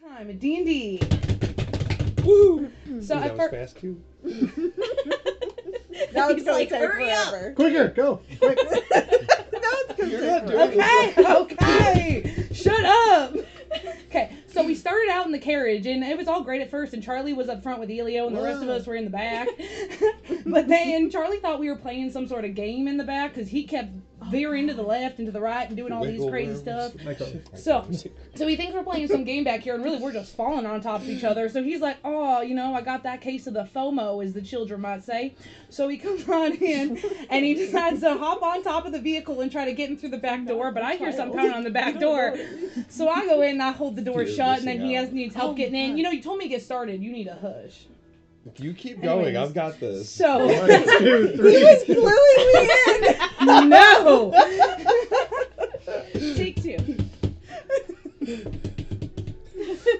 Time at D&D. Woo! So that at was first, fast too. Now it's He's gonna like, take hurry up. forever. Quicker, go, quick. Now it's gonna You're take not forever. doing okay, shut up. Okay, so we started out in the carriage, and it was all great at first, and Charlie was up front with Elio, and the rest of us were in the back. But then Charlie thought we were playing some sort of game in the back, because he kept veering to the left and to the right and doing all these crazy stuff. So he thinks we're playing some game back here, and really we're just falling on top of each other. So he's like, oh, I got that case of the FOMO, as the children might say. So he comes on in, and he decides to hop on top of the vehicle and try to get in through the back door, but I hear some pounding on the back door. So I go in and I hold the door You're shut, and then missing he needs help getting in. You told me to get started. You need a hush. You keep going. Anyways, I've got this. So One, two, He three. was gluing me in. no. Take two.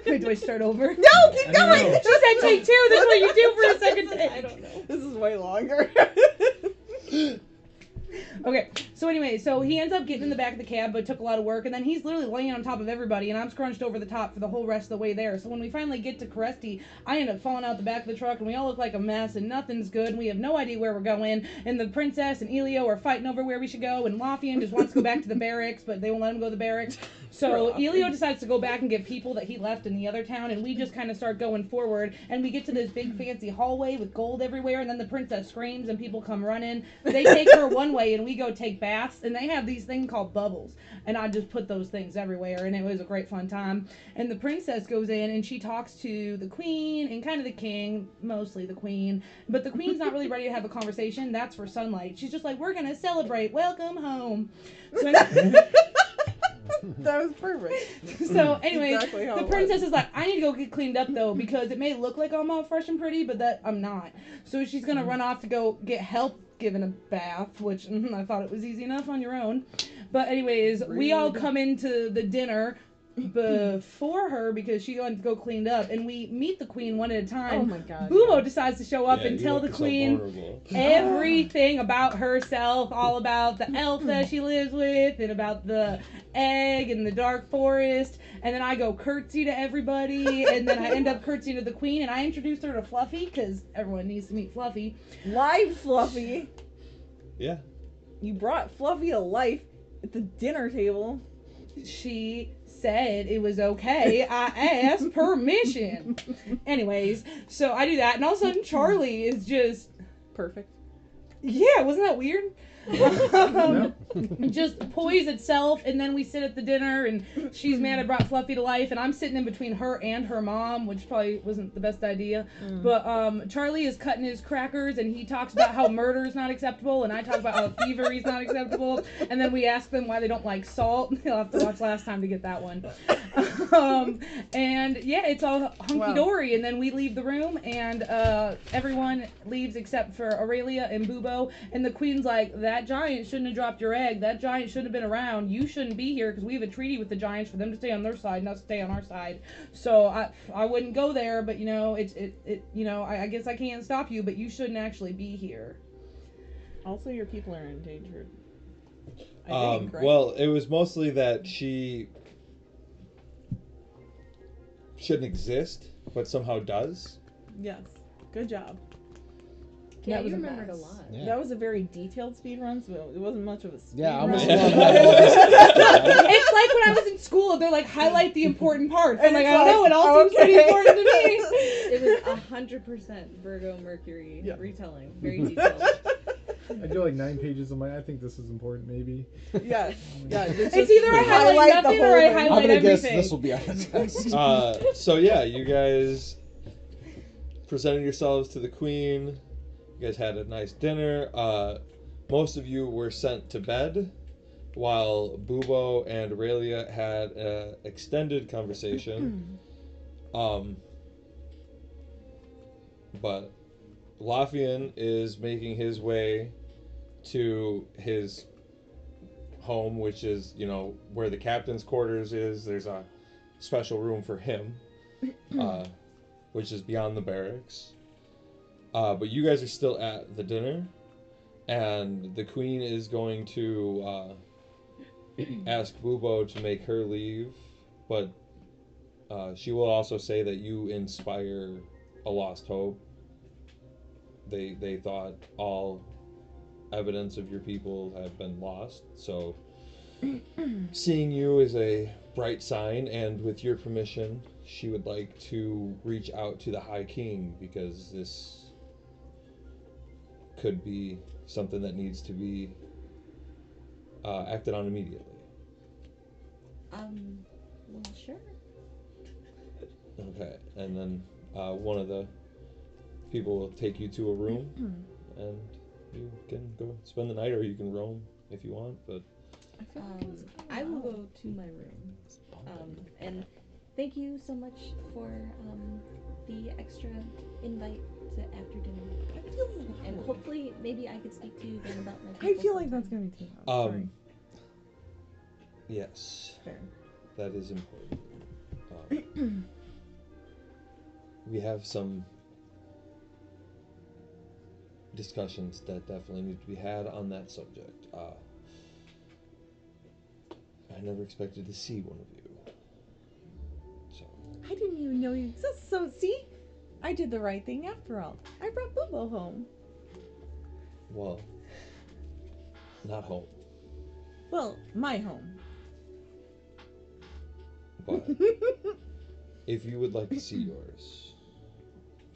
Wait, do I start over? No, keep I going. know. She said take two. That's what you do for a second take. I don't know. This is way longer. Okay, so anyway, so he ends up getting in the back of the cab, but it took a lot of work, and then he's literally laying on top of everybody, and I'm scrunched over the top for the whole rest of the way there. So when we finally get to Cresti, I end up falling out the back of the truck, and we all look like a mess, and nothing's good, and we have no idea where we're going, and the princess and Elio are fighting over where we should go, and Lothian just wants to go back to the barracks, but they won't let him go to the barracks. So Elio decides to go back and get people that he left in the other town, and we just kind of start going forward, and we get to this big fancy hallway with gold everywhere, and then the princess screams, and people come running. They take her one way, and we go take baths, and they have these things called bubbles, and I just put those things everywhere, and it was a great fun time. And the princess goes in, and she talks to the queen and kind of the king, mostly the queen, but the queen's not really ready to have a conversation. That's for Sunlight. She's just like, we're gonna celebrate, welcome home. So That was perfect. So anyways, Exactly how the it princess was. is like, I need to go get cleaned up though, because it may look like I'm all fresh and pretty, but that I'm not. So she's gonna run off to go get help given a bath, which I thought it was easy enough on your own. But anyways, we all come into the dinner before her because she wanted to go cleaned up, and we meet the queen one at a time. Oh my god. Bubo decides to show up Yeah, and you tell look the so queen vulnerable. everything about herself, all about the elf that she lives with, and about the egg and the dark forest. And then I go curtsy to everybody, and then I end up curtsying to the queen, and I introduced her to Fluffy because everyone needs to meet Fluffy. Live Fluffy. Yeah. You brought Fluffy to life at the dinner table. She said it was okay. I asked permission. Anyways, so I do that, and all of a sudden Charlie is just, Perfect. yeah, wasn't that weird? Just poise itself, and then we sit at the dinner, and she's mad I brought Fluffy to life, and I'm sitting in between her and her mom, which probably wasn't the best idea. But Charlie is cutting his crackers, and he talks about how murder is not acceptable, and I talk about how thievery is not acceptable, and then we ask them why they don't like salt. You'll have to watch last time to get that one. And yeah, it's all hunky-dory, and then we leave the room, and everyone leaves except for Aurelia and Bubo, and the queen's like, that giant shouldn't have dropped your egg, that giant shouldn't have been around, you shouldn't be here, because we have a treaty with the giants for them to stay on their side and us to stay on our side. So I wouldn't go there, but I guess I can't stop you, but you shouldn't actually be here. Also, your people are endangered. I think, right? Well, it was mostly that she shouldn't exist, but somehow does. Yes. Good job. Yeah, That was you a remembered a mess. lot. Yeah. That was a very detailed speed run, so it wasn't much of a speed Yeah, I run. almost Yeah. love that. It's like when I was in school, they're like, highlight the important parts. I'm And like, it's I don't know, like, it all seems pretty okay. important to me. It was 100% Virgo Mercury Yeah. retelling. Very detailed. I do like 9 pages of I think this is important, maybe. Yes. Yeah, It's either I highlight nothing or I I'm highlight gonna guess everything. this will be on the test. So yeah, you guys presented yourselves to the queen. You guys had a nice dinner. Most of you were sent to bed, while Bubo and Aurelia had an extended conversation. But Lothian is making his way to his home, which is, where the captain's quarters is. There's a special room for him, which is beyond the barracks. But you guys are still at the dinner, and the queen is going to ask Bubo to make her leave, but She will also say that you inspire a lost hope. They thought all evidence of your people have been lost, so seeing you is a bright sign, and with your permission, she would like to reach out to the High King because this could be something that needs to be acted on immediately. Well, sure. Okay, and then one of the people will take you to a room, and you can go spend the night, or you can roam if you want. But I will go to my room. And thank you so much for the extra invite to after dinner. I feel And hopefully, maybe I could speak to you again about my I people feel like that's sometime. gonna be too loud. Sorry. yes, Fair. that is important. We have some discussions that definitely need to be had on that subject. I never expected to see one of you. So, I didn't even know you exist. So see, I did the right thing after all. I brought Boobo home. well, not home, Well, my home. but if you would like to see yours,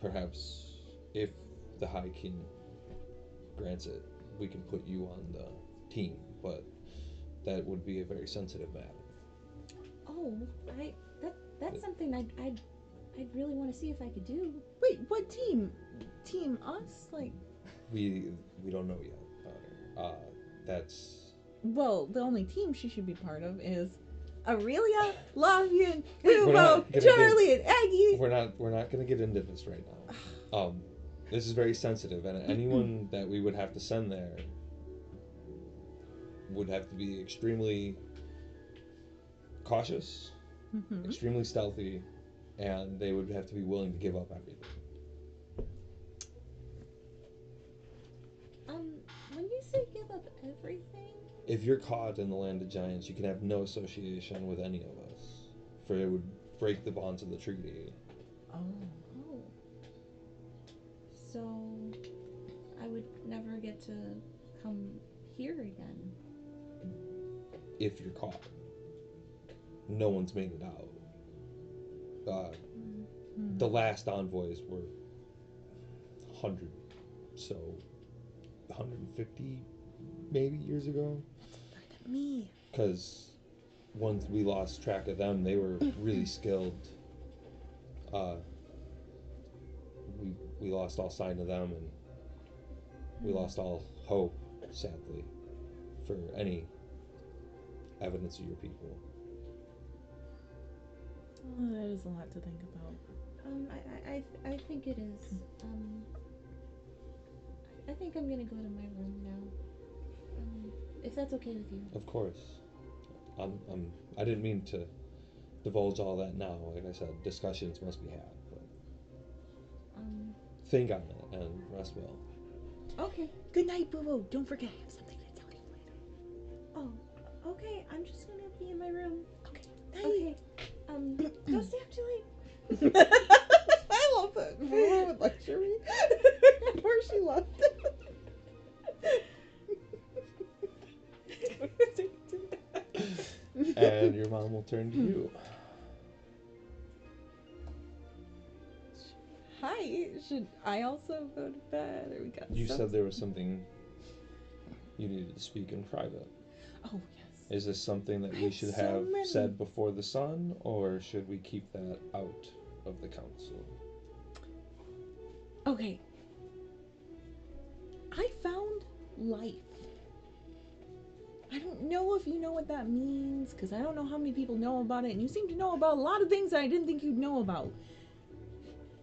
perhaps if the High King grants it, we can put you on the team, but that would be a very sensitive matter. Oh, that's something I'd really want to see if I could do. Wait, what team? Team us? Like, We don't know yet, Potter. That's well, the only team she should be part of is Aurelia, Lavian, We're Boobo, not gonna Charlie, and Aggie. we're not gonna get into this right now. This is very sensitive, and anyone that we would have to send there would have to be extremely cautious, extremely stealthy, and they would have to be willing to give up everything. When you say give up everything, If you're caught in the land of giants, you can have no association with any of us, for it would break the bonds of the treaty. oh, so I would never get to come here again. If you're caught, no one's made it out. The last envoys were 100, so 150 maybe years ago. Me. Because once we lost track of them, they were really skilled. We lost all sign of them, and we lost all hope, sadly, for any evidence of your people. Oh, that is a lot to think about. I think it is. I think I'm gonna go to my room now. If that's okay with you. Of course. I didn't mean to divulge all that now. Like I said, discussions must be had. But think on it and rest well. Okay. Good night, Boo-Boo. Don't forget, I have something to tell you later. Oh, okay. I'm just gonna be in my room. Okay. Okay. Don't stay up too late. I love that. Boo-Boo with luxury. Before she left. And your mom will turn to you. Hi. Should I also go to bed? Or we got You some- said there was something you needed to speak in private. Oh, yes. Is this something that I we have should so have many. said before the sun, or should we keep that out of the council? Okay. I found life. I don't know if you know what that means, because I don't know how many people know about it, and you seem to know about a lot of things that I didn't think you'd know about.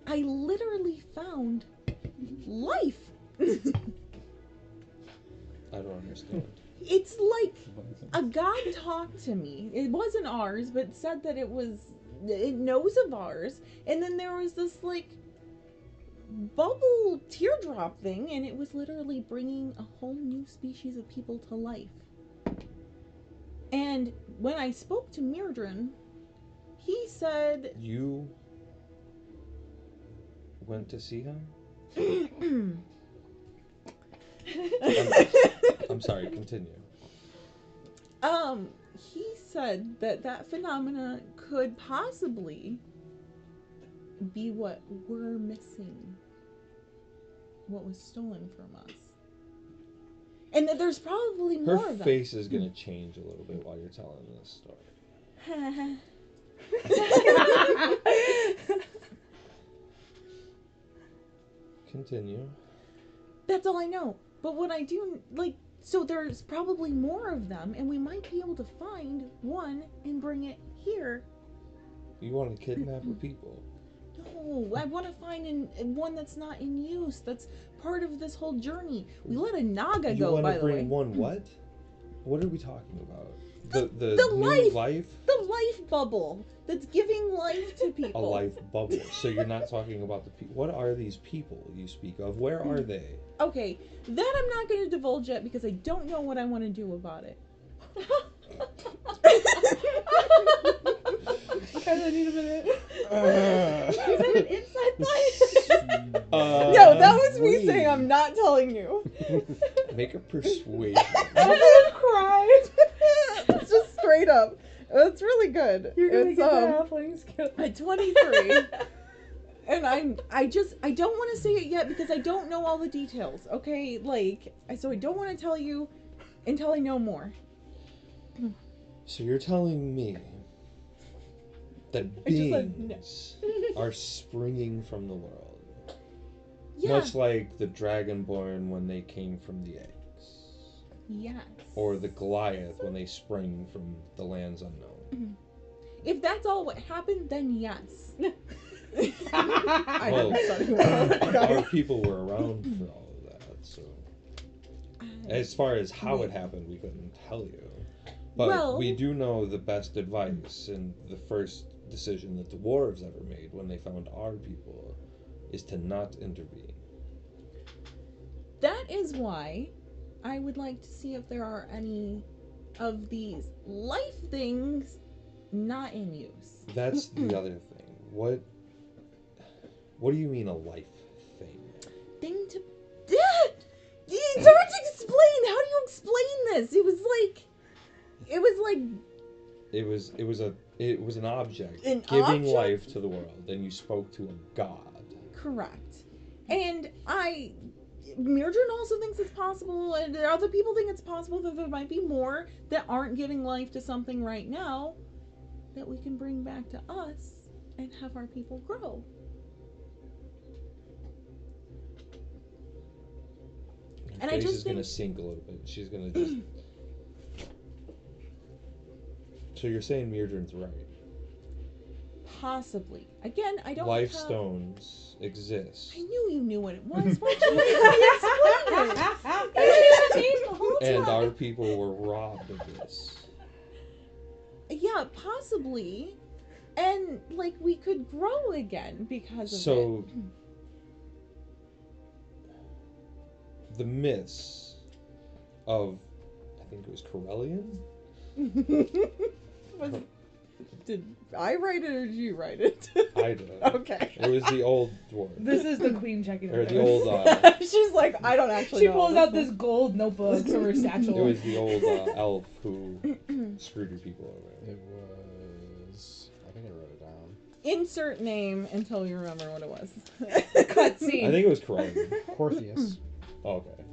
I literally found life. I don't understand. It's like a god talked to me. It wasn't ours, but said that it knows of ours. And then there was this like bubble teardrop thing, and it was literally bringing a whole new species of people to life. And when I spoke to Mirdrin, He said... You went to see him? I'm sorry, continue. He said that phenomena could possibly be what we're missing. What was stolen from us. And that there's probably more Her of them. face is gonna change a little bit while you're telling this story. Continue. That's all I know. But what I do, so there's probably more of them, and we might be able to find one and bring it here. You want to kidnap her people? No, I want to find one that's not in use. That's part of this whole journey. We let a Naga go, by the way. You want to bring one what? What are we talking about? The life. new life? The life bubble that's giving life to people. A life bubble. So you're not talking about the people. What are these people you speak of? Where are they? Okay, that I'm not going to divulge yet because I don't know what I want to do about it. I kind of need a minute. Is that an inside thought? No, that was me saying I'm not telling you. Make a persuasion. I'm gonna cry. It's just straight up. It's really good. You're gonna It's get the halflings killed. at 23. And I don't want to say it yet because I don't know all the details, okay? So I don't want to tell you until I know more. So you're telling me that beings are springing from the world? Yeah. Much like the Dragonborn when they came from the eggs. Yes. Or the Goliath when they sprang from the lands unknown. If that's all what happened, then yes. Well, our people were around for all of that, so as far as how it happened, we couldn't tell you. But we do know the best advice and the first decision that the dwarves ever made when they found our people is to not intervene. That is why I would like to see if there are any of these life things not in use. That's the other thing. What do you mean a life thing? Thing to... It's hard to explain! How do you explain this? It was like... It was an object An giving object? life to the world, and you spoke to a god. Correct. And Mildred also thinks it's possible, and other people think it's possible that there might be more that aren't giving life to something right now that we can bring back to us and have our people grow. Her face is gonna sink a little bit. She's gonna just... So you're saying Mildred's right? Possibly. Again, I don't Life have... stones exist. I knew you knew what it was. Why didn't you explain it? And our people were robbed of this. Yeah, possibly. And, we could grow again because of it. So, the myths of, I think it was Corellian? Did I write it or did you write it? I did. Okay. It was the old dwarf. This is the queen checking Or it the out. old, She's like, I don't actually She know. pulls out this gold notebook from her satchel. it was the old elf who screwed your people over. It was... I think I wrote it down. Insert name until you remember what it was. Cutscene. I think it was Corellian. Corthius. Oh, okay.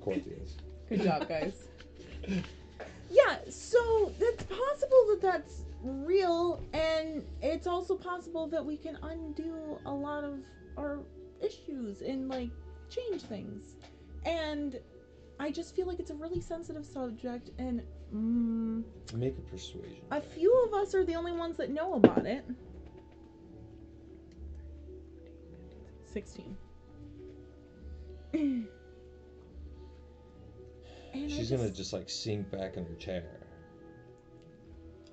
Corthius. Good job, guys. Yeah, so it's possible that that's real, and it's also possible that we can undo a lot of our issues and change things. And I just feel like it's a really sensitive subject, and Make a persuasion. a few of us are the only ones that know about it. 16. And She's gonna just sink back in her chair.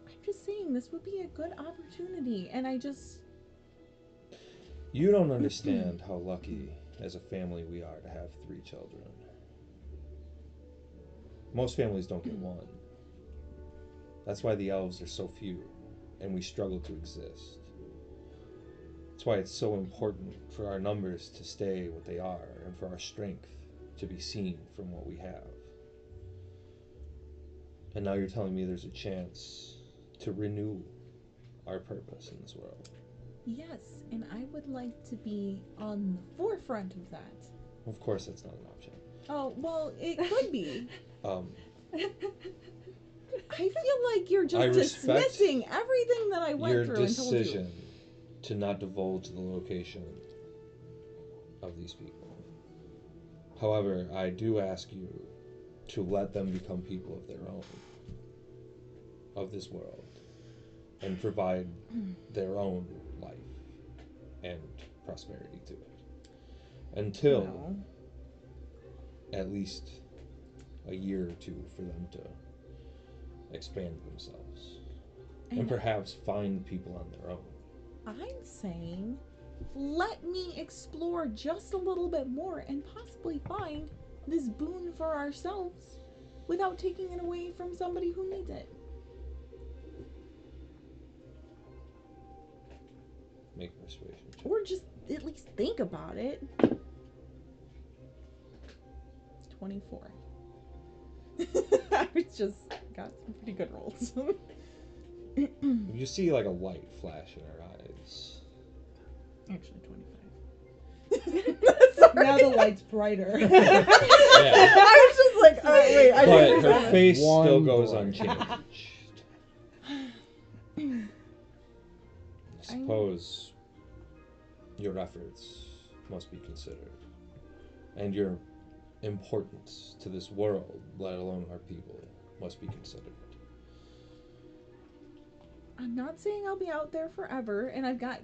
I'm just saying, this would be a good opportunity, and You don't understand how lucky as a family we are to have 3 children. Most families don't get one. That's why the elves are so few. and we struggle to exist. That's why it's so important for our numbers to stay what they are and for our strength to be seen from what we have. And now you're telling me there's a chance to renew our purpose in this world. Yes, and I would like to be on the forefront of that. Of course that's not an option. Oh, well, it could be. I feel like you're I just respect dismissing everything that I went your through and told you. decision to not divulge the location of these people. However, I do ask you to let them become people of their own, of this world, and provide their own life and prosperity to it. Until No. at least a year or two for them to expand themselves. And perhaps find people on their own. I'm saying, let me explore just a little bit more and possibly find this boon for ourselves without taking it away from somebody who needs it. Make a persuasion check. Or just at least think about it. It's 24. I just got some pretty good rolls. You see like a light flash in her eyes. Actually, 25. Now the light's brighter. Yeah. I was just like, oh, wait. I But didn't her face still One goes boy. unchanged. I suppose your efforts must be considered. And your importance to this world, let alone our people, must be considered. I'm not saying I'll be out there forever, and I've got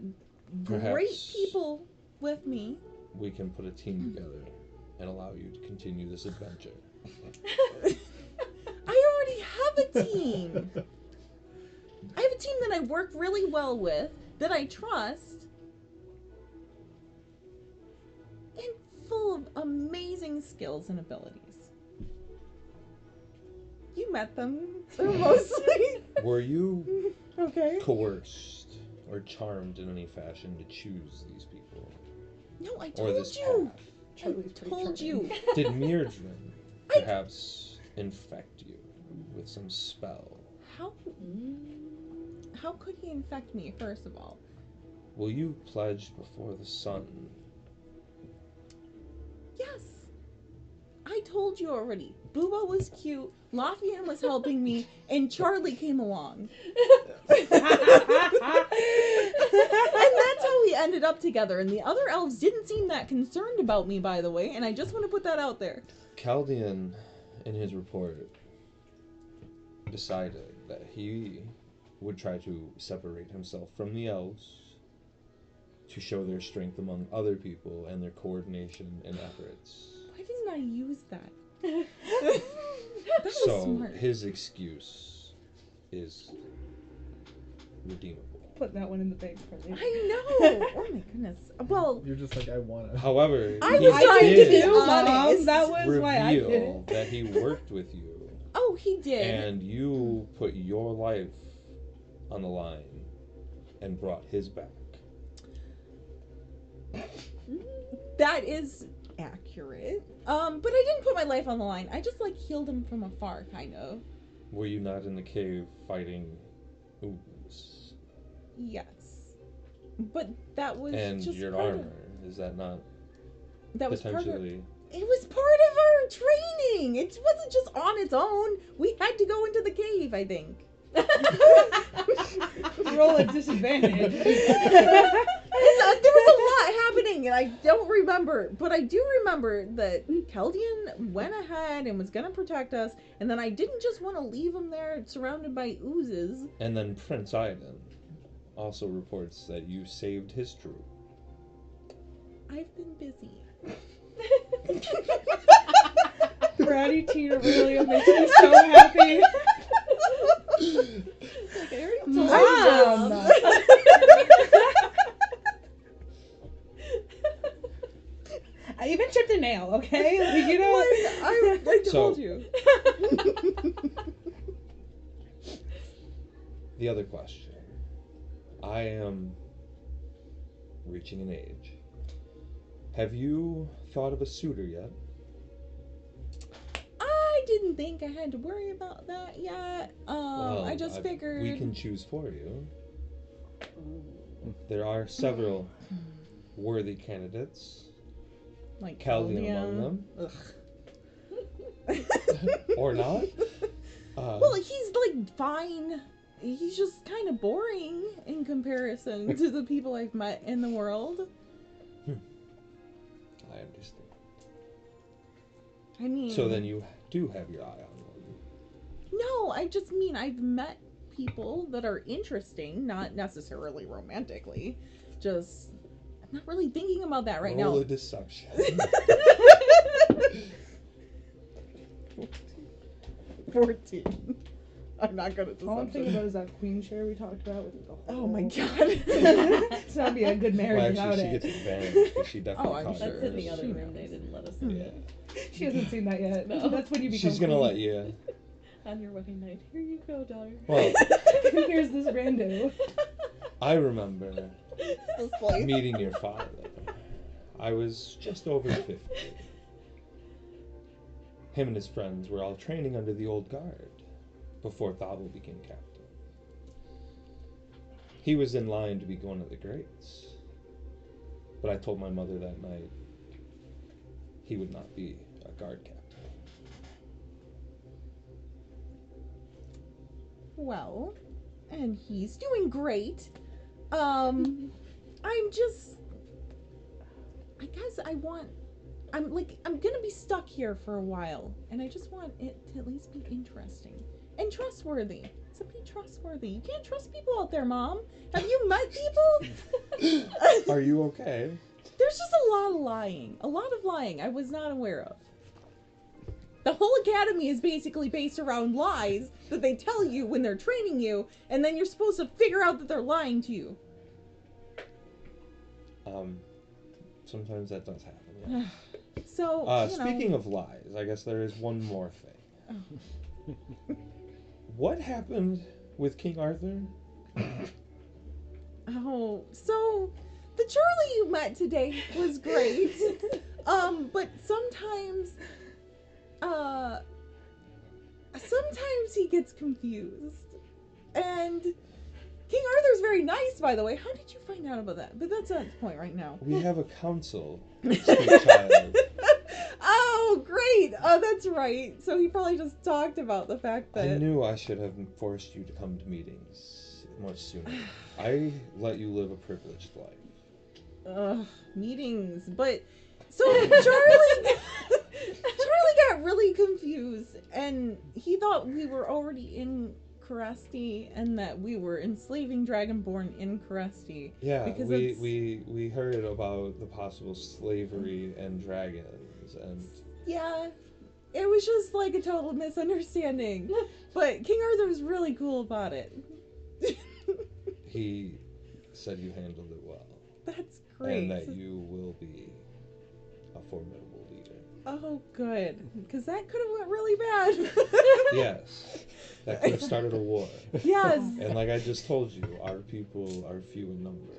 great Perhaps people with me. we can put a team together and allow you to continue this adventure. I already have a team. I have a team that I work really well with, that I trust, and full of amazing skills and abilities. You met them. They're mostly Were you okay. coerced or charmed in any fashion to choose these people? No, I Or told this you. path? Charlie's I pretty told charming. you. Did Mirdrin perhaps infect you with some spell? How could he infect me, first of all? Will you pledge before the sun? Yes. I told you already. Booba was cute, Lafayette was helping me, and Charlie came along. And that's how we ended up together. And the other elves didn't seem that concerned about me, by the way, and I just want to put that out there. Chaldean, in his report, decided that he would try to separate himself from the elves to show their strength among other people and their coordination and efforts. Why didn't I use that? That was So smart. his excuse is redeemable. Put that one in the bank for me. I know. Oh my goodness. Well, You're just like, I wanna. However, I he was trying to did be too, honest. Mom. That was why I did reveal it. that he worked with you oh, he did. and you put your life on the line and brought his back. That is accurate. But I didn't put my life on the line. I just like healed him from afar, kind of. Were you not in the cave fighting ooze? Yes. But that was And just your part armor, is that not that was part of potentially... it was part of our training. It wasn't just on its own. We had to go into the cave, I think. Roll at disadvantage. There was a lot happening, and I don't remember. But I do remember that Chaldean went ahead and was going to protect us, and then I didn't just want to leave him there surrounded by oozes. And then Prince Aiden also reports that you saved his troop. I've been busy. Bratty Tina really makes me so happy. Like, I already told Mom! you. I even chipped a nail, okay? Like, you know what? I told So- you. The other question. am reaching an age. Have you thought of a suitor yet? I didn't think I had to worry about that yet. I just figured we can choose for you. There are several worthy candidates. like Calvian among them. Ugh. Or not. Well, he's like fine. He's just kind of boring in comparison to the people I've met in the world. I understand. I mean, So then you do have your eye on one. no, I just mean I've met people that are interesting, not necessarily romantically. Just, I'm not really thinking about that right Roll now. a deception. 14. I'm not good at All I'm thinking deception. about is that queen share we talked about with the whole. Oh my god. It's not be a good marriage Well, without actually, she it. gets advantage because she definitely Oh, I'm caught sure. That's in the yours. other She room. knows. They didn't let us in Yeah. yet. She hasn't seen that yet. No. That's when you become. She's gonna queen. let you. On your wedding night. Here you go, daughter. Well, Here's this rando. I remember This place. meeting your father. I was just over 50. Him and his friends were all training under the old guard before Thaavel became captain. He was in line to be one of the greats. But I told my mother that night he would not be a guard captain. Well, and he's doing great. I guess I'm gonna be stuck here for a while, and I just want it to at least be interesting and trustworthy. So be trustworthy. You can't trust people out there, Mom. Have you met people? Are you okay? There's just a lot of lying I was not aware of. The whole academy is basically based around lies that they tell you when they're training you, and then you're supposed to figure out that they're lying to you. Sometimes that does happen. Yeah. So, Speaking of lies, I guess there is one more thing. What happened with King Arthur? Oh, so the Charlie you met today was great. But sometimes he gets confused. And King Arthur's very nice, by the way. How did you find out about that? But that's not the point right now. We have a council, sweet child. Oh, great. Oh, that's right. So he probably just talked about the fact that... I knew I should have forced you to come to meetings much sooner. I let you live a privileged life. Meetings. But, so Charlie got really confused, and he thought we were already in Caresti, and that we were enslaving Dragonborn in Caresti. Yeah, Because we heard about the possible slavery and dragons, and Yeah, it was just like a total misunderstanding. But King Arthur was really cool about it. he said you handled it well, That's great. and that you will be a formidable leader. Oh, good. Because that could have went really bad. Yes, that could have started a war. Yes. And like I just told you, our people are few in number.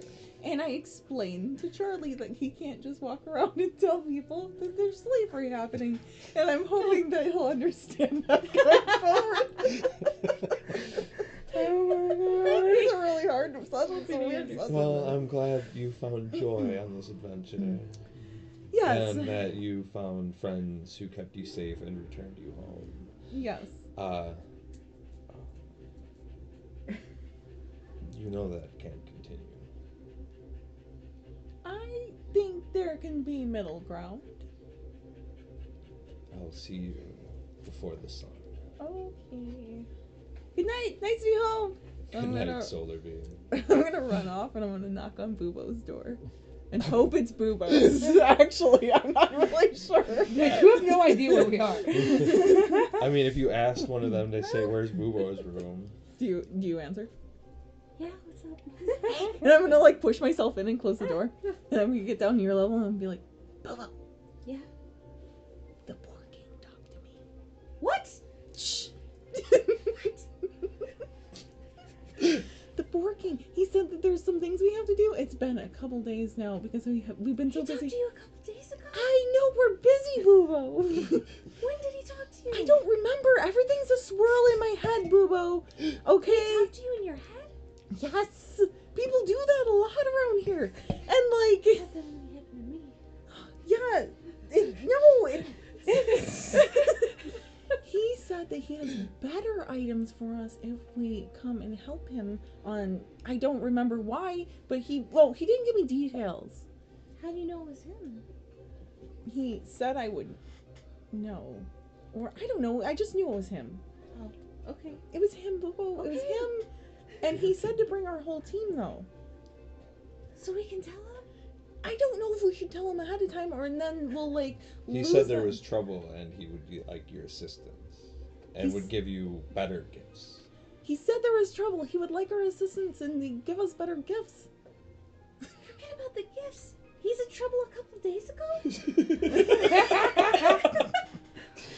And I explained to Charlie that he can't just walk around and tell people that there's slavery happening. And I'm hoping that he'll understand that going forward. Oh my god. It's really hard to settle. It's a weird subject. Well, I'm glad you found joy on this adventure. Yes. And that you found friends who kept you safe and returned you home. Yes. You know that can't continue. I think there can be middle ground. I'll see you before the sun. Okay. Good night. Nice to be home. Good night, Solar Beam. I'm gonna run off and I'm gonna knock on Bubo's door. And hope it's Bubo's. Actually, I'm not really sure. Like, you have no idea where we are. I mean, if you asked one of them, they say, "Where's Bubo's room?" Do you answer? Yeah, what's up? And I'm gonna like push myself in and close the door. And I'm gonna get down to your level and be like, Bubo, Yeah. the poor king talked to me. What? Shh. The Borking. He said that there's some things we have to do. It's been a couple days now because we've been so He talked busy. to you a couple days ago? I know, we're busy, Boobo. When did he talk to you? I don't remember. Everything's a swirl in my head, Boobo. Okay? He talked to you in your head? Yes. People do that a lot around here. And like, That only happened to me. yeah. He said that he has better items for us if we come and help him on, I don't remember why, but he didn't give me details. How do you know it was him? He said I would know. Or I don't know, I just knew it was him. Oh, okay. It was him, Boo-Boo. It was Okay. him. And he said to bring our whole team, though. So we can tell him? I don't know if we should tell him ahead of time or then we'll, like, He lose said there them. was trouble and he would be like your assistance and would give you better gifts. He said there was trouble. He would like our assistance and he'd give us better gifts. Forget about the gifts. He's in trouble a couple days ago?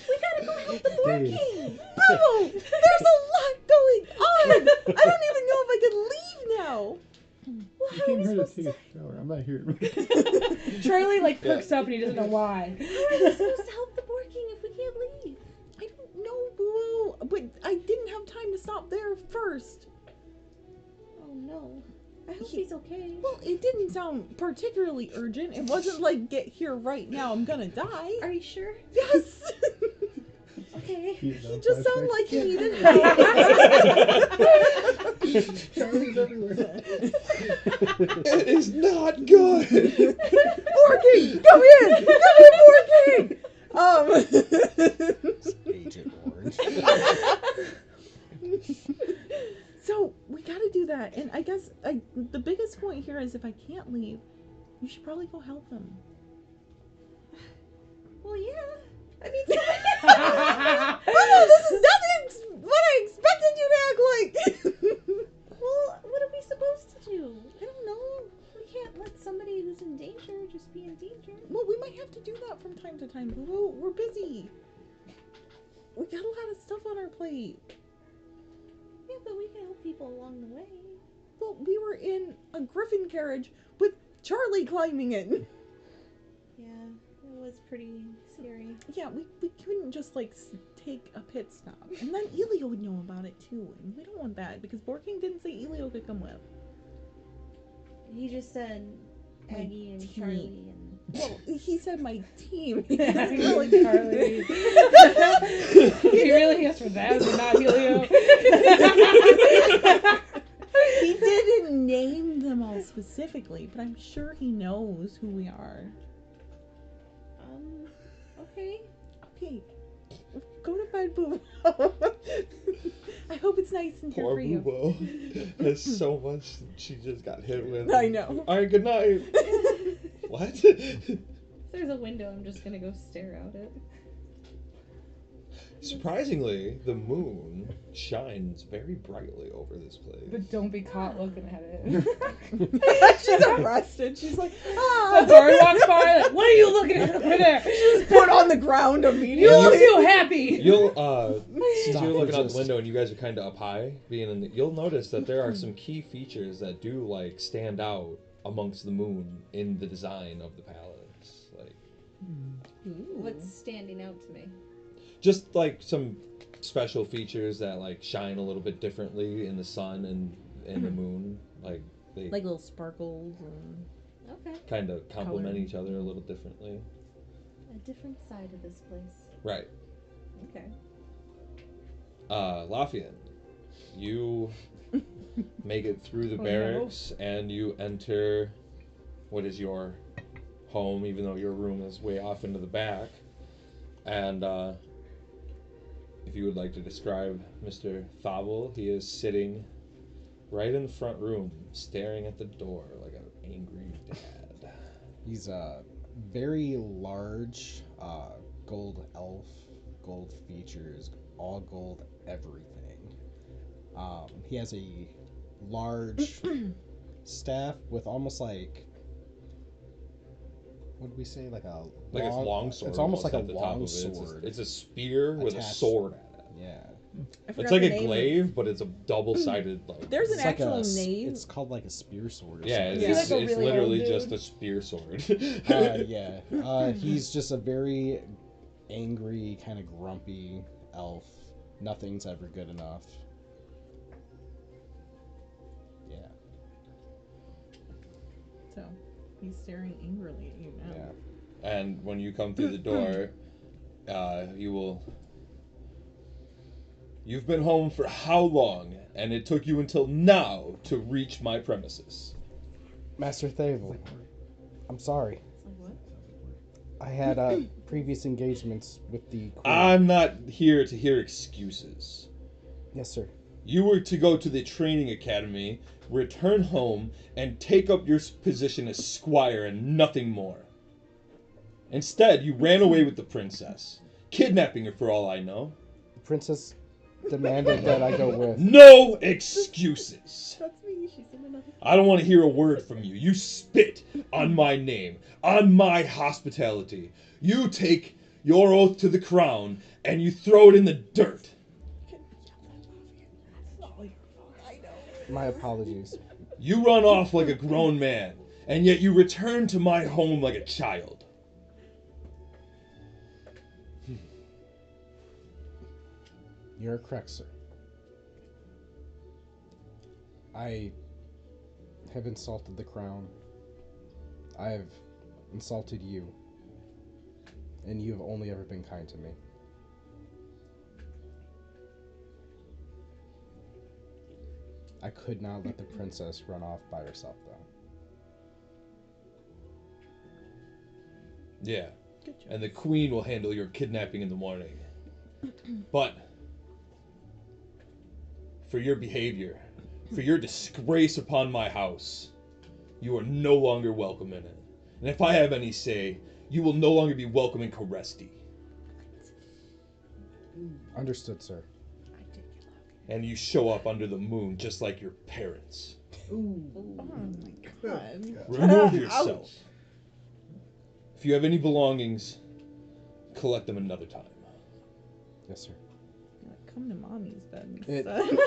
We gotta go help the Boar Dave. King. Boo! There's a lot going on! I don't even know if I can leave now. Well, You how are came we here to supposed take to... a shower. I'm not here. Charlie like perks up and he doesn't know why. How are we supposed to help the Boar King if we can't leave? I don't know, Boo, but I didn't have time to stop there first. Oh no. I hope he's okay. Well, it didn't sound particularly urgent. It wasn't like, get here right now, I'm gonna die. Are you sure? Yes! Okay. He just sounded like he needed Charlie's everywhere. It is not good. Borking! Come in! Come in, Borking! Agent Orange. So, we gotta do that. And I guess the biggest point here is if I can't leave, you should probably go help him. Well, yeah. I mean, Oh, this is nothing what I expected you to act like! well, what are we supposed to do? I don't know. We can't let somebody who's in danger just be in danger. Well, we might have to do that from time to time, Boo. We're busy. We got a lot of stuff on our plate. Yeah, but we can help people along the way. Well, we were in a griffin carriage with Charlie climbing it. Yeah, it was pretty scary. Yeah, we couldn't just, like, take a pit stop. And then Elio would know about it, too. And we don't want that, because Borking didn't say Elio could come with. He just said My Aggie and team. Charlie and... Well, he said my team. Yeah, He he didn't really really- Charlie. He really asked for that, but not Helio. He didn't name them all specifically, but I'm sure he knows who we are. Okay. Okay, go to bed, Boo. I hope it's nice and here Poor for you. Boo has so much she just got hit with. I know. Alright, good night. What? If there's a window, I'm just gonna go stare out it. Surprisingly, the moon shines very brightly over this place. But don't be caught looking at it. She's arrested. She's like, The ah. guard walks by, like, what are you looking at over there? Put on the ground You immediately. look so happy. You'll since Stop you're looking out the resist. window and you guys are kind of up high, being in you'll notice that there are some key features that do like stand out amongst the moon in the design of the palace. Like What's standing out to me? just like some special features that like shine a little bit differently in the sun and in the moon. Like they Like little sparkles and... Okay. kind of complement color. each other a little differently. A different side of this place. Right. Okay. Lafayette, you make it through the Oh, no. barracks and you enter what is your home, even though your room is way off into the back. And if you would like to describe Mr. Thaavel, he is sitting right in the front room, staring at the door like an angry dad. He's a very large gold elf, gold features, all gold everything. He has a large staff with almost like, what did we say, like a Like a long sword. It's almost like a at the top long of it. sword. It's a spear with a attached- sword at it. Yeah, I forgot It's like the a name. glaive, but it's a double-sided like. There's an It's like actual a s- name. It's called like a spear sword. Or Yeah, something. Is it's, he like a it's really literally old just dude? a spear sword. Yeah. He's just a very angry, kind of grumpy elf. Nothing's ever good enough. Yeah. So he's staring angrily at you now. Yeah. And when you come through the door, you will. You've been home for how long? And it took you until now to reach my premises. Master Thaavel, I'm sorry. It's like, what? I had previous engagements with the queen. I'm not here to hear excuses. Yes, sir. You were to go to the training academy, return home, and take up your position as squire and nothing more. Instead, you ran away with the princess, kidnapping her for all I know. The princess demanded that I go with. No excuses. That's me. She's in another. I don't want to hear a word from you. You spit on my name, on my hospitality. You take your oath to the crown and you throw it in the dirt. My apologies. You run off like a grown man, and yet you return to my home like a child. You're correct, sir. I have insulted the crown. I have insulted you. And you have only ever been kind to me. I could not let the princess run off by herself, though. Yeah, Good job. and the queen will handle your kidnapping in the morning. But for your behavior, for your disgrace upon my house, you are no longer welcome in it. And if I have any say, you will no longer be welcome in Caresti. Understood, sir. And you show up under the moon just like your parents. Oh my god. Remove yourself. If you have any belongings, collect them another time. Yes, sir. Come to mommy's bed. It- son.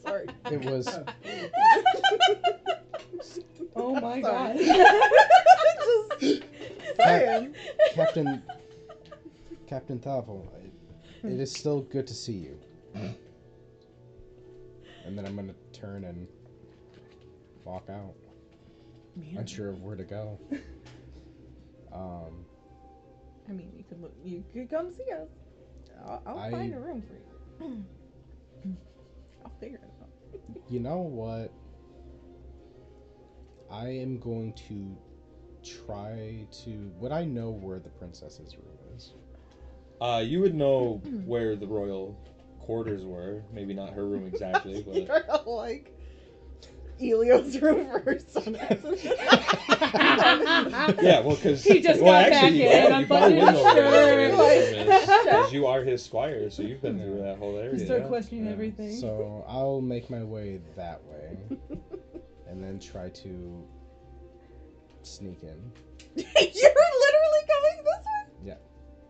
Sorry. It was Oh my god. Just saying. Captain Thaavel. It is still good to see you. And then I'm gonna turn and walk out, Man. unsure of where to go. I mean, you could come see us. I'll I- find a room for you. I'll figure it out. You know what? I am going to try to. Would I know where the princess's room is? You would know where the royal quarters were. Maybe not her room exactly, but You're like Elio's room for her son. yeah, well, because He just got back in, you probably would know where unbuttoned his his room is, because you are his squire, so you've been through that whole area. You start yeah. questioning Yeah. everything. So I'll make my way that way, and then try to sneak in. You're literally coming this way? Yeah.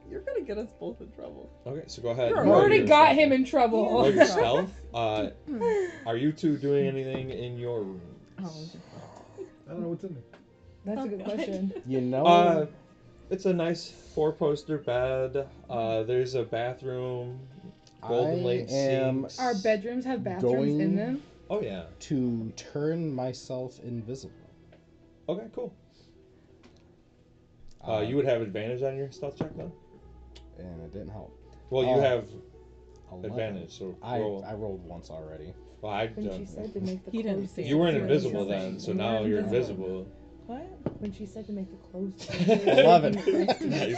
You're gonna get us both in trouble. Okay, so go ahead. You're You roll already your- got him in trouble. roll your stealth. Are you two doing anything in your rooms? Oh, I don't know what's in there. That's a good question. You know. It's a nice 4-poster bed. There's a bathroom, golden I lake am sinks. Our bedrooms have bathrooms in Going- them. Oh yeah. to turn myself invisible. Okay, cool. You would have advantage on your stealth check then. And it didn't help. Well, you Oh. have 11. advantage, so I roll. rolled once already. Well, I When she don't. said to make the He didn't clothes. see it. You weren't You were invisible just then, saying. so You now were you're invisible. invisible. What? When she said to make the clothes. 11. Nice.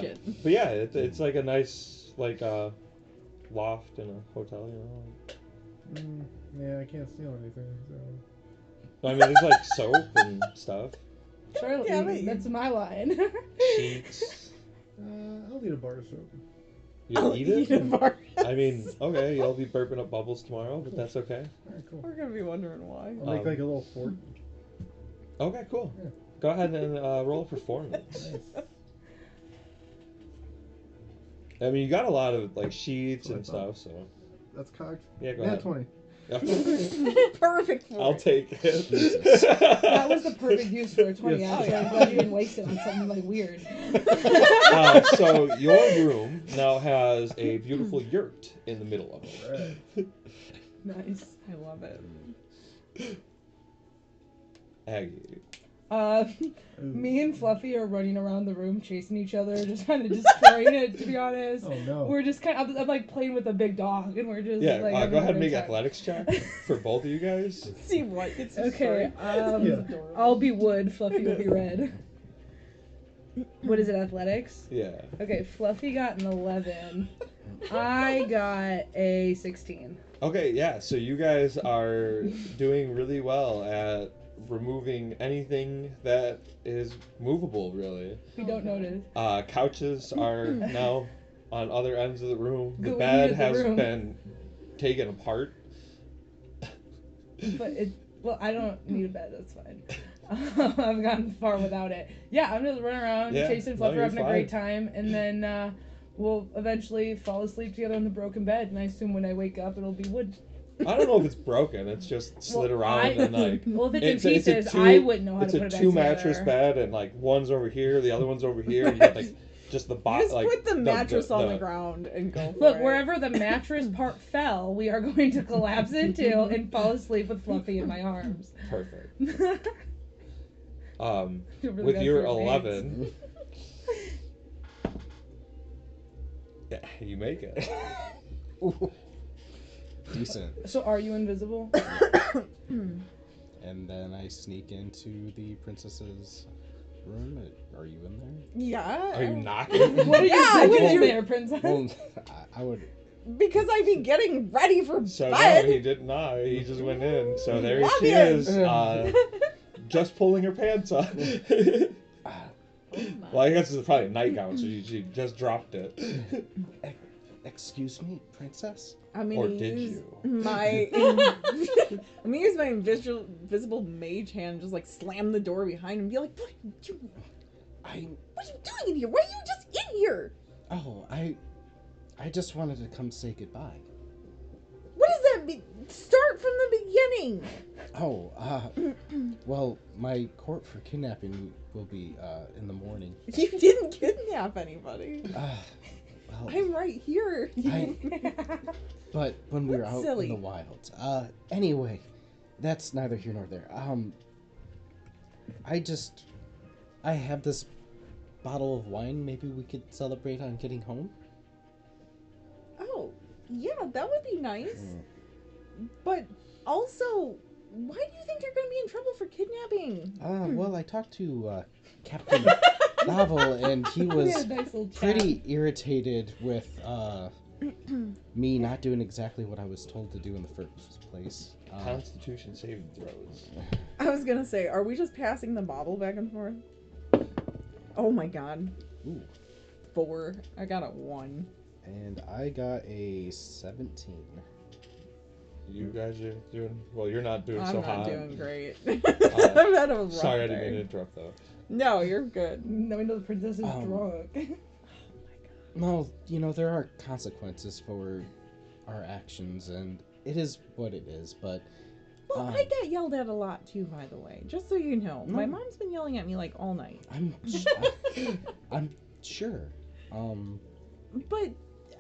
Shit. But yeah, it's like a nice loft in a hotel, you know. Yeah, I can't steal anything. So. I mean, there's like soap and stuff, Charlotte, Damn it, that's my line. sheets. I'll need a bar of soap. You eat it? a bar. I mean, okay, you'll be burping up bubbles tomorrow, but that's okay. Alright, cool. We're gonna be wondering why. I'll make like a little fort. Okay, cool. Yeah. Go ahead and roll performance. Nice. I mean, you got a lot of like sheets That's and what I thought. stuff, so That's cocked. yeah, go Yeah, ahead. 20. Perfect for I'll it. take it. Jesus. That was the perfect use for a 20, Yes. actually. I'm glad you didn't waste it on something like weird. So your room now has a beautiful yurt in the middle of it. Right. Nice. I love it. Aggie. Me and Fluffy are running around the room chasing each other, just kind of destroying it, to be honest. Oh no. We're just kind of, I'm like playing with a big dog, and we're just Yeah, like. go having a ahead and great make time. athletics check for both of you guys. See what gets Okay, Yeah. I'll be wood, Fluffy will be red. What is it, athletics? Yeah. Okay, Fluffy got an 11. I got a 16. Okay, yeah, so you guys are doing really well at removing anything that is movable, really. We don't notice. Couches are now on other ends of the room. The Going bed into the has room. been taken apart. But well, I don't need a bed, that's fine. I've gotten far without it. Yeah, I'm just running around, Yeah, chasing no, Fluffy, you're having a great time, and then we'll eventually fall asleep together on the broken bed, and I assume when I wake up it'll be wood. I don't know if it's broken. It's just slid around and like. Well, if it's in It's a pieces, two- I wouldn't know how It's to a put it back 2-mattress together. bed, and like one's over here, the other one's over here, and you got like just the You bottom. just Like put the mattress on the ground and go for Look, it. wherever the mattress part fell, we are going to collapse into and fall asleep with Fluffy in my arms. Perfect. Feel really With bad your for your 11, yeah, you make it. Decent. So are you invisible? And then I sneak into the princess's room. Are you in there? Yeah. Are you knocking? What are you Yeah, doing would in you- there, princess? Well, I would. Because I'd be getting ready for So bed. no, he did not. He just went in. So there Love she it. is, just pulling her pants up. Well, I guess it's probably a nightgown, so she just dropped it. Excuse me, princess? I'm Or gonna did use you? my I'm gonna use my invisible mage hand and just like slam the door behind him and be like, what are you doing in here? Why are you just in here? Oh, I just wanted to come say goodbye. What does that mean? Start from the beginning. Oh, well, my court for kidnapping will be in the morning. You didn't kidnap anybody. Well, I'm right here. but when we were That's out silly. in the wilds. Anyway, that's neither here nor there. I have this bottle of wine. Maybe we could celebrate on getting home. Oh, yeah, that would be nice. But also, why do you think you're going to be in trouble for kidnapping? Well, I talked to Captain Thaavel, and he We was had a nice little chat. pretty irritated with me not doing exactly what I was told to do in the first place. Constitution saving throws. I was going to say, are we just passing the bottle back and forth? Oh my god. Ooh. 4. I got a 1. And I got a 17. You guys are doing well. You're not doing I'm so not hot. doing great. I've had a rough Sorry, I day. didn't mean to interrupt though. No, you're good. Now we know the princess is drunk. Well, there are consequences for our actions, and it is what it is, but... Well, I got yelled at a lot too, by the way. Just so you know. No. My mom's been yelling at me like all night. I'm sure. But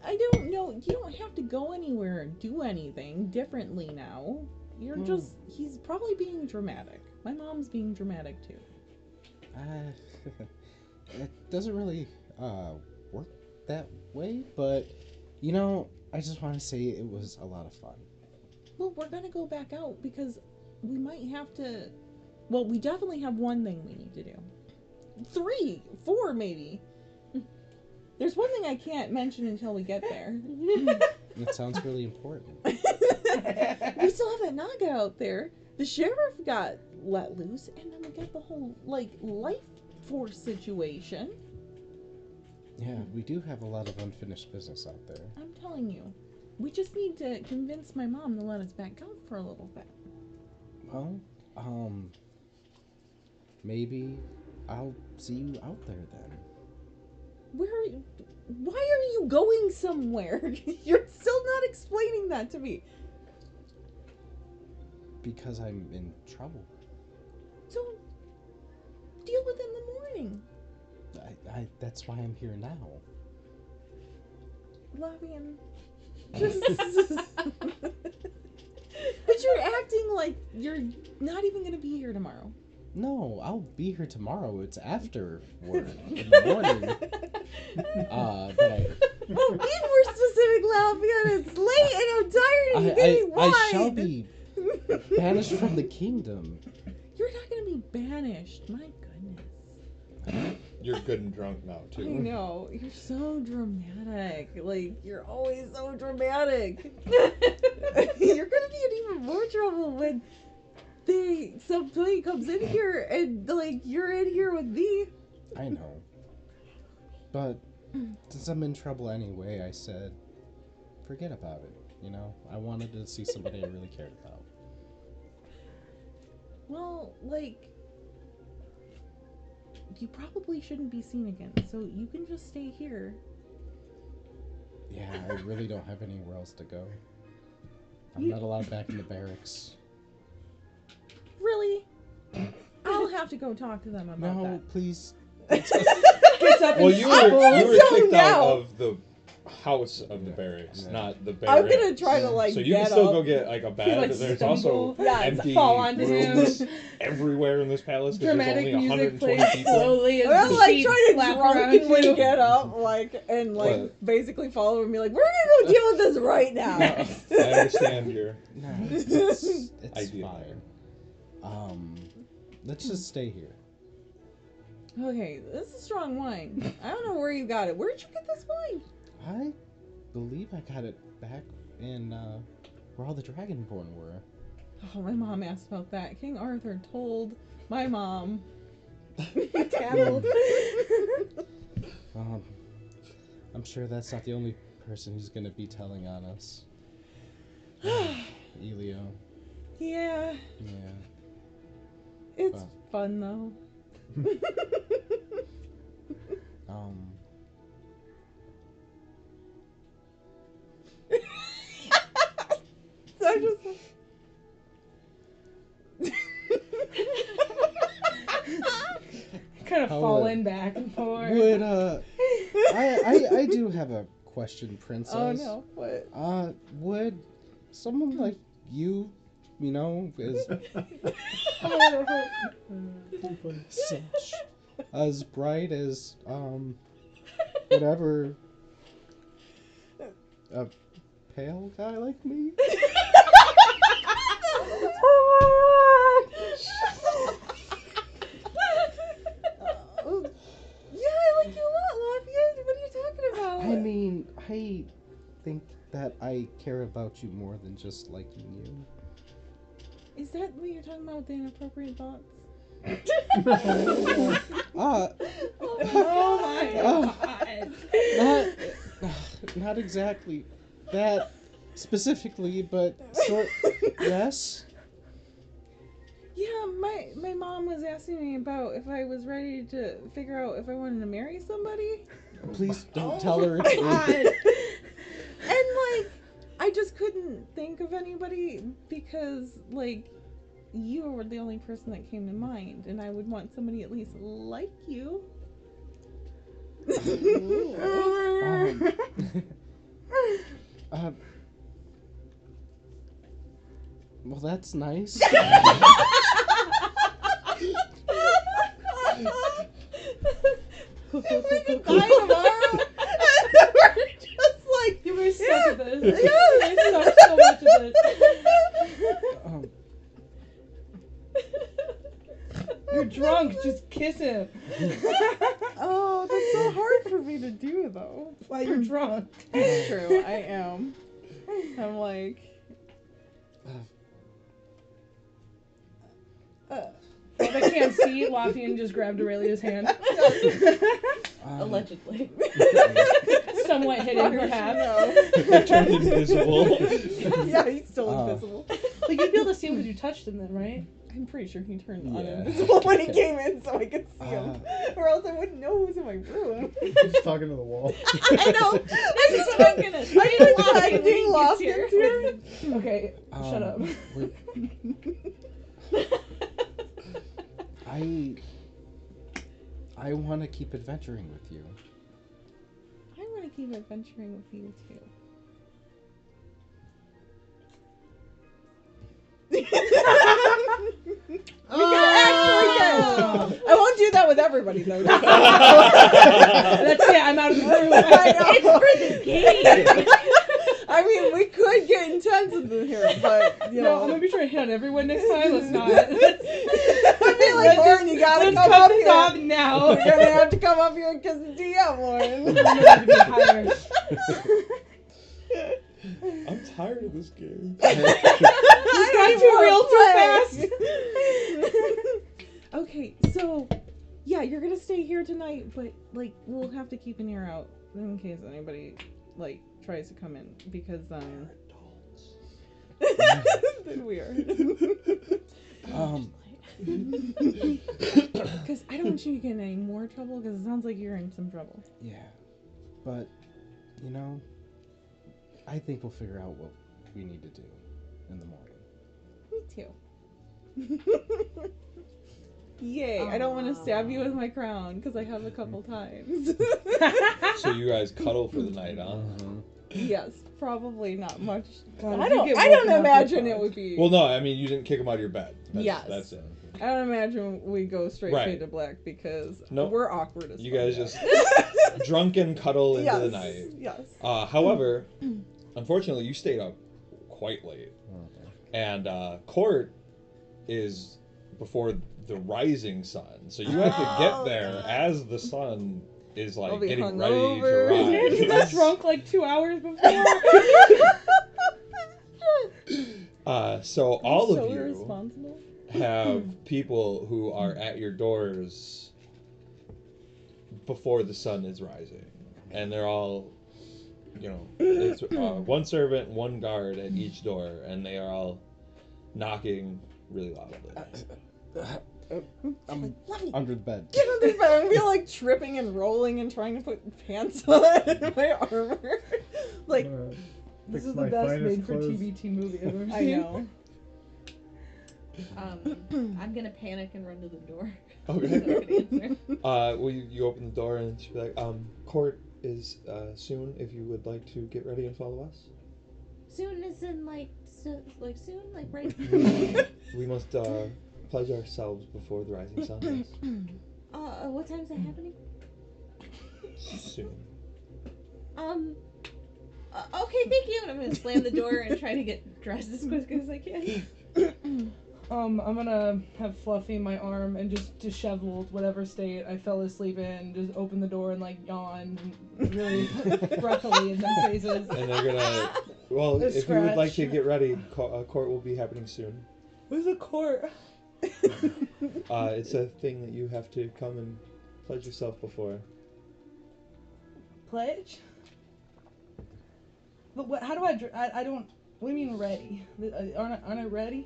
I don't know. You don't have to go anywhere and do anything differently now. You're just. He's probably being dramatic. My mom's being dramatic too. It doesn't really work that way, but I just want to say it was a lot of fun. Well, we're gonna go back out because we might have to. Well, we definitely have one thing we need to do. 3, 4 maybe. There's one thing I can't mention until we get there. It sounds really important. We still have that Naga out there. The sheriff got let loose, and then we got the whole life force situation. Yeah, we do have a lot of unfinished business out there. I'm telling you, we just need to convince my mom to let us back out for a little bit. Well, maybe I'll see you out there then. Why are you going somewhere? You're still not explaining that to me. Because I'm in trouble. So, deal with it in the morning. That's why I'm here now. Lavian. But you're acting like you're not even gonna be here tomorrow. No, I'll be here tomorrow. It's after work in the morning. Well, be more specific, Lavian. It's late and I'm tired and you're getting wide. I shall be banished from the kingdom. You're not gonna be banished. My goodness. You're good and drunk now, too. I know. You're so dramatic. Like, you're always so dramatic. You're gonna be in even more trouble when somebody comes in here and, like, you're in here with me. I know. But since I'm in trouble anyway, I said, forget about it. You know? I wanted to see somebody I really cared about. Well, like, you probably shouldn't be seen again, so you can just stay here. Yeah, I really don't have anywhere else to go. I'm not allowed back in the barracks. Really? I'll have to go talk to them about No, that. please. Gets up Well, and you were so kicked out now. of the house of the barracks, Yeah. not the I'm barracks. gonna try to, like, So you get can still up. go get like a bed. like, There's stumble. also Yeah, empty fall onto rooms him. everywhere in this palace because there's Dramatic only music 120 plays people. slowly as I'm the like sheets trying to slap around drunkenly you. get up, like, and like What? basically follow me, like, we're gonna go deal with this right now. I understand your No, it's idea. fine. Let's just stay here. Okay, this is strong wine. I don't know where you got it. Where'd you get this wine? I believe I got it back in where all the Dragonborn were. Oh, my mom asked about that. King Arthur told my mom. Tattled. I'm sure that's not the only person who's gonna be telling on us. Elio. Yeah, Yeah. it's Well. fun though. I just. Kind of How falling back and forth. Would I do have a question, Princess. Oh no! What? Would someone like you, you know, is such as bright as whatever a pale guy like me? Oh my god! Yeah, I like you a lot, Lafayette. What are you talking about? I mean, I think that I care about you more than just liking you. Is that what you're talking about with the inappropriate thoughts? Oh my god. Not exactly that specifically, but sort yes. Yeah, my mom was asking me about if I was ready to figure out if I wanted to marry somebody. Please don't tell her it's God. me. And like, I just couldn't think of anybody because like, you were the only person that came to mind, and I would want somebody at least like you. Well, that's nice. If we could die tomorrow, we're just like You were stuck at this. Yeah. You were stuck so much at this. You're drunk, just kiss him. Oh, that's so hard for me to do though. While you're drunk. It's true, I am. I'm like, Well, they can't see, Lothian just grabbed Aurelia's hand. Allegedly. Somewhat hidden, perhaps. They turned invisible. yeah, he's still Oh. invisible. But you'd be able to see him because you touched him then, right? I'm pretty sure he turned Yeah. uninvisible when he Okay. came in so I could see him. Or else I wouldn't know who's in my room. He's talking to the wall. I know. That's what I'm gonna say. I think Lofton's here. Okay, shut up. I want to keep adventuring with you. I want to keep adventuring with you too. I won't do that with everybody though. That's it. I'm out of the room. I know. It's for the game. I mean, we could get intense in here, but you No, know. I'm gonna be trying to hit on everyone next time. Let's not. I mean, like, Lauren, you gotta Let's come cut up this here. off now. You're gonna have to come up here because DM, Lauren. I'm gonna be hired. I'm tired of this game. This got too real too fast. Okay, so yeah, you're gonna stay here tonight, but like we'll have to keep an ear out in case anybody like tries to come in because then we are. Because I don't want you to get in any more trouble because it sounds like you're in some trouble. Yeah, but you know, I think we'll figure out what we need to do in the morning. Me too. Yay! I don't want to stab you with my crown because I have a couple times. So you guys cuddle for the night, huh? Yes, probably not much. God, I if you don't. get I don't woken up, imagine you're it would be. Well, no, I mean, you didn't kick him out of your bed. Yes. That's it. I don't imagine we go straight Right. fade to black because Nope. we're awkward as You fuck. guys just drunken cuddle into yes. the night. Yes. However, unfortunately, you stayed up quite late. And court is before the rising sun. So you have to get there as the sun is I'll like be getting ready to hungover. Didn't you rise. get drunk like 2 hours before? So all so of you irresponsible. have people who are at your doors before the sun is rising, and they're all, you know, it's one servant, one guard at each door, and they are all knocking really loudly. I'm under the bed. Get under the bed. I feel like tripping and rolling and trying to put pants on in my armor. Like, This Fix is the my best finest made for clothes. TBT movie I've ever seen. I know. I'm gonna panic and run to the door. Okay. Nobody answer. Well, you open the door and she'll be like, court is soon. If you would like to get ready and follow us, Soon is in like soon, like right. we must pledge ourselves before the rising sun. What time is that happening? Soon. Okay, thank you. And I'm gonna slam the door and try to get dressed as quick as I can. I'm gonna have Fluffy in my arm and just disheveled, whatever state I fell asleep in, just open the door and like yawn really breathily in their faces. And they're gonna. Well, A if you would like to scratch. get ready, court will be happening soon. Where's the court? It's a thing that you have to come and pledge yourself before. Pledge? But what? How do I? I don't. What do you mean ready? Aren't I ready?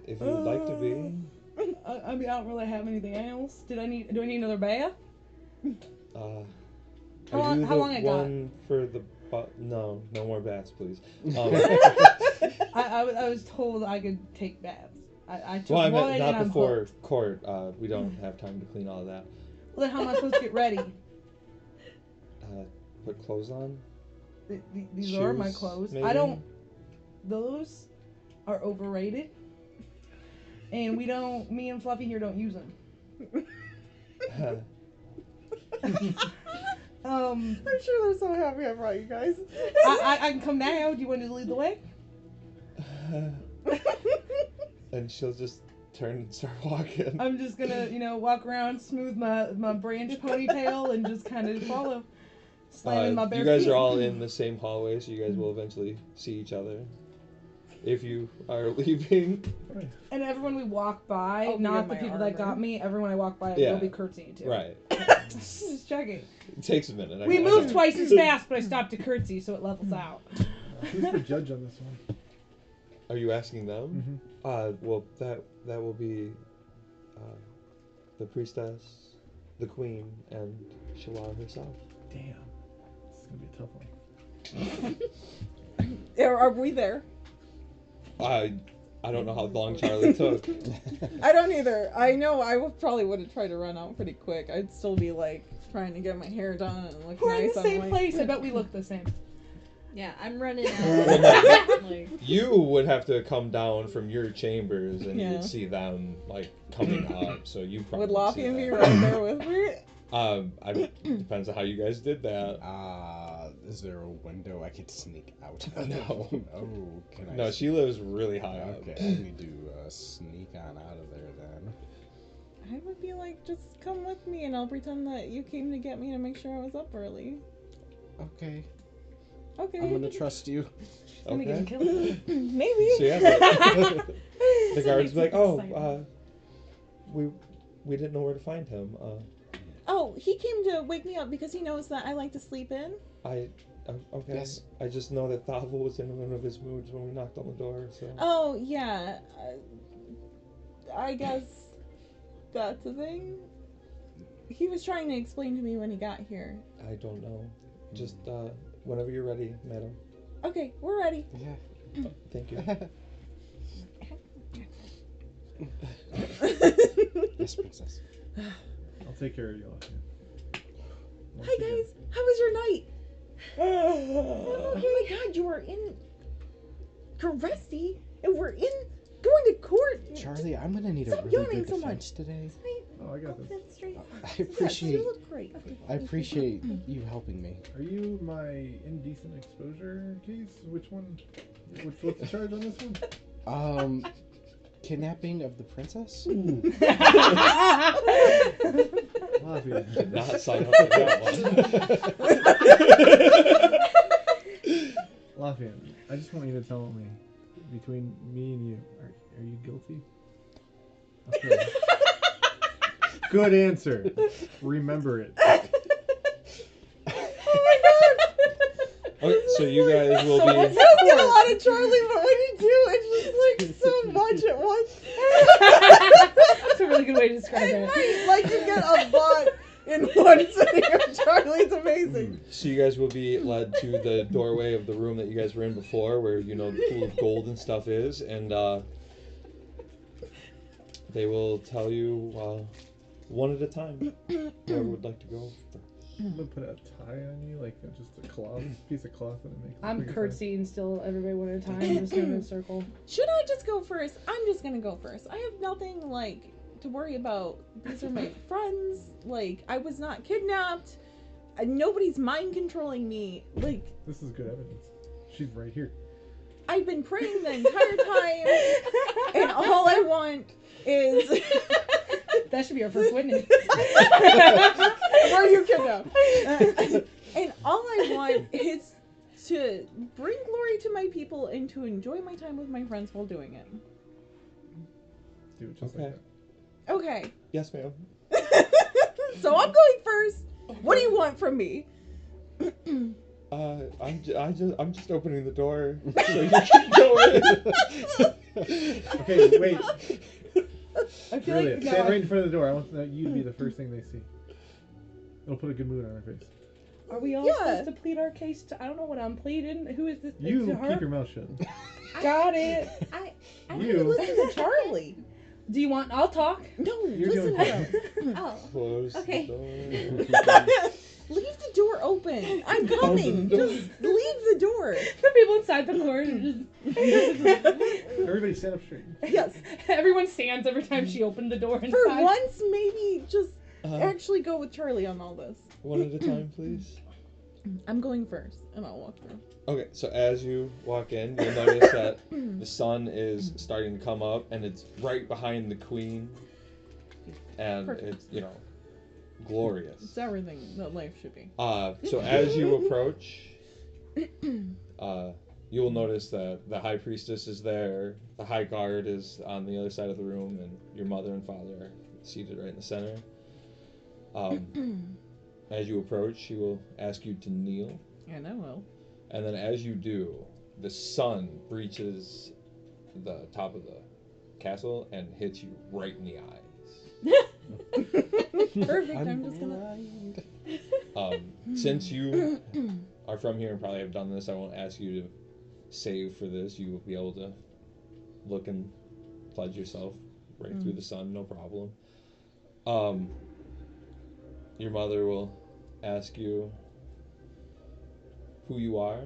If you would like to be. I mean, I don't really have anything else. Do I need another bath? How How long I got? one for the no more baths, please. I was told I could take baths. I took Well, I one meant and not I'm before hooked. court. We don't have time to clean all of that. Well, then how am I supposed to get ready? Put clothes on. These are my Shoes, clothes. maybe? I don't. Those are overrated, and we don't. Me and Fluffy here don't use them. I'm sure they're so happy I brought you guys. I can come now. Do you want to lead the way? And she'll just turn and start walking. I'm just gonna, walk around, smooth my branch ponytail, and just kind of follow. Slamming my bare You guys feet. are all in the same hallway, so you guys will eventually see each other. If you are leaving. And everyone we walk by, I'll be not in the my people that armor. got me, everyone I walk by, Yeah. will be curtsying to. Right. Just checking. It takes a minute. We I moved know. twice as fast, but I stopped to curtsy, so it levels out. Who's the judge on this one? Are you asking them? Well, that will be the priestess, the queen, and Shalar herself. Damn. This is going to be a tough one. Are we there? I don't know how long Charlie took. I don't either. I know I probably would have tried to run out pretty quick. I'd still be like trying to get my hair done and look We're nice in the on same my... place. I bet we look the same. Yeah, I'm running out. Like, You would have to come down from your chambers, and Yeah. you'd see them like coming up. So you probably Would Lothian see be that. right there with me? Depends on how you guys did that. Is there a window I could sneak out? No. Oh, can I? No, she lives really high up. Okay, I need to sneak on out of there then. I would be like, just come with me and I'll pretend that you came to get me to make sure I was up early. Okay, Okay. I'm gonna trust you. Let me get Okay. killed. Maybe. So yeah, the guards be like, "Oh, we didn't know where to find him. Oh, he came to wake me up because he knows that I like to sleep in. Okay. Yes. I just know that Thaavel was in one of his moods when we knocked on the door. So Oh, yeah. I guess that's a thing. He was trying to explain to me when he got here. I don't know. Just whenever you're ready, madam. Okay, we're ready. Yeah. Thank you. Yes, princess. I'll take care of you. Hi guys, how was your night? Oh my god, you were in Caresti and we're in going to court. Charlie, I'm gonna need Stop a really yawning good so defense today. Oh, I got this. that's straight. I appreciate. Yes, you look great. I appreciate you helping me. Are you my indecent exposure case? What's the charge on this one? Kidnapping of the princess? Lafayette. Did not sign up for that one. Lafayette, I just want you to tell me, between me and you, are you guilty? Okay. Good answer. Remember it. Okay, so you guys will So be. what's I don't get a lot of Charlie, but when you do, it's just like so much at once. That's a really good way to describe it. Like you get a lot in one sitting of Charlie. It's amazing. So you guys will be led to the doorway of the room that you guys were in before, where the pool of gold and stuff is, and they will tell you one at a time. Whoever would like to go first. I'm gonna put a tie on you, like just a cloth, piece of cloth, and it makes. I'm curtsying still, everybody one at a time. I'm just going in a circle. Should I just go first? I'm just gonna go first. I have nothing to worry about. These are my friends. I was not kidnapped. Nobody's mind controlling me. This is good evidence. She's right here. I've been praying the entire time, and all I want is. That should be our first witness. Were you kidnapped? And all I want is to bring glory to my people and to enjoy my time with my friends while doing it. Do it just Okay. like Okay. Yes, ma'am. So I'm going first. What do you want from me? I'm just opening the door so you can go in. that. Okay, wait. I feel Really, like stand right in front of the door. I want you to be the first thing they see. It'll put a good mood on our face. Are we all Yeah. supposed to plead our case? I don't know what I'm pleading. Who is this? You to her? keep your mouth shut. Got it. I You. Listen to Charlie. Do you want? I'll talk. No, You're listen doing to him. oh. Close Okay. the door. Leave the door open. I'm coming. door. Just leave the door. The people inside the court are just. Everybody stand up straight. Yes. Everyone stands every time she opened the door inside. For once, maybe just Uh, actually go with Charlie on all this. one at a time, please. I'm going first, and I'll walk through. Okay, so as you walk in, you'll notice that the sun is starting to come up, and it's right behind the queen, and Perfect. it's glorious. It's everything that life should be. So as you approach, you will notice that the high priestess is there, the high guard is on the other side of the room, and your mother and father are seated right in the center. As you approach, she will ask you to kneel, And I will. and then as you do, the sun breaches the top of the castle and hits you right in the eyes. Perfect. I'm just gonna. blind. Since you are from here and probably have done this, I won't ask you to save for this. You will be able to look and pledge yourself right through the sun, no problem. Your mother will ask you who you are.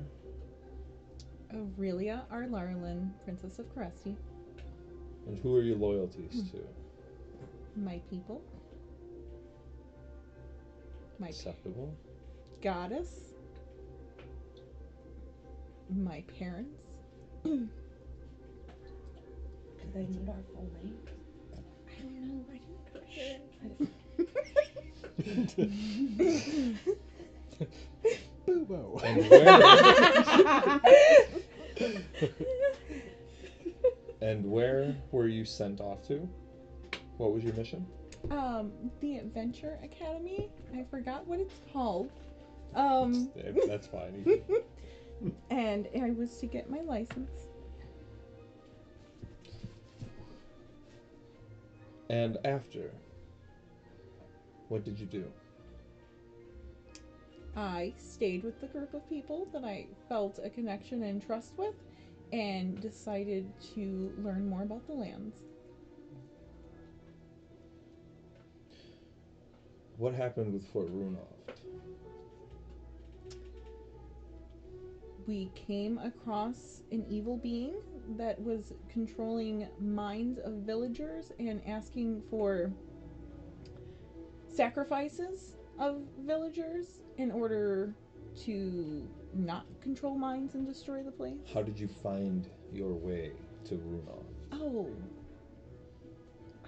Aurelia Arlarlin, Princess of Cresty. And who are your loyalties to? My people. My Acceptable. goddess. My parents. Do they need our full name? I don't know. I didn't prepare. Boo-bo. And where? And where were you sent off to? What was your mission? The Adventure Academy. I forgot what it's called. That's fine. You can- And I was to get my license. And after, what did you do? I stayed with the group of people that I felt a connection and trust with, and decided to learn more about the lands. What happened with Fort Runoft? We came across an evil being that was controlling minds of villagers and asking for sacrifices of villagers in order to not control minds and destroy the place. How did you find your way to Runoft? Oh,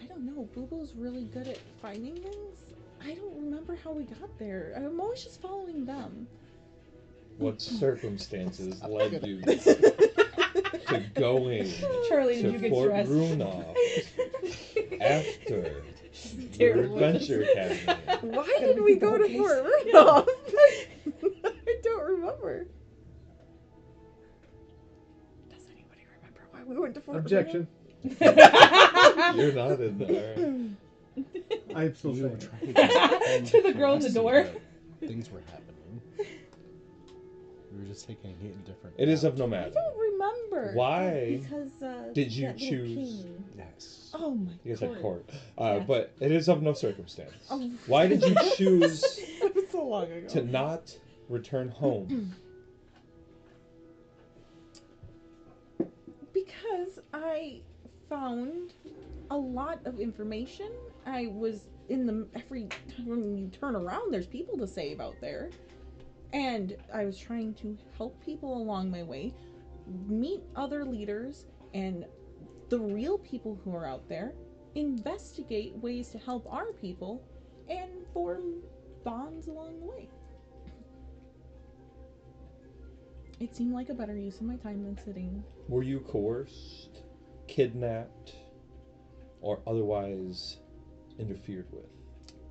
I don't know. Boo-Boo's really good at finding things. I don't remember how we got there. I'm always just following them. What circumstances led you to going Charlie, did to you get Fort stressed? Runoft after your Terrible. Adventure Academy? Why Gotta did be we the go whole to case. Fort Rudolph? I don't remember. Does anybody remember why we went to Fort Objection. You're not in there. I'm still You were saying. trying to get To the girl in the Cresty, door. but things were happening. We were just taking it in different. It is of no I matter. don't remember. Why Because did you that little choose? king. Yes. Oh my You guys said court. Yeah. But it is of no circumstance. Oh. Why did you choose That was so long ago. to not return home? Because I found a lot of information. I was in the every time you turn around, there's people to save out there, and I was trying to help people along my way, meet other leaders and the real people who are out there, investigate ways to help our people, and form bonds along the way. It seemed like a better use of my time than sitting. Were you coerced, kidnapped, or otherwise interfered with?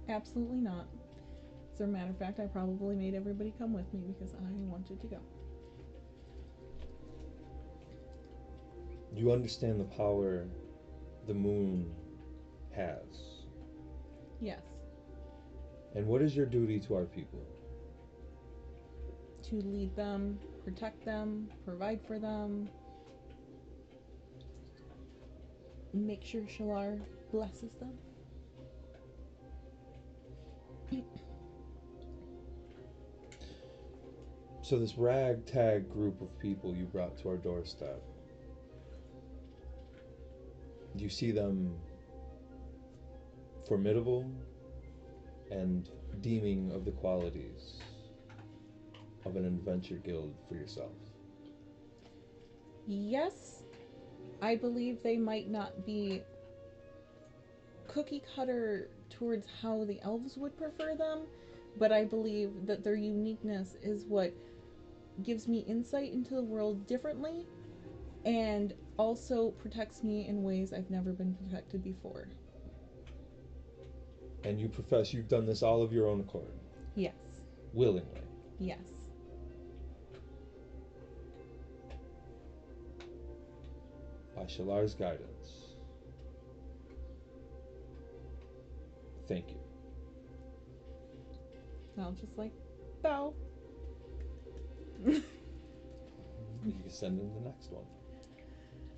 Absolutely not. As a matter of fact, I probably made everybody come with me because I wanted to go. Do you understand the power the moon has? Yes. And what is your duty to our people? To lead them, protect them, provide for them, make sure Shalar blesses them. So this ragtag group of people you brought to our doorstep, do you see them formidable and deeming of the qualities of an adventure guild for yourself? Yes, I believe they might not be cookie cutter towards how the elves would prefer them, but I believe that their uniqueness is what gives me insight into the world differently and also protects me in ways I've never been protected before. And you profess you've done this all of your own accord, Yes. willingly. Yes. by Shalar's guidance. Thank you. I'll just like bow. You can send in the next one.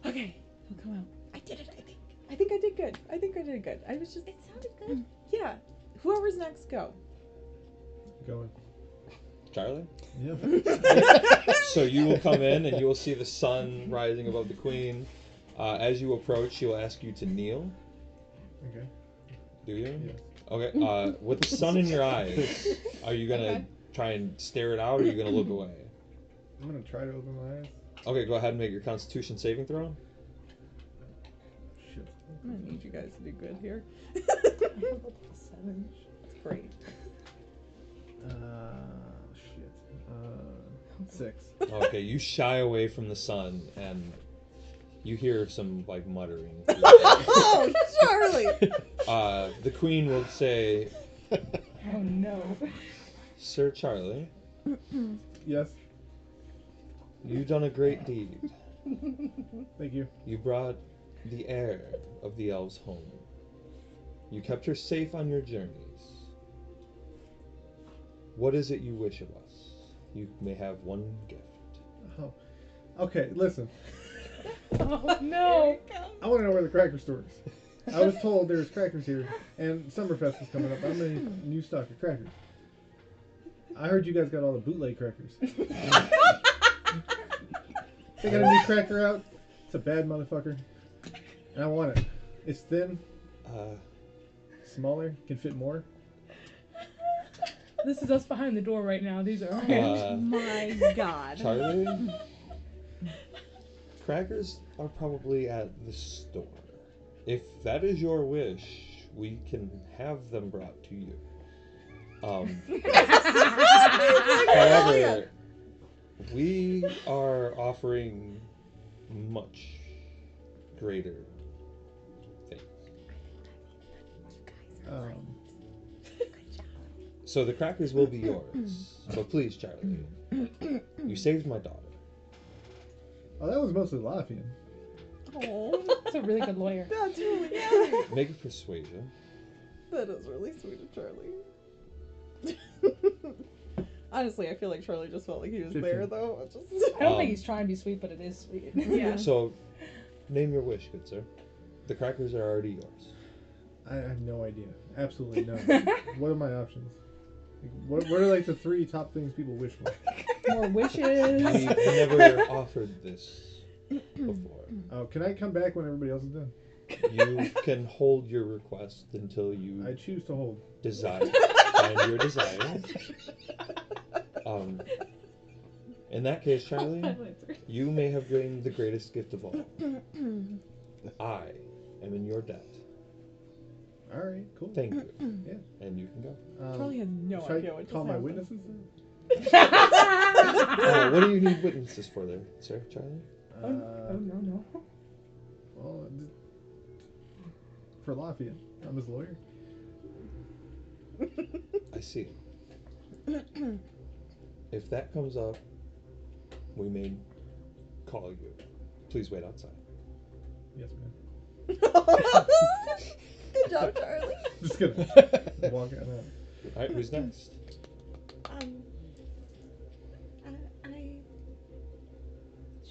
Okay, he'll come out. I did it, I think. I think I did good. I think I did good. I was just, It sounded good. yeah. Whoever's next, go. Going. Charlie? Yep. So you will come in and you will see the sun rising above the queen. As you approach, she will ask you to kneel. Okay. Do you? Yes. Okay. With the sun in your eyes, are you gonna Okay. try and stare it out, or are you gonna look away? I'm gonna try to open my eyes. Okay, go ahead and make your Constitution saving throw. Shit. I'm gonna need you guys to do good here. I have a +7. That's great. Shit. 6. Okay, you shy away from the sun and you hear some like muttering. Oh, Charlie! The queen will say, Oh no. "Sir Charlie, Yes. you've done a great deed. Thank you. You brought the heir of the elves home. You kept her safe on your journeys. What is it you wish of us? You may have one gift." Oh. Okay, listen. Oh no. I want to know where the cracker store is. I was told there's crackers here, and Summerfest is coming up. I'm a new stock of crackers. I heard you guys got all the bootleg crackers. They got a new cracker out. It's a bad motherfucker. And I want it. It's thin, smaller, can fit more. This is us behind the door right now. These are Oh my god. Charlie, crackers are probably at the store. If that is your wish, we can have them brought to you. However, we are offering much greater things. So the crackers will be yours. So please, Charlie, you saved my daughter. Oh, that was mostly Lafayette. Oh, That's a really good lawyer. that's really sweet. Make a persuasion. That is really sweet of Charlie. Honestly, I feel like Charlie just felt like he was 15. there, though. It's just... I don't Um, think he's trying to be sweet, but it is sweet. Yeah. So, name your wish, good sir. The crackers are already yours. I have no idea. Absolutely no. What are my options? Like, what are like the 3 top things people wish for? More wishes. We've never offered this before. Oh, can I come back when everybody else is done? You can hold your request until you I choose to hold. find your desire. In that case, Charlie, you may have gained the greatest gift of all. I am in your debt. All right, cool. Thank you. Yeah. And you can go. Charlie has no should idea I what just call my happened. witnesses? What do you need witnesses for there, sir, Charlie? Oh, no. Well, for Lafayette, I'm his lawyer. I see. If that comes up, we may call you. Please wait outside. Yes, ma'am. Good job, Charlie. Just gonna walk out now. All right, who's next?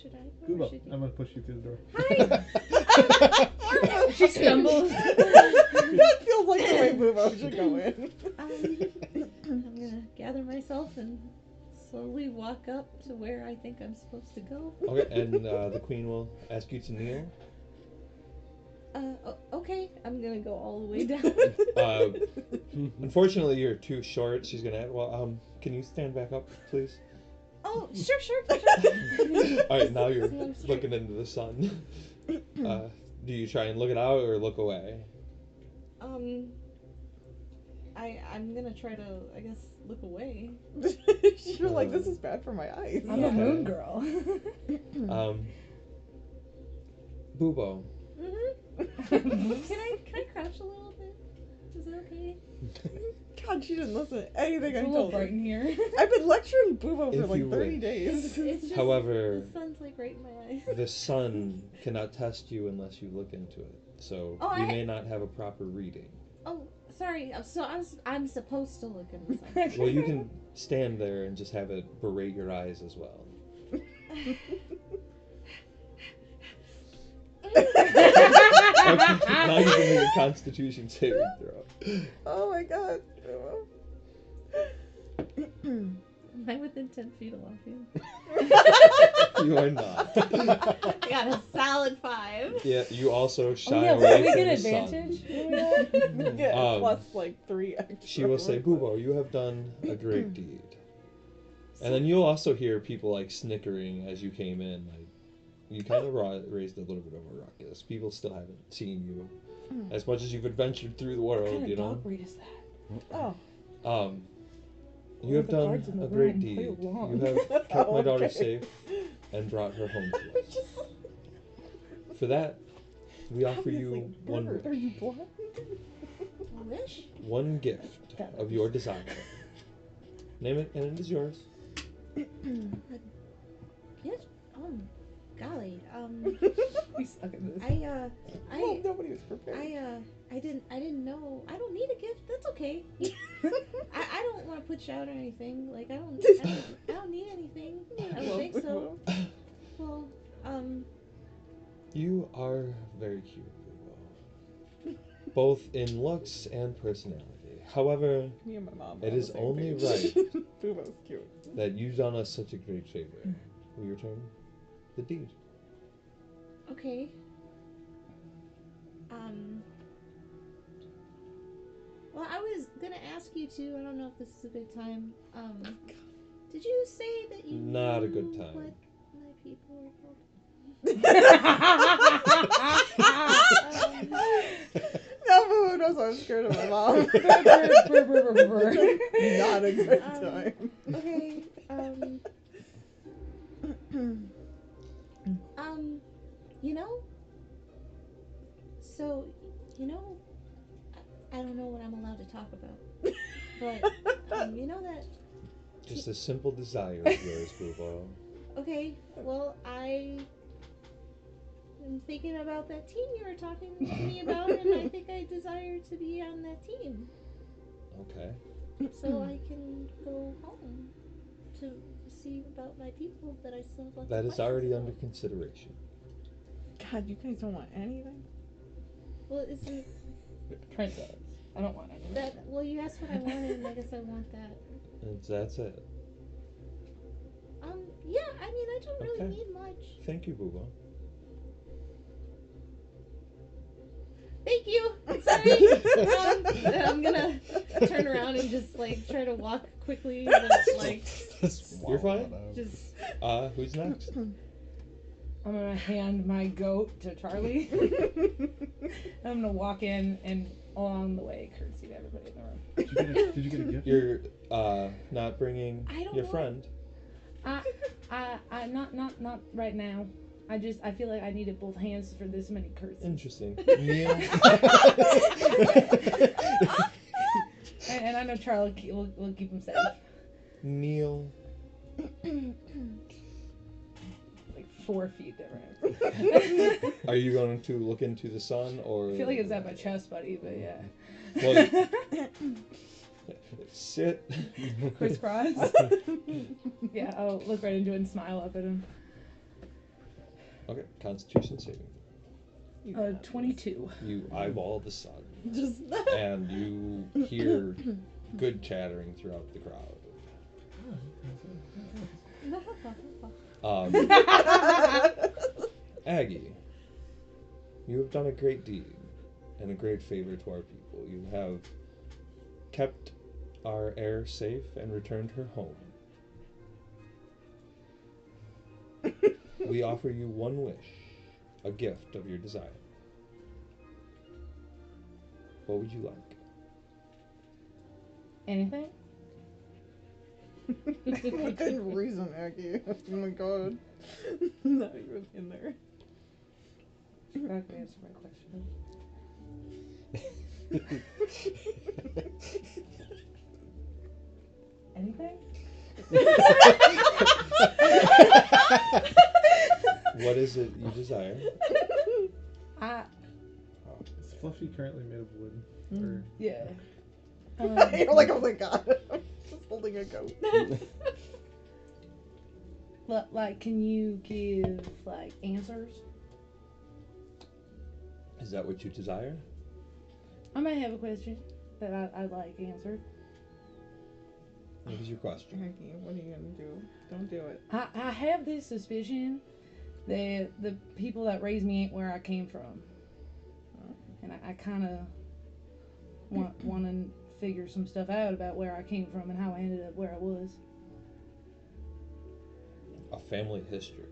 Should I go? Move Or up. should you? I'm gonna push you through the door. She stumbles. That feels like the way Boobo should go in. I'm gonna gather myself and slowly walk up to where I think I'm supposed to go. Okay, and the queen will ask you to kneel. Okay, I'm gonna go all the way down. Unfortunately, you're too short. She's gonna. Well, can you stand back up, please? Oh, sure. All right, now you're See, I'm straight. looking into the sun. Do you try and look it out or look away? I'm gonna try to, I guess, look away. You're like, this is bad for my eyes. I'm a moon girl. Boobo. Can I crouch a little bit? Is that okay? God, God, she didn't listen to anything I It's a little told her. bright in here. I've been lecturing Boobo for If like you 30 wish. days. It's just, However, the sun's like right in my eyes. the sun cannot test you unless you look into it. So Oh, you I- may not have a proper reading. Oh, sorry. So I'm supposed to look in the sun. Well, you can stand there and just have it berate your eyes as well. Okay, now you can make a Constitution saving throw. Oh my God. Am I within 10 feet of Lafayette? You are not. I got a solid 5. Yeah, you also shy Oh yeah, away we from get the advantage. sun. Yeah, plus like 3 extra. She will say, "Boobo, you have done a great deed." And then you'll also hear people like snickering as you came in. Like you kind of raised a little bit of a ruckus. People still haven't seen you as much as you've adventured through the What world. kind You of know. dog breed is that? Oh. You have the done cards in the a great room play deed. along. You have kept my daughter Okay. safe and brought her home to us. For that, we offer you one Are wish. you blind? Wish? One gift of your desire. Name it, and it is yours. Yes. Golly. We suck at this. I Well, nobody was prepared. I didn't know. I don't need a gift. That's okay. I don't want to put you out or anything. Like I don't need anything. I don't think so. Well, You are very cute, Boobo. Both in looks and personality. However, Me and my mom. it are on is the same only page. right Boobo's cute. that you've done us such a great favor. We return the deed. okay. Well, I was gonna ask you to. I don't know if this is a good time. Did you say that you Not a knew good time. what my people were called? No, Boo knows I'm scared of my mom. Not a good time. Okay. You know. So, you know, I don't know what I'm allowed to talk about, but you know that. Just a simple desire of yours, Boobo. Okay. Well, I am thinking about that team you were talking to me about, and I think I desire to be on that team, Okay. so I can go home to see about my people that I still have lots That of is already questions under about. consideration. God, you guys don't want anything? Well, isn't Princess. I don't want any. that? Well, you asked what I wanted, and I guess I want that. And that's it. Yeah. I mean, I don't really Okay. need much. Thank you, Boobo. Thank you. Sorry. I'm gonna turn around and just like try to walk quickly, but like You're fine. just. Who's next? I'm gonna hand my goat to Charlie. I'm gonna walk in and along the way curtsy to everybody in the room. Did you get a gift? You're not bringing I don't your know. friend. I not right now. I feel like I needed both hands for this many curtsies. Interesting. Neil. And I know Charlie will keep him safe. Neil. Like 4 feet different. Are you going to look into the sun, or? I feel like it's at my chest, buddy, but yeah. Well, sit. Crisscross. Yeah, I'll look right into it and smile up at him. Okay. Constitution saving. 22. You eyeball the sun, Just and you hear good chattering throughout the crowd. Aggie, you have done a great deed and a great favor to our people. You have kept our heir safe and returned her home. We offer you one wish, a gift of your desire. What would you like? Anything? Within reason, Aggie. Oh my god. Not even in there. You're not gonna answer my question. anything? What is it you desire? Is Fluffy currently made of wood? Or Yeah. You're like, oh my god. I'm just holding a goat. Like, can you give, like, answers? Is that what you desire? I might have a question that I'd like answered. What is your question? Aggie, what are you gonna do? Don't do it. I have this suspicion that the people that raised me ain't where I came from. And I kind of want to figure some stuff out about where I came from and how I ended up where I was. A family history.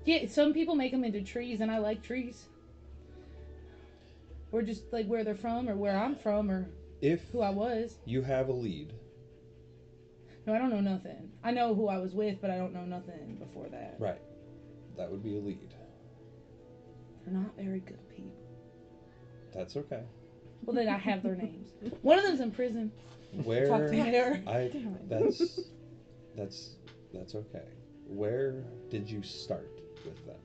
Yeah, some people make them into trees, and I like trees. Or just like where they're from, or where I'm from, or If who I was. you have a lead, No, I don't know nothing. I know who I was with, but I don't know nothing before that. right, that would be a lead. They're not very good people. That's okay. Well, then I have their names. One of them's in prison. Where Talk to me later. that's okay. Where did you start with them?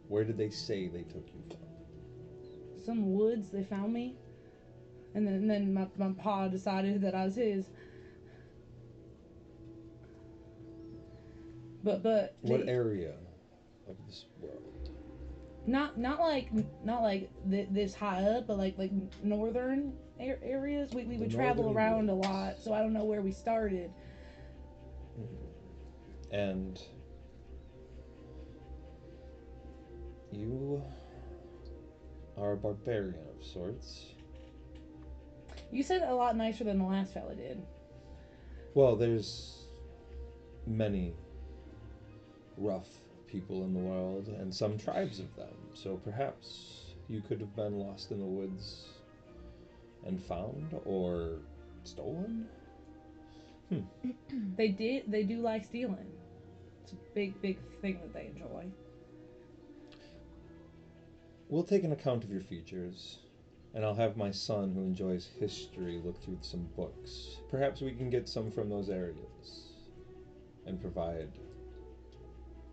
Where did they say they took you from? Some woods, they found me. And then my pa decided that I was his. But What area of this world? not like this high up, but like northern areas. We would travel northern around woods. a lot, so I don't know where we started. And you are a barbarian of sorts. You said it a lot nicer than the last fella did. Well, there's many rough people in the world, and some tribes of them. So perhaps you could have been lost in the woods and found or stolen? They do like stealing. It's a big thing that they enjoy. We'll take an account of your features, and I'll have my son, who enjoys history, look through some books. Perhaps we can get some from those areas and provide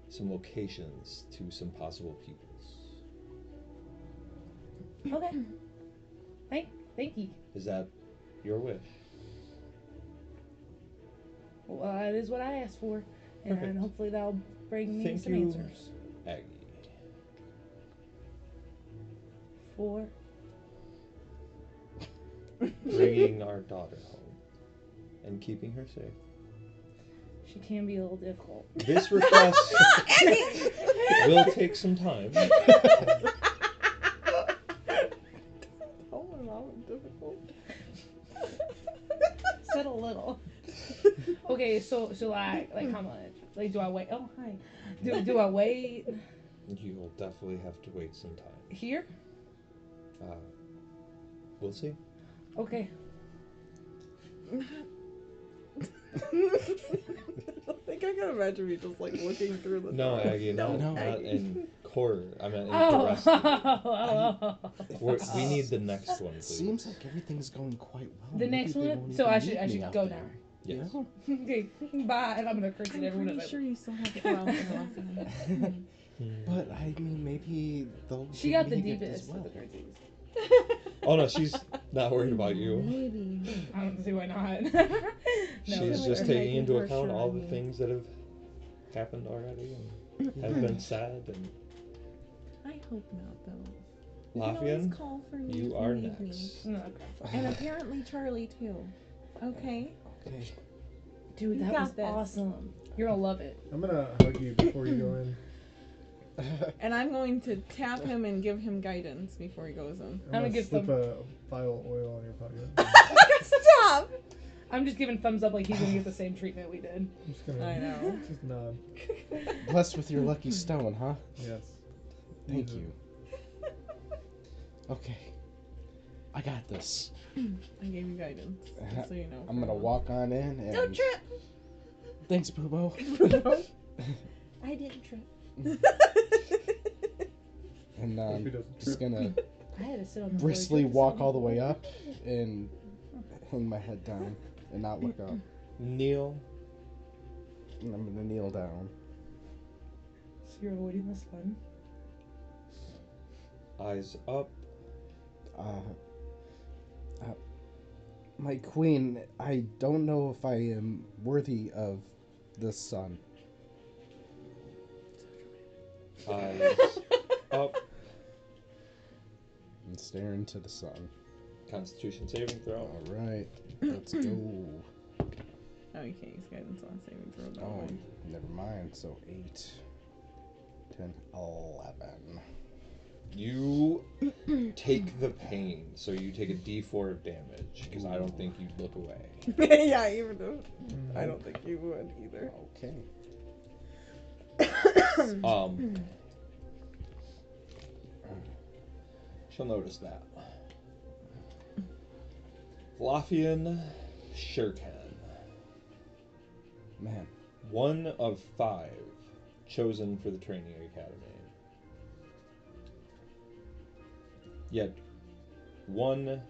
some locations to some possible peoples. Okay. Thank you. Is that your wish? Well, that is what I asked for, and Perfect. hopefully that'll bring me Thank some you. answers. Aggie. For Bringing our daughter home and keeping her safe. she can be a little difficult. This request will take some time. Oh, wow, difficult. Said a little. Okay, so like how much? Like, do I wait? Oh, hi. Do I wait You'll definitely have to wait some time. here? We'll see. Okay. I think I can imagine me just like looking through the No, door. Aggie, not Aggie. in horror. I meant Oh. interested. We need the next one, please. Seems like everything's going quite well. The Maybe next they one? won't So even I need should me out go there. now. Yes. Yeah. Okay, bye. And I'm gonna curse at I'm everyone. pretty as I sure leave. you still have it around for But I mean, maybe they'll. She give got the me it deepest as of well. the curtsies. Oh no, she's not worried about you. Maybe. I don't see why not. No, She's like just they're taking making into her account all the shiny. things that have happened already and have been said. And I hope not, though. You can Lafian, always call for me you if are need me. next. No, okay. And apparently Charlie too. Okay. Okay. Dude, You that got was this. awesome. You're gonna love it. I'm gonna hug you before you go in. And I'm going to tap him and give him guidance before he goes in. I'm gonna gonna give slip them- a vial of oil in your pocket. Stop! I'm just giving thumbs up like he's gonna get the same treatment we did. I'm just gonna I know. just nod. Blessed with your lucky stone, huh? Yes. Thank Use it. you. Okay. I got this. I gave you guidance, just so you know. I'm gonna walk on in and. Don't trip. Thanks, Boobo. I didn't trip. And Hope he I'm doesn't just trip. gonna I had to sit on the briskly floor. walk all the way up and hang my head down and not look up. kneel. And I'm gonna kneel down. So you're avoiding the sun? Eyes up. My queen, I don't know if I am worthy of the sun. Eyes up. And stare into the sun. Constitution saving throw. All right, let's go. Oh, you can't use guidance on saving throw that Oh, way. never mind. So 8, 10, 11. You take the pain, so you take a D4 of damage, because I don't think you'd look away. Yeah, even though I don't think you would either. Okay. She'll notice that. Lothian Shirkan. Man, 1 of 5 chosen for the training academy. Yet 1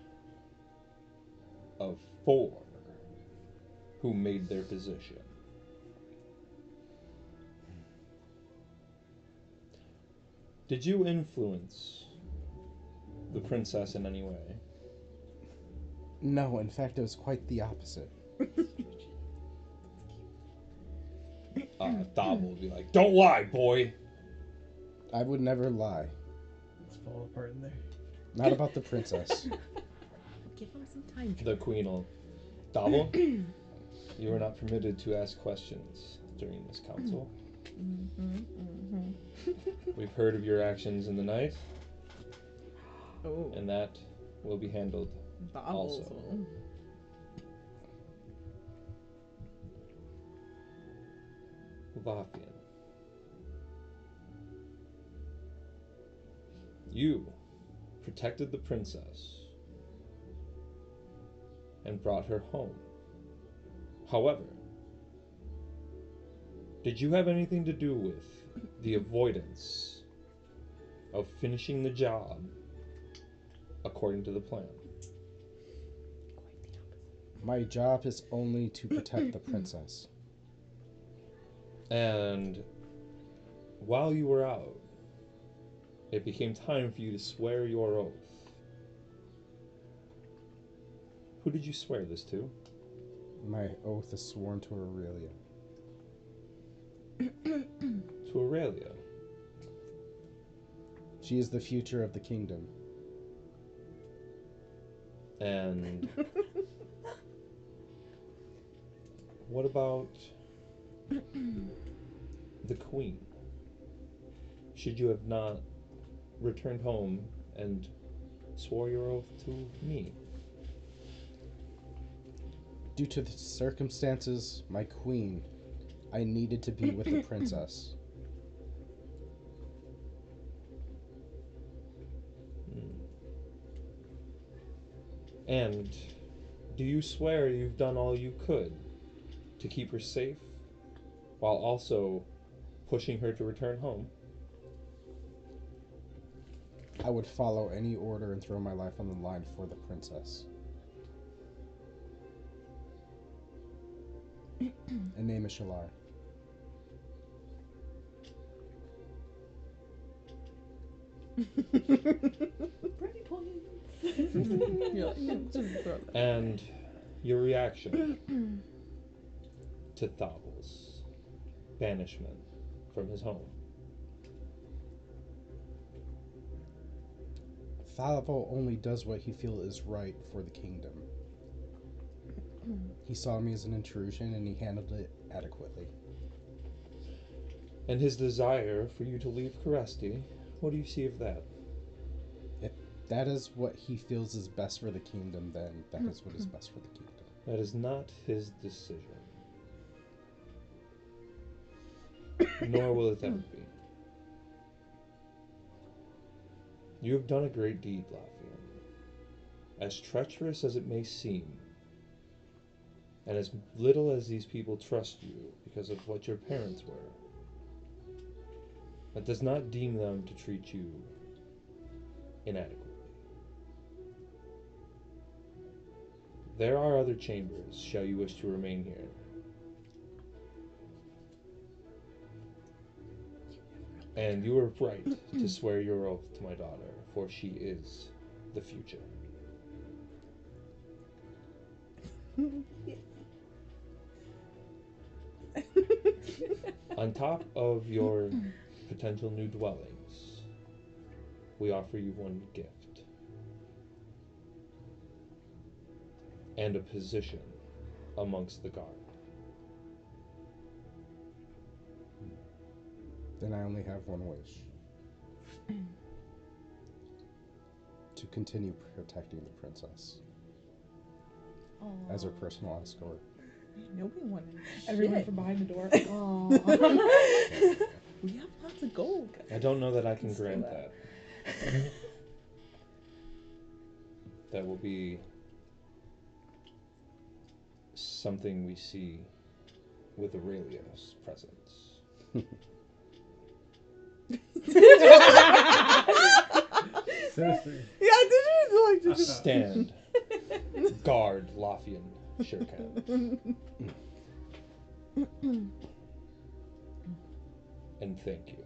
of 4 who made their position. Did you influence the princess in any way? no, in fact, it was quite the opposite. Thaavel would be like, "Don't lie, boy." I would never lie. Let's fall apart in there. Not about the princess. Give him some time. The queen will. Thaavel, you are not permitted to ask questions during this council. We've heard of your actions in the night, Oh, and that will be handled. bobbles. also. Lothian. You protected the princess and brought her home. However, did you have anything to do with the avoidance of finishing the job according to the plan? My job is only to protect the princess. And while you were out, it became time for you to swear your oath. Who did you swear this to? My oath is sworn to Aurelia. To Aurelia. She is the future of the kingdom. And what about the queen? Should you have not returned home and swore your oath to me? Due to the circumstances, my queen, I needed to be with the princess. And do you swear you've done all you could to keep her safe while also pushing her to return home? I would follow any order and throw my life on the line for the princess. And name is Shalar. Pretty points. Yeah, just throw that. And your reaction to Thaavel's banishment from his home? Thaavel only does what he feels is right for the kingdom. He saw me as an intrusion and he handled it adequately. And his desire for you to leave Caresti, what do you see of that? If that is what he feels is best for the kingdom, then that is what is best for the kingdom. That is not his decision. Nor will it ever be. You have done a great deed, Lothian. As treacherous as it may seem, and as little as these people trust you because of what your parents were, that does not deem them to treat you inadequately. There are other chambers. Shall you wish to remain here? And you are right to swear your oath to my daughter, for she is the future. On top of your potential new dwellings, we offer you one gift. And a position amongst the guard. Then I only have one wish. To continue protecting the princess as her personal escort. Nobody wanted Everyone shit. from behind the door. We have lots of gold. I don't know that I can grant that. That will be something we see with Aurelia's presence. Sinister. Yeah, did you like to just Stand, guard Lothian Shirkan. And thank you.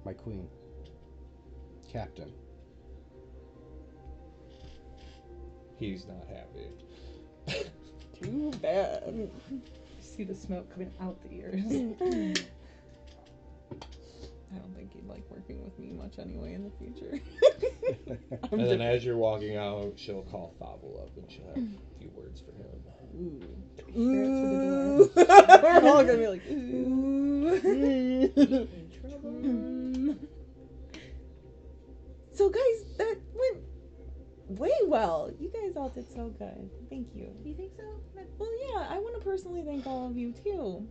My queen. Captain. He's not happy. Too bad. See the smoke coming out the ears. I don't think he'd like working with me much anyway in the future. And then as you're walking out, she'll call Thaavel up and she'll have a few words for him. Ooh. We're all gonna be like, ooh. So guys, that went way well. You guys all did so good. Thank you. You think so? Well, yeah, I want to personally thank all of you too.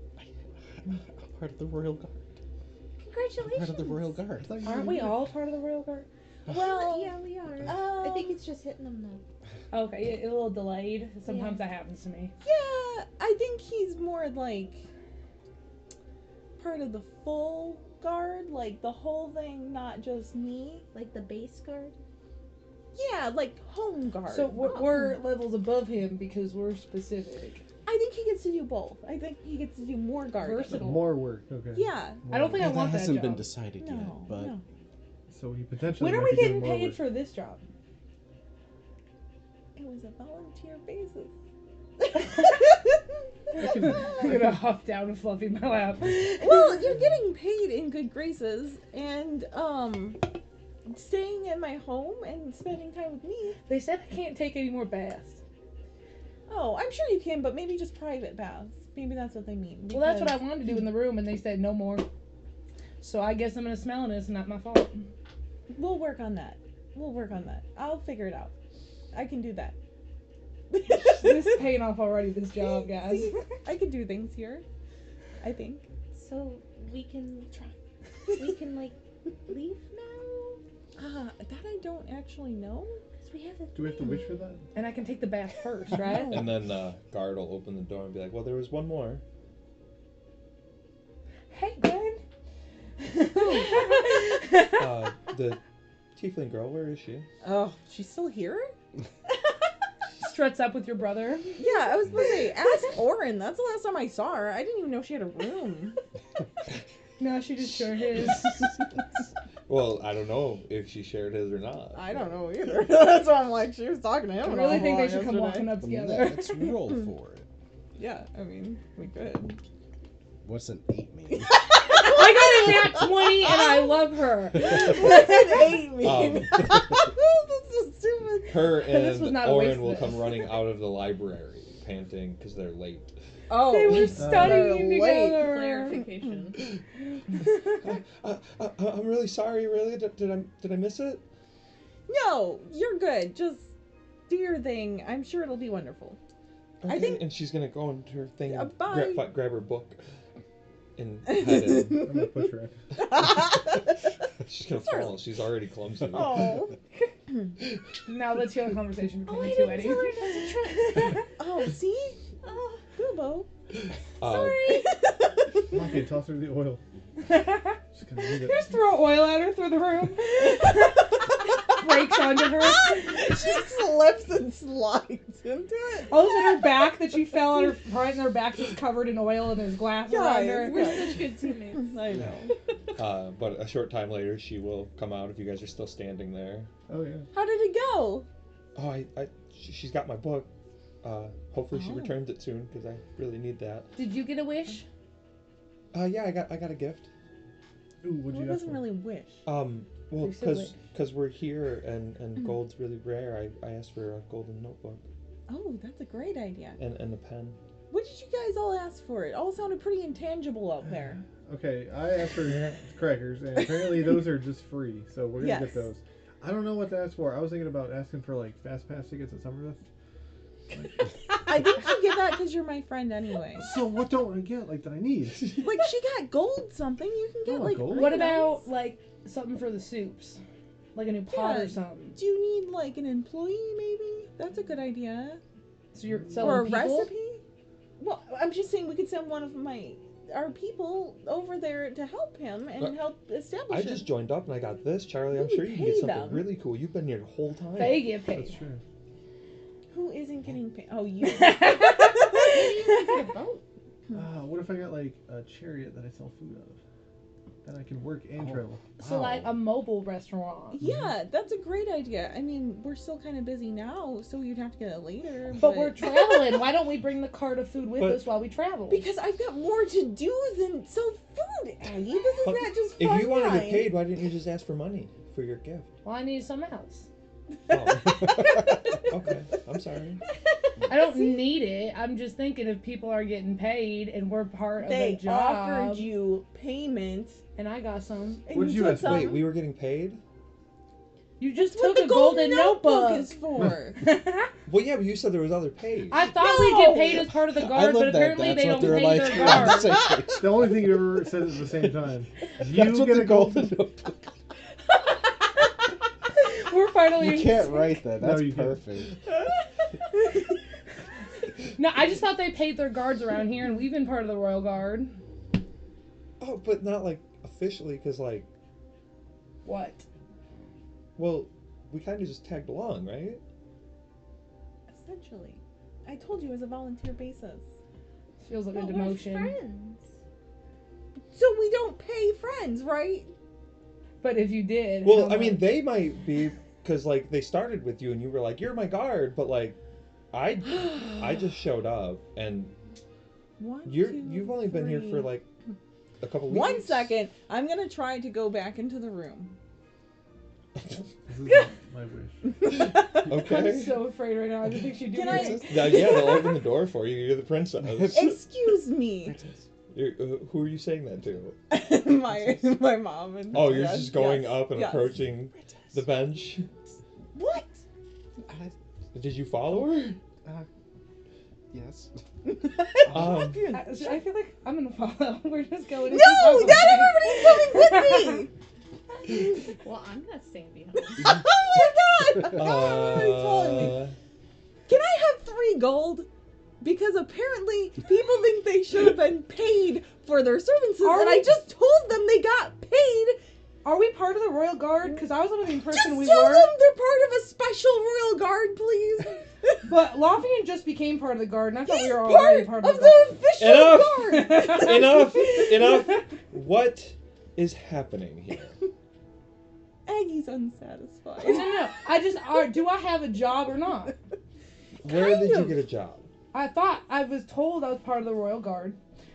I'm part of the royal guard. Congratulations. Part of the royal guard. Aren't we all part of the royal guard? Well, Yeah, we are. I think it's just hitting them though. Okay, a little delayed. Sometimes that happens to me. yeah, I think he's more like part of the full guard, like the whole thing, not just me. Like the base guard. Yeah, like home guard. So we're levels above him because we're specific. I think he gets to do both. I think he gets to do more guard. Versatile. More work. Okay. Yeah. More I don't think I work. want that that hasn't been job. decided No, yet, but no. So he potentially. When are might we be doing getting more paid work. for this job? It was a volunteer basis. I'm gonna huff down and fluffy my lap. Well, you're getting paid in good graces, and staying in my home and spending time with me. They said I can't take any more baths. Oh, I'm sure you can, but maybe just private baths. Maybe that's what they mean. Well, that's what I because- wanted to do in the room, and they said no more. So I guess I'm gonna smell and it's not my fault. We'll work on that. We'll work on that. I'll figure it out. I can do that. This is paying off already, this job, guys. See, I can do things here. I think. So we can like leave now. That I don't actually know. Cause we have the. Do we have to wish for that? And I can take the bath first, right? And then guard will open the door and be like, well, there was one more. Hey, Glenn. The tiefling girl, where is she? Oh, she's still here? Struts up with your brother. Yeah, I was supposed to say, ask Oron. That's the last time I saw her. I didn't even know she had a room. No, she just shared his. Well, I don't know if she shared his or not. I don't know either. That's why I'm like, she was talking to him. I an really awful think they lot should come yesterday. walking up together. let's roll for it. Yeah, I mean, we could. What's an 8 mean? I got a nat 20 and I love her. What's an 8 mean? Um, That's so stupid. Her This was and not a waste Oren will of come this. running out of the library, panting because they're late. Oh, They were they're studying late. together. Clarification. I'm really sorry. Really, did I miss it? No, you're good. Just do your thing. I'm sure it'll be wonderful. I Okay, think- and she's gonna go into her thing, and bye. grab her book, and head in. I'm gonna push her. She's gonna fall. She's already clumsy. Oh. Now let's hear the conversation Oh, between I the two, didn't Eddie. tell her not to try. Oh, see? Oh, Bilbo. sorry. Okay, toss her the oil. She's gonna need it. Just throw oil at her through the room. breaks onto her. She slips and slides into it. All of a sudden, her back that she fell on her front, and her back just covered in oil, and there's glass around her. We're such good teammates. I know. But a short time later, she will come out if you guys are still standing there. Oh yeah. How did it go? Oh, she's got my book. Hopefully she Oh. returns it soon because I really need that. Did you get a wish? Yeah, I got a gift. Ooh, what'd Well, it you ask doesn't for? really wish. Well, You said because we're here and gold's really rare. I asked for a golden notebook Oh, that's a great idea. and a pen. What did you guys all ask for? It all sounded pretty intangible out there. Okay, I asked for crackers, and apparently those are just free, so we're gonna Yes. get those. I don't know what to ask for. I was thinking about asking for like fast pass tickets at Summerfest. I think you get that because you're my friend anyway. So what don't I get like that I need? Like she got gold something. You can get Oh, like. gold? What items. about like something for the soups, like a new pot Yeah. or something? Do you need like an employee maybe? That's a good idea. So you're selling Or a people? recipe? Well, I'm just saying we could send one of our people over there to help him and help establish I it. just joined up and I got this, Charlie. I'm We sure would you can get pay something them. really cool. You've been here the whole time. They get That's paid. true. Who isn't getting paid? Oh, you. Maybe you could get a boat. What if I got like a chariot that I sell food out of? Then I can work and travel. So like a mobile restaurant. Yeah, that's a great idea. I mean, we're still kind of busy now, so you'd have to get it later. But we're traveling. Why don't we bring the cart of food with But- us while we travel? Because I've got more to do than sell food, Aggie. This is But not just If fun you want to time. get paid, why didn't you just ask for money for your gift? Well, I need something else. Oh. Okay, I'm sorry. I don't need it. I'm just thinking if people are getting paid and we're part of They the job, offered you payment, and I got some. and What did you you took ask for? some. Wait, we were getting paid? You just That's what took the a golden notebook. is for. Well, yeah, but you said there was other pays. I thought No! we'd get paid as part of the guard, but apparently they don't pay their guard. The only thing you ever said at the same time. That's You what get the a golden. notebook. We're finally. You can't write that. No, That's you can't. perfect. No, I just thought they paid their guards around here, and we've been part of the Royal Guard. Oh, but not like officially, because like, What? well, we kind of just tagged along, right? Essentially, I told you it was a volunteer basis. Feels like a But we're demotion. friends. So we don't pay friends, right? But if you did, Well, how I mean, much? they might be, because like they started with you and you were like, you're my guard, but like, I just showed up and you've only been here for like a couple weeks. 1 second. I'm gonna try to go back into the room. This is my wish. Okay. I'm so afraid right now. I just think she'd do Can it. I- Now, yeah, they'll open the door for you. You're the princess. Excuse me, Who are you saying that to? my mom and. Oh, you're yes, just going yes, up and yes. approaching the bench. What? Did you follow her? Yes. Um, I feel like I'm gonna follow. We're just going. No, not everybody's coming with me. Well, I'm not staying behind. Oh my god! Everybody's following me. Can I have 3 gold? Because apparently people think they should have been paid for their services, Are and we- I just told them they got paid. Are we part of the Royal Guard? Because I was under the impression Just we tell were. them they're part of a special royal guard, please. But Lothian just became part of the guard, and I thought He's we were part already part of of the guard. the official Enough! guard. Enough! What is happening here? Aggie's unsatisfied. No. I just do I have a job or not? Where Kind did you of. get a job? I thought I was told I was part of the Royal Guard,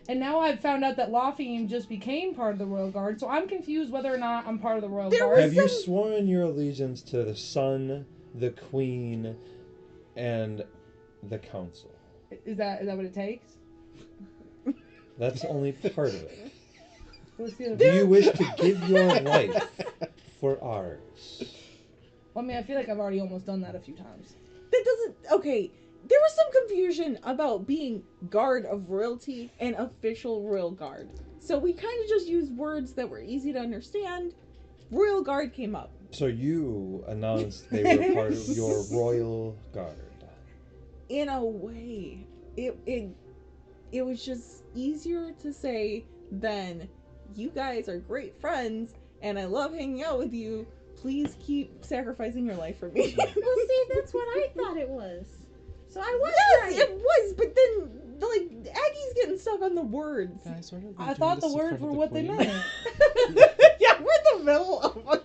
and now I've found out that Lothian just became part of the Royal Guard. So I'm confused whether or not I'm part of the Royal There Guard. was Have you some- sworn your allegiance to the sun, the queen, and the council? Is that what it takes? That's only part of it. What's the other? Do you wish to give your life for ours? Well, I mean, I feel like I've already almost done that a few times. That doesn't. Okay, there was some confusion about being guard of royalty and official royal guard. So we kind of just used words that were easy to understand. Royal guard came up. So you announced they were part of your royal guard. In a way, it was just easier to say than you guys are great friends and I love hanging out with you, Please keep sacrificing your life for me. Well, see, that's what I thought it was. So I was Yes, right. it was, but then, like, Aggie's getting stuck on the words. Guys, why are we I doing thought the this in words front were of the what they queen? meant. Yeah, we're in the middle of a...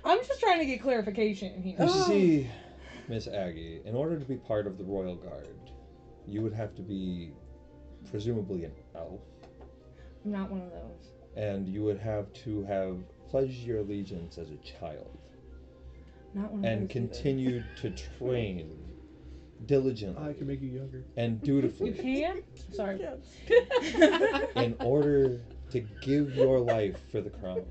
I'm just trying to get clarification here. You see, Miss Aggie, in order to be part of the Royal Guard, you would have to be presumably an elf, I'm not one of those. and you would have to have pledged your allegiance as a child, Not one of and those. continued to train diligently I can make you younger. and You dutifully can? Sorry. in order to give your life for the crown.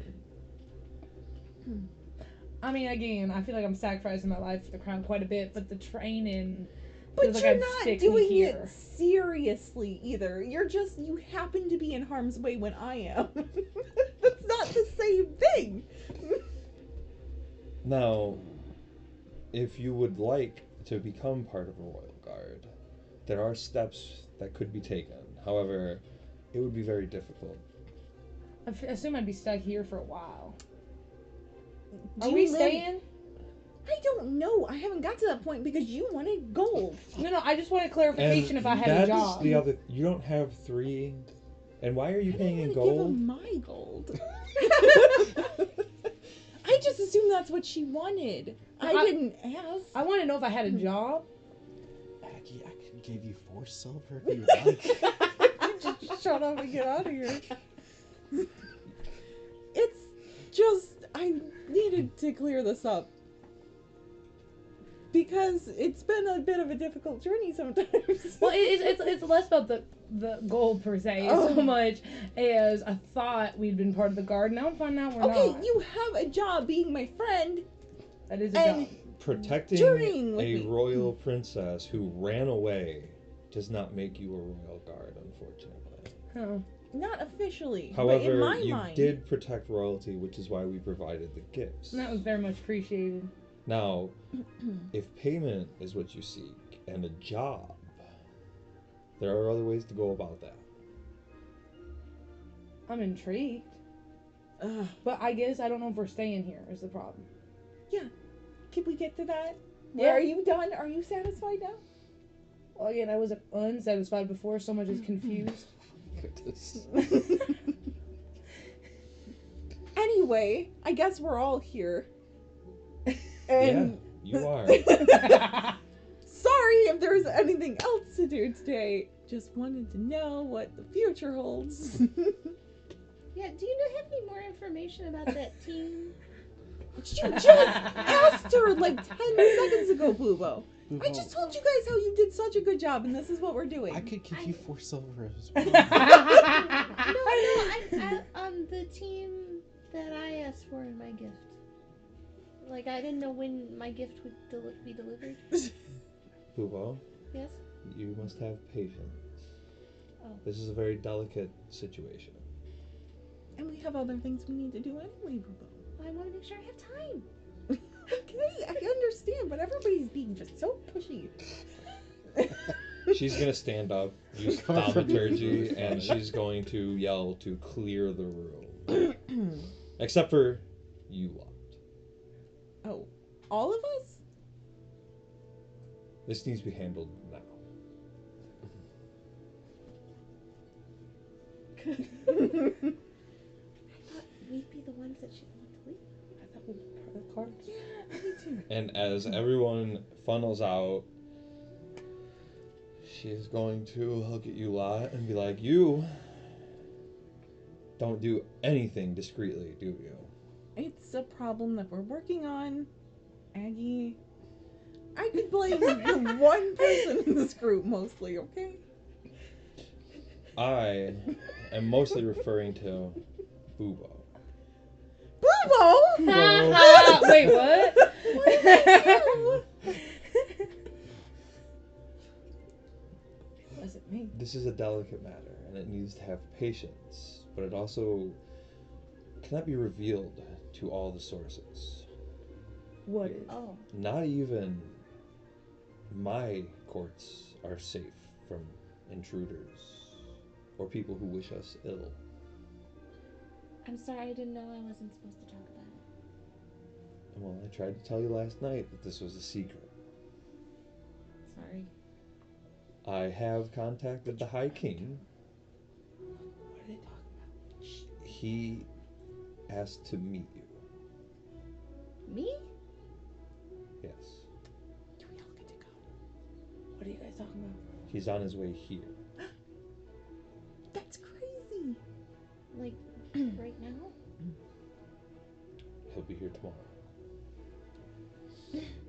I mean, again, I feel like I'm sacrificing my life for the crown quite a bit, but the training. But feels like you're I'd not stick me doing here. it seriously either. You happen to be in harm's way when I am. That's not the same thing. Now, if you would like to become part of a Royal Guard, there are steps that could be taken. However, it would be very difficult. I assume I'd be stuck here for a while. Do Are you we live- staying? I don't know. I haven't got to that point because you wanted gold. No, I just wanted clarification if I had a that's job. the other. You don't have 3. And why are you paying in Give gold? him my gold. I just assumed that's what she wanted. I didn't ask. I want to know if I had a job. Aggie, I could give you 4 silver if you like. Just shut up and get out of here. It's just, I needed to clear this up. Because it's been a bit of a difficult journey sometimes. Well, it's less about the gold per se, so much as I thought we'd been part of the guard. Now I'm finding out we're Okay, not. you have a job being my friend. That is a and- job. Protecting Journeying with a me. royal princess who ran away does not make you a royal guard, unfortunately. Oh. Not officially, However, but in my you mind. did protect royalty, which is why we provided the gifts. That was very much appreciated. Now, if payment is what you seek and a job, there are other ways to go about that. I'm intrigued. Ugh. But I guess I don't know if we're staying here is the problem. Can we get to that? Yeah. Are you done? Are you satisfied now? Well, again, I wasn't unsatisfied before, so much is confused. Goodness. Anyway, I guess we're all here. And Yeah, you are. sorry if there's anything else to do today. Just wanted to know what the future holds. Yeah, do you have any more information about that team? You just asked her like 10 seconds ago, Boobo. I just told you guys how you did such a good job, and this is what we're doing. I could give you 4 silver as well. No, I'm on the team that I asked for in my gift. Like, I didn't know when my gift would be delivered. Bubo, Yes? you must have patience. Oh. This is a very delicate situation. And we have other things we need to do anyway, Boobo. I want to make sure I have time. Okay, I understand, but everybody's being just so pushy. She's gonna stand up, use Coming from thaumaturgy, and she's going to yell to clear the room. Except for you lot. Oh, all of us? This needs to be handled now. I thought we'd be the ones that should want to leave. I thought we were part of the cards. Yeah, me too. And as everyone funnels out, she is going to look at you lot and be like, you don't do anything discreetly, do you? It's a problem that we're working on, Aggie. I could blame one person in this group mostly, okay? I am mostly referring to Bubo. Boobo! Wait, what? What did I do? Was it me? This is a delicate matter, and it needs to have patience, but it also cannot be revealed to all the sources. What is? Oh. Not even my courts are safe from intruders or people who wish us ill. I'm sorry, I didn't know I wasn't supposed to talk about Well, I tried to tell you last night that this was a secret. Sorry. I have contacted the High King. What are they talking about? He asked to meet you. Me? Yes. Do we all get to go? What are you guys talking about? He's on his way here. That's crazy. Like, right now? He'll be here tomorrow.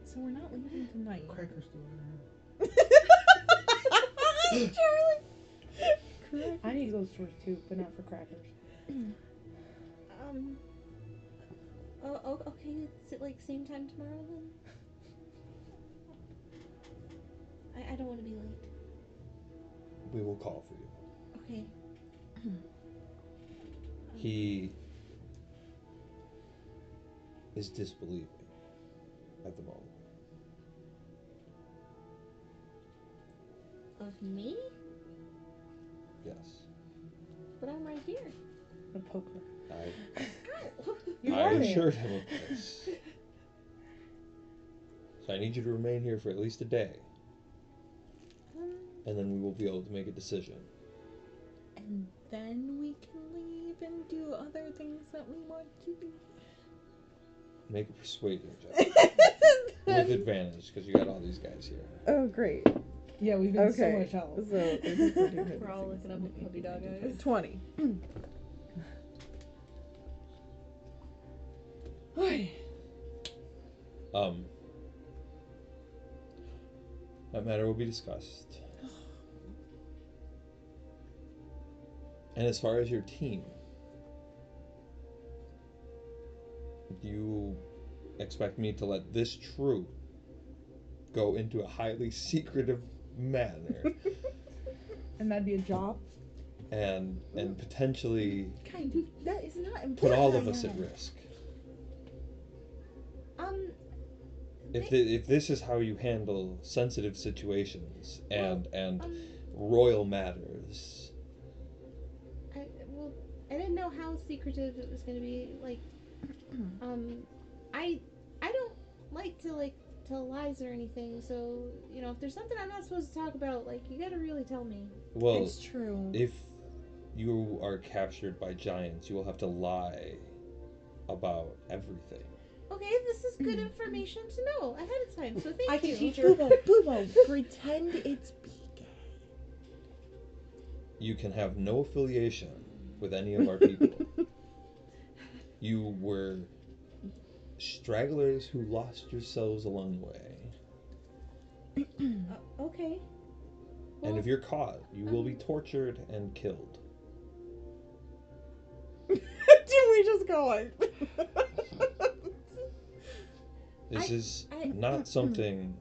So we're not leaving tonight. Cracker's still around. Charlie. Correct. I need those stores too, but not for crackers. Oh, okay. Is it like same time tomorrow then? I don't want to be late. We will call for you. Okay. He is disbelieving at the moment. Of me? Yes. But I'm right here. A poker. I assured him of this. So I need you to remain here for at least a day. And then we will be able to make a decision. And then we can leave and do other things that we want to do. Make a persuasion check. With advantage, because you got all these guys here. Oh, great. Yeah, we've been so Okay. much help. So We're all looking up at puppy dog eyes. 20. That matter will be discussed. And as far as your team, you expect me to let this troop go into a highly secretive manner And that'd be a job? and potentially Kind of. That is not important. put all of us at risk. If this is how you handle sensitive situations and royal matters, I didn't know how secretive it was gonna be. Like, I don't like to tell lies or anything. So if there's something I'm not supposed to talk about, you gotta really tell me. well, It's true. if you are captured by giants, you will have to lie about everything. Okay, this is good information to know ahead of time. So thank I you. can teach her. Boobo, pretend it's vegan. You can have no affiliation with any of our people. You were stragglers who lost yourselves along the way. Okay. And if you're caught, you will be tortured and killed. Do we just go on? This is not something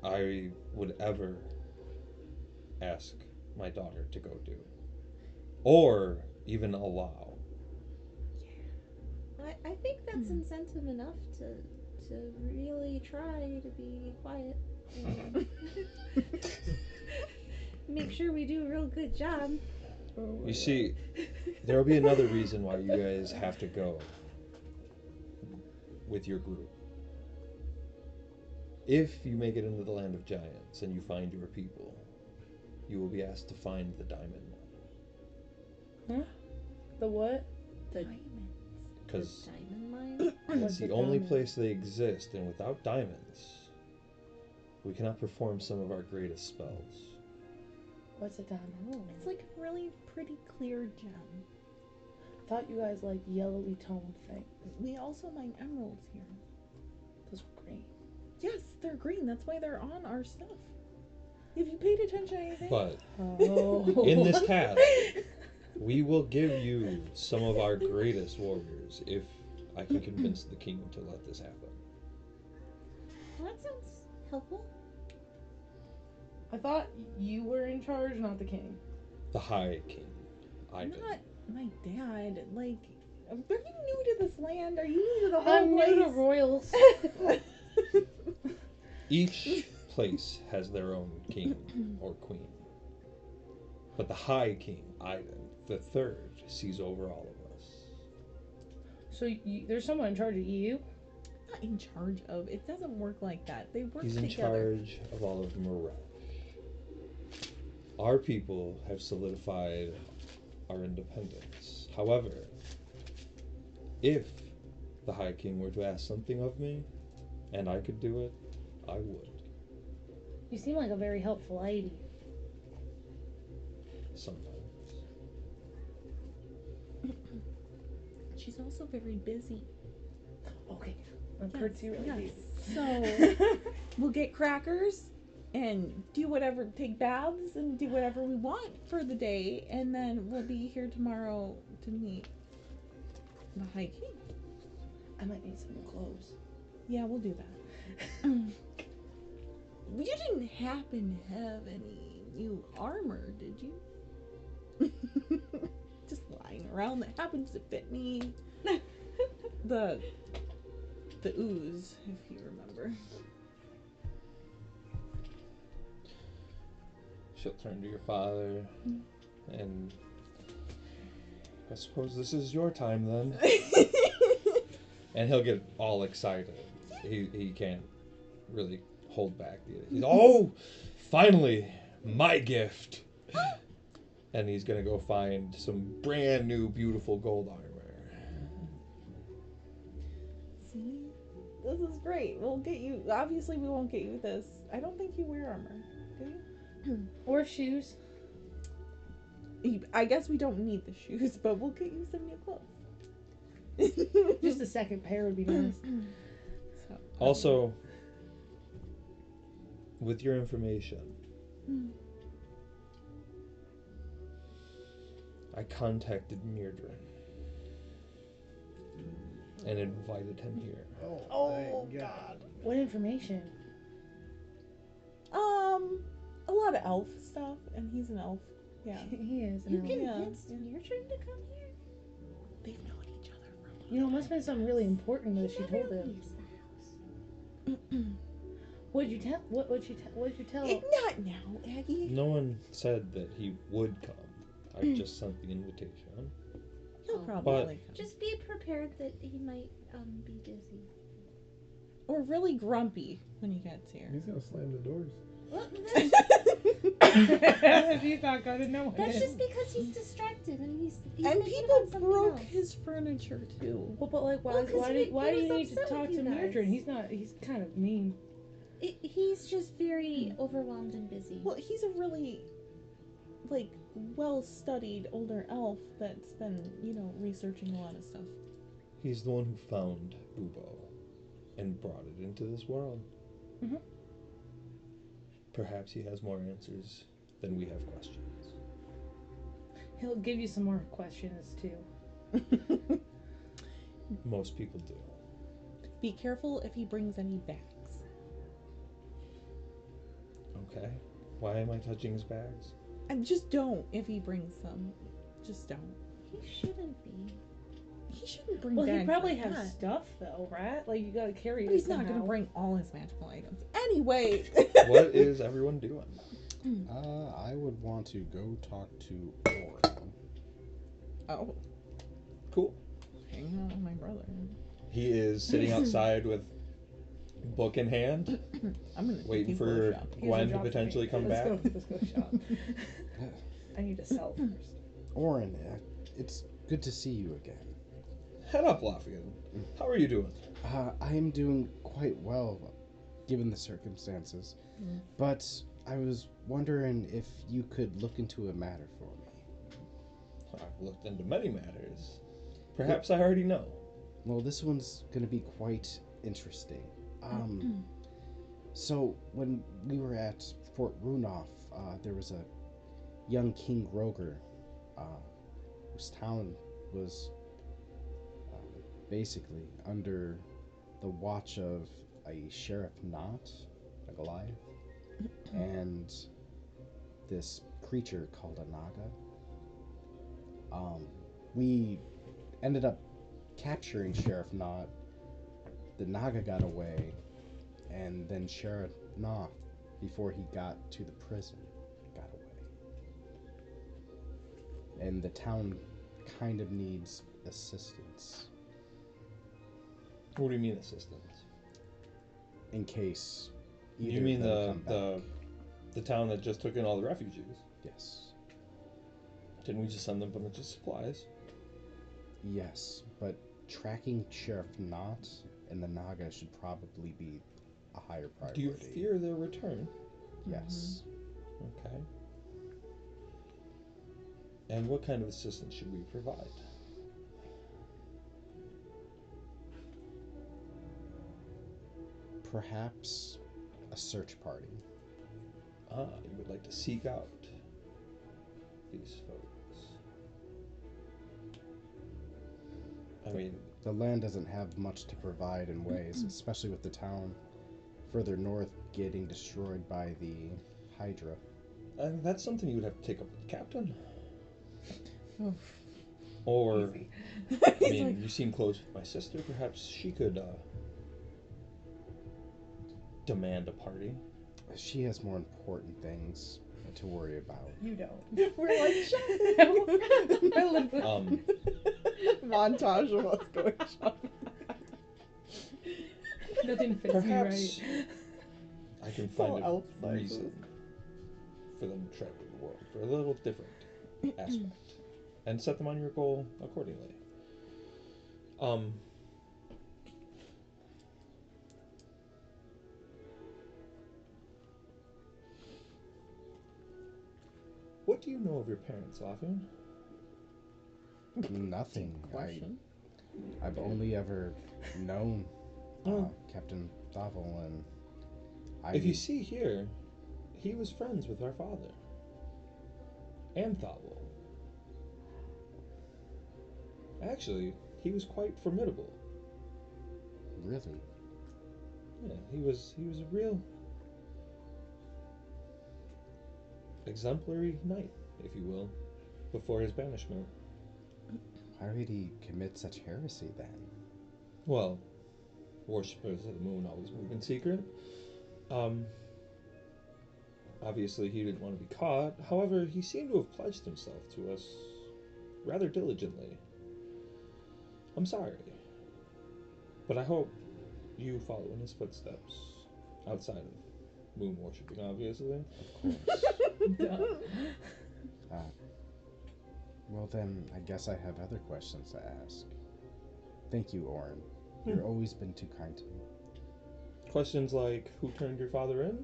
I would ever ask my daughter to go do. Or even allow. I think that's incentive enough to really try to be quiet and make sure we do a real good job. You see, there will be another reason why you guys have to go with your group. If you make it into the land of giants and you find your people, you will be asked to find the diamond mine. Huh? The what? The Because diamond mine? it's the only place they exist, and without diamonds, we cannot perform some of our greatest spells. What's a diamond? It's like a really pretty clear gem. I thought you guys like yellowy toned things. We also mine emeralds here. Those were green. Yes, they're green. That's why they're on our stuff. Have you paid attention to anything? But Oh. in this task, we will give you some of our greatest warriors if I can convince the king to let this happen. Well, that sounds helpful. I thought you were in charge, not the king. The High King. Not my dad. Like, are you new to this land? Are you new to the whole I'm place? new to royals. Each place has their own king or queen. But the High King, Iden, the third, sees over all of us. So there's someone in charge of you? in charge of. It doesn't work like that. They work He's in together. charge of all of Mirage. Our people have solidified our independence. However, if the High King were to ask something of me, and I could do it, I would. You seem like a very helpful lady. Sometimes. She's also very busy. Okay. That hurts you really Yes. deep. So we'll get crackers and do whatever, take baths and do whatever we want for the day, and then we'll be here tomorrow to meet the High King. I might need some new clothes. Yeah, we'll do that. You didn't happen to have any new armor, did you? Just lying around that happens to fit me. The ooze, if you remember. She'll turn to your father, and I suppose this is your time then. And he'll get all excited. He can't really hold back. He's, oh, finally, my gift. And he's gonna go find some brand new, beautiful gold armor. See? This is great. We'll get you. Obviously, we won't get you this. I don't think you wear armor, do you? Or shoes. I guess we don't need the shoes, but we'll get you some new clothes. Just a second pair would be nice. So, Also, with your information, I contacted Myrddin and invited him here. Oh, God. What information? A lot of elf stuff, and he's an elf. Yeah. He is. You an can elf. convince Myrddin to come here? They've known each other for a long You know, it must have been something really important that she He told never him. leaves the house. What'd you tell? What'd you tell? Not now, Aggie. No one said that he would come. I just sent the invitation. He'll Oh. probably come. Just be prepared that he might be busy. Or really grumpy when he gets here. He's gonna slam the doors. Well, He's not gonna know. that's just because he's distracted and he's And thinking people about something broke else. his furniture too. Well, but like, why? Well, 'cause why he do you was need to upset talk with to you guys. Myrddin? He's not. He's kind of mean. He's just very overwhelmed and busy. Well, he's a really, like, well-studied older elf that's been, researching a lot of stuff. He's the one who found Ubo and brought it into this world. Mhm. Perhaps he has more answers than we have questions. He'll give you some more questions too. Most people do. Be careful if he brings any bags. Okay. Why am I touching his bags? And just don't if he brings some. Just don't. He shouldn't be. He shouldn't bring Well, bags he probably like has that. stuff though, right? Like you gotta carry But it. he's not somehow. gonna bring all his magical items. Anyway. What is everyone doing? I would want to go talk to Oron. Oh, Cool. hang out with my brother. He is sitting outside with book in hand, I'm gonna take waiting you for a shop. Here's a Gwen to job for potentially me. come Let's back. Let's go shop. I need to sell first. Oron, it's good to see you again. Head up, Lafayette. How are you doing? I am doing quite well, given the circumstances. But I was wondering if you could look into a matter for me. I've looked into many matters. Perhaps I already know. Well, this one's going to be quite interesting. So, when we were at Fort Runoff, there was a young King Roger whose town was basically under the watch of a Sheriff Knot, a Goliath, and this creature called a Naga. We ended up capturing Sheriff Knot. The Naga got away, and then Sheriff Knot, before he got to the prison, got away. And the town kind of needs assistance. What do you mean assistance? in case You either mean of them come back. the town that just took in all the refugees? Yes. Didn't we just send them a bunch of supplies? Yes, but tracking Sheriff Knott and the Naga should probably be a higher priority. Do you fear their return? Yes. Okay. And what kind of assistance should we provide? Perhaps a search party. Ah, you would like to seek out these folks. I mean, The land doesn't have much to provide in ways, especially with the town further north getting destroyed by the Hydra. that's something you would have to take up with the captain. Oh, Or, easy. I He's mean, like, you seem close with my sister. Perhaps she could demand a party. She has more important things to worry about. You don't. we're like, shopping. Montage of us going shopping. Nothing fits Perhaps me right. I can It's all find a elf sizes. reason for them to travel the world for a little different aspect, and set them on your goal accordingly. What do you know of your parents, Lafian? Nothing. Question. I've only ever known Oh. Captain Thaavel, and If you see here, he was friends with our father. And Thaavel. Actually, he was quite formidable. Really? Yeah, he was a real exemplary knight, if you will, before his banishment. Why did he commit such heresy then? Well, worshippers of the moon always move in secret. Obviously he didn't want to be caught. However, he seemed to have pledged himself to us rather diligently. I'm sorry. But I hope you follow in his footsteps. Outside of moon worshipping, obviously. Of course. Duh. Well then, I guess I have other questions to ask. Thank you, Oron. You've always been too kind to me. Questions like, who turned your father in?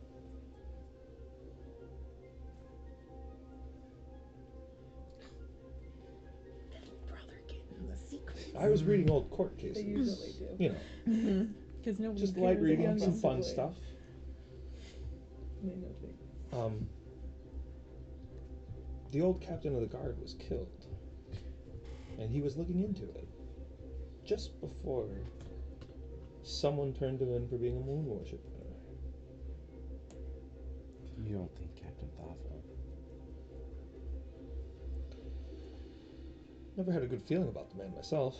Brother getting the secret. I was reading old court cases. They usually do. You know, Because nobody just cares light about reading, some them. fun stuff. They know things. The old captain of the guard was killed, and he was looking into it just before someone turned him in for being a moon worshipper. You don't think Captain Thaavel? Never had a good feeling about the man myself.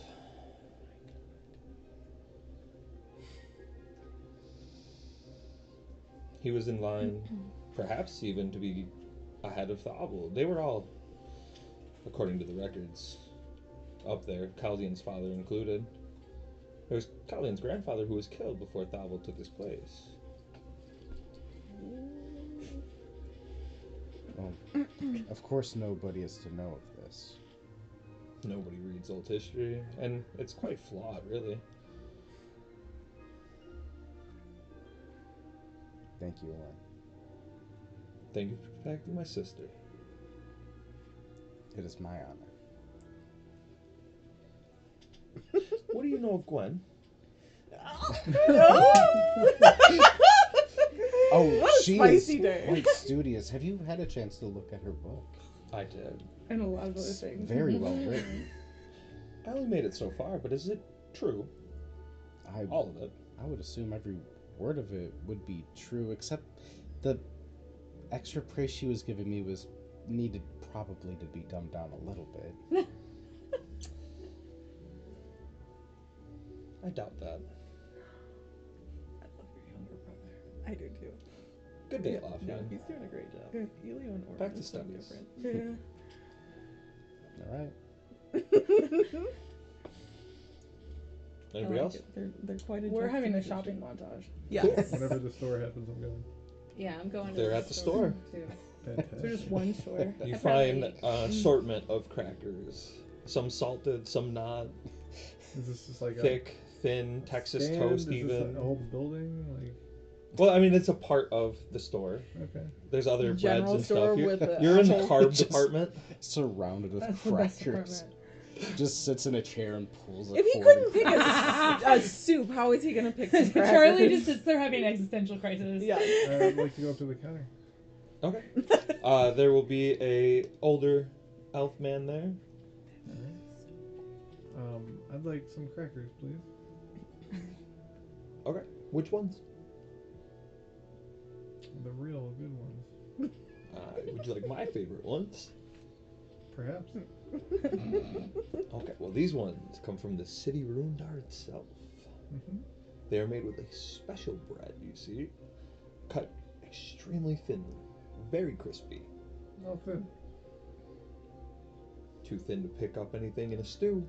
He was in line, perhaps even to be ahead of Thaavel. They were all, according to the records, up there, Chaldean's father included. It was Chaldean's grandfather who was killed before Thaavel took his place. Well, of course nobody is to know of this. Nobody reads old history, and it's quite flawed, really. Thank you, Oron. Thank you for protecting my sister. It is my honor. What do you know of Gwen? Oh, What a she spicy is day. quite studious. Have you had a chance to look at her book? I did. And a lot of other It's things. very well written. I only made it so far, but is it true? All of it. I would assume every word of it would be true, except the extra praise she was giving me was needed probably to be dumbed down a little bit. I doubt that. I love your younger brother. I do too. Good day, No, Lafian. he's doing a great job. Good. Elio and Oron Back to is so studies. different. Yeah. All right. Anybody else? They're quite a We're having a juxtaposition. shopping montage. Yeah. Cool. Whenever the store happens, I'm going. Yeah, I'm going to They're at the store. too. Fantastic. So just one store. You I find probably- an assortment of crackers. Some salted, some not. Is this just like Thick, thin, a Texas stand? toast Is this even. a whole building? Like, Well, I mean, it's a part of the store. okay. There's other breads General and store stuff. You're, with a you're in the actual- carb Just- department. Surrounded with That's the best crackers. department. Just sits in a chair and pulls a If he 40. couldn't pick a soup, how is he gonna pick some crackers? Charlie just sits there having existential crisis. Yeah. I'd like to go up to the counter. Okay. There will be a older elf man there. I'd like some crackers, please. Okay. Which ones? The real good ones, Would you like my favorite ones? perhaps. Okay. Well, these ones come from the city Rundar itself. Mm-hmm. They are made with a special bread, you see, cut extremely thinly, very crispy. Oh, thin. Too thin to pick up anything in a stew.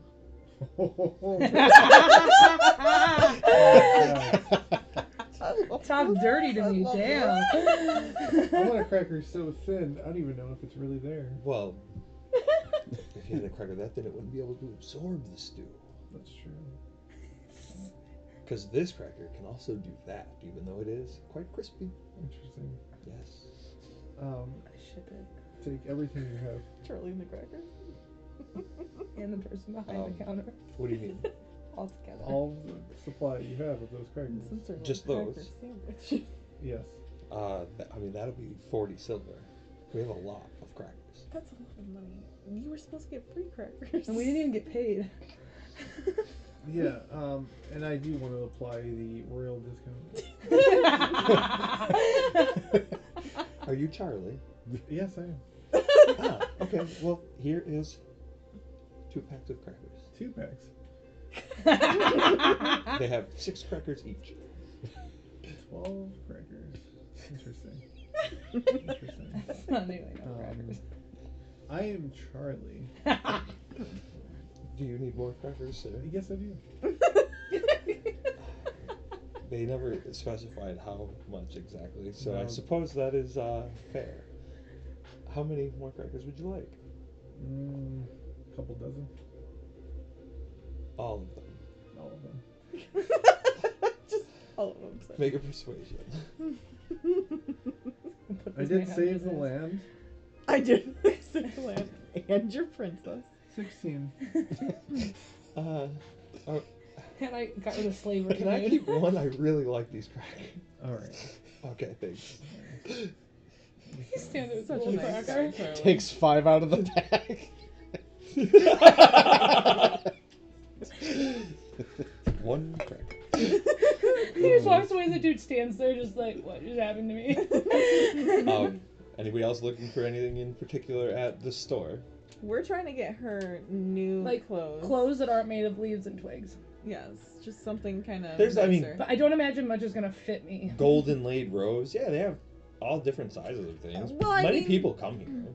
Talk dirty to me, damn. I want a cracker so thin, I don't even know if it's really there. Well, if you had a cracker that thin, it wouldn't be able to absorb the stew. That's true. Because this cracker can also do that, even though it is quite crispy. Interesting. Yes. Ship it. Take everything you have. Charlie and the crackers. And the person behind the counter. What do you mean? All together. All the supply you have of those crackers. Some sort of Just cracker those. sandwich. Yes. I mean, that'll be 40 silver. We have a lot of crackers. That's a lot of money. You were supposed to get free crackers. And we didn't even get paid. Yeah, and I do want to apply the royal discount. Are you Charlie? Yes, I am. Okay. Well, here is 2 packs of crackers. 2 packs. They have 6 crackers each. 12 crackers. Interesting. Interesting. That's not even no crackers. I am Charlie. Do you need more crackers, sir? Yes, I do. They never specified how much exactly, so I No. suppose that is fair. How many more crackers would you like? Couple dozen. All of them. All of them. Just all of them. Make a persuasion. I did save the land. I did save the land and your princess. 16. And I got rid of slavery. Can I dude. keep one? I really like these crackers. Alright. Okay, thanks. You stand there with Such a a little nice cracker. guy, Charlie. Takes 5 out of the bag. One cracker. He just walks away and the dude stands there just like, what just happened to me? Anybody else looking for anything in particular at the store? We're trying to get her new Like, clothes. Clothes that aren't made of leaves and twigs. Yes, just something kind of. There's- I mean- But I don't imagine much is gonna fit me. Gold inlaid rose. Yeah, they have all different sizes of things. Well, I Many mean- people come here.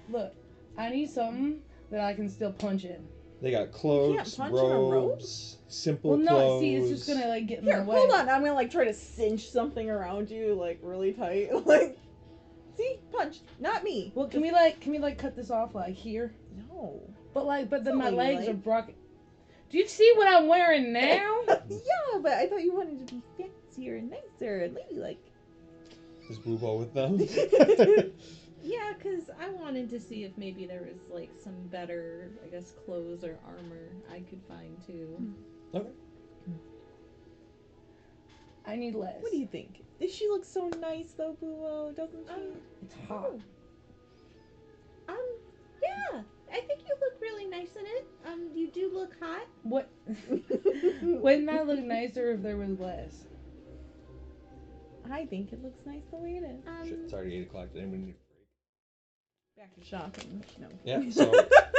Look, I need something that I can still punch in. They got cloaks, punch in a robe? robes, simple Well, no, clothes. see, it's just gonna like get in Here, my way. hold on. I'm gonna like try to cinch something around you, like really tight. Like, see, punch, not me. Well, can we like cut this off like here? No. But then my Something legs like- are broken. Do you see what I'm wearing now? Yeah, but I thought you wanted to be fancier and nicer and ladylike. Is Boobo with them? Yeah, because I wanted to see if maybe there was like some better, I guess, clothes or armor I could find too. Okay. I need less. What do you think? She looks so nice though, Boo, doesn't she? It's hot. Yeah, I think you look really nice in it. You do look hot. What? Wouldn't that look nicer if there was less? I think it looks nice the way it is. Shit, it's already 8 o'clock. Did anybody need a break? Back to shopping. No. Yeah, so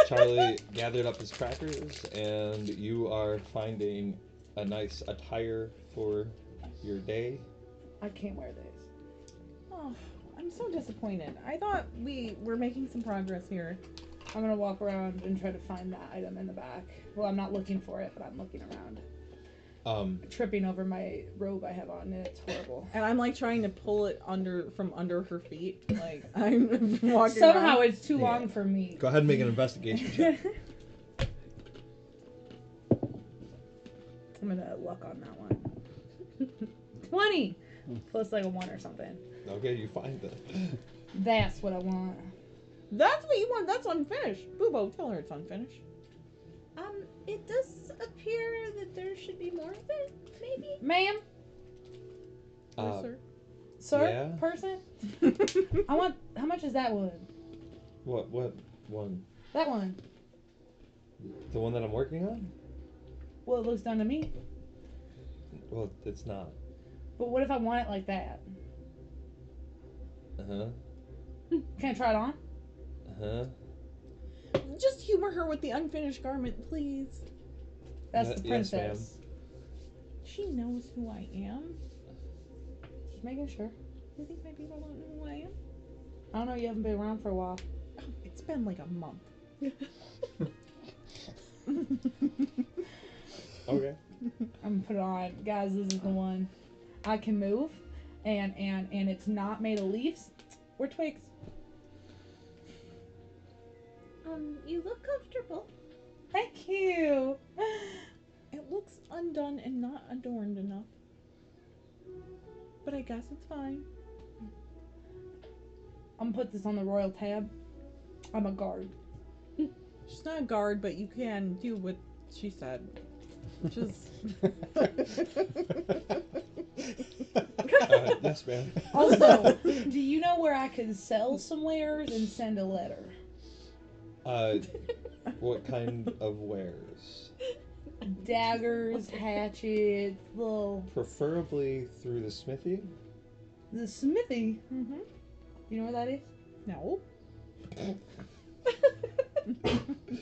Charlie gathered up his crackers, and you are finding a nice attire for your day. I can't wear this. Oh, I'm so disappointed. I thought we were making some progress here. I'm gonna walk around and try to find that item in the back. Well, I'm not looking for it, but I'm looking around. Tripping over my robe I have on, and it's horrible. And I'm like trying to pull it from under her feet. Like I'm walking Somehow around. it's too long for me. Go ahead and make an investigation check. I'm gonna luck on that one. 20 plus like a 1 or something. Okay, you find it. That's what I want. That's what you want. That's unfinished. Boobo, tell her it's unfinished. It does appear that there should be more of it, maybe? Ma'am? Yes, sir. Sir? Yeah? Person? I want... How much is that one? What one? That one. The one that I'm working on? Well, it looks done to me. Well, it's not. But what if I want it like that? Uh-huh. Can I try it on? Uh-huh. Just humor her with the unfinished garment, please. That's Yes, the ma'am. princess. She knows who I am. Just making sure. You think my people don't know who I am? I don't know, you haven't been around for a while. Oh, it's been like a month. Okay. I'm gonna put it on. Guys, this is the one. I can move, and it's not made of leaves or twigs. You look comfortable. Thank you. It looks undone and not adorned enough. But I guess it's fine. I'm gonna put this on the royal tab. I'm a guard. She's not a guard, but you can do what she said. Which is... Yes, ma'am. Also, do you know where I can sell some wares and send a letter? What kind of wares? Daggers, hatchets, little... Preferably through the smithy. The smithy. Mm-hmm. You know where that is? No.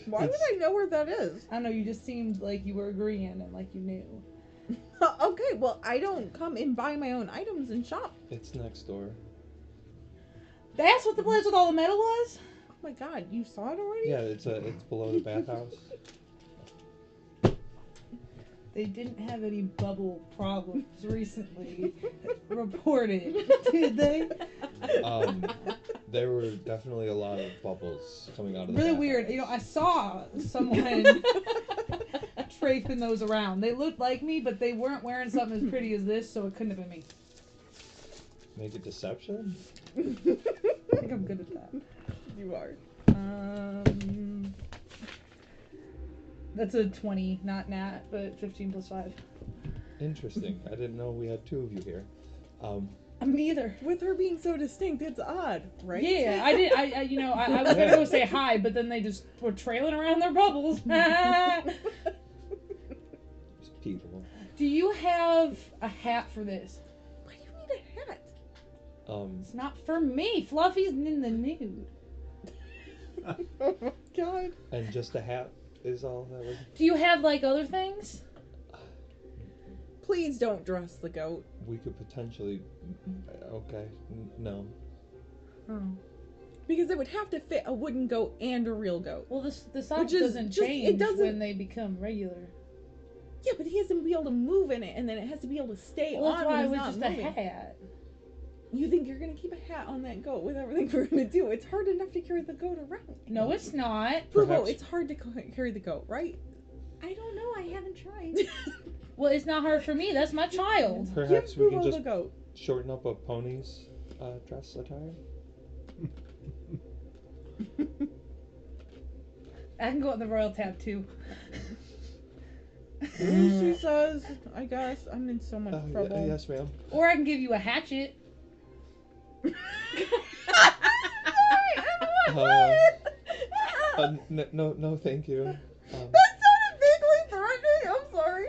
Why would I know where that is? I don't know, you just seemed like you were agreeing and like you knew. Okay, well, I don't come and buy my own items and shop. It's next door. That's what the place with all the metal was? Oh my god, you saw it already? Yeah, it's below the bathhouse. They didn't have any bubble problems recently reported, did they? There were definitely a lot of bubbles coming out of the Really bathhouse. weird. You know, I saw someone tracing those around. They looked like me, but they weren't wearing something as pretty as this, so it couldn't have been me. Make a deception? I think I'm good at that. You are. That's a 20, not nat, but 15 plus 5. Interesting. I didn't know we had two of you here. Me either. With her being so distinct, it's odd, right? Yeah, I did. I was gonna go say hi, but then they just were trailing around their bubbles. Just people. Do you have a hat for this? Why do you need a hat? It's not for me. Fluffy's in the nude. Oh my god. And just a hat is all that was. Do you have like other things? Please don't dress the goat. We could potentially. Okay. No. Oh. Because it would have to fit a wooden goat and a real goat. Well, the size Which is doesn't just- it change doesn't- when they become regular. Yeah, but he has to be able to move in it, and then it has to be able to stay Well, on that's why when it he's was not just moving. a hat. You think you're gonna keep a hat on that goat with everything we're gonna do? It's hard enough to carry the goat around. No, it's not. Boo-boo, Perhaps- it's hard to carry the goat, right? I don't know. I haven't tried. Well, it's not hard for me. That's my child. Perhaps Give we can Boo-boo just the goat. shorten up a pony's dress attire. I can go on the royal tab too. She says, I guess I'm in so much trouble. Yes, ma'am. Or I can give you a hatchet. No, thank you. That sounded vaguely threatening. I'm sorry.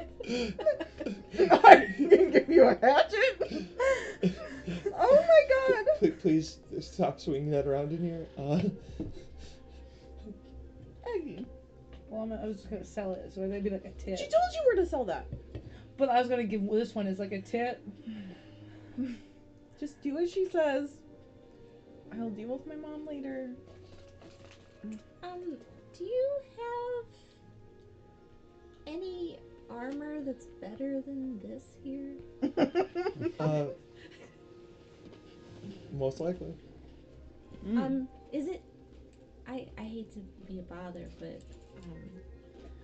I can give you a hatchet. Oh my god. Please stop swinging that around in here. Hey, Well, I was just gonna sell it, so it'd be like a tip. she told you where to sell that. But I was gonna give this one as like a tip. Just do as she says. I'll deal with my mom later. Do you have any armor that's better than this here? Most likely. Is it? I hate to be a bother, but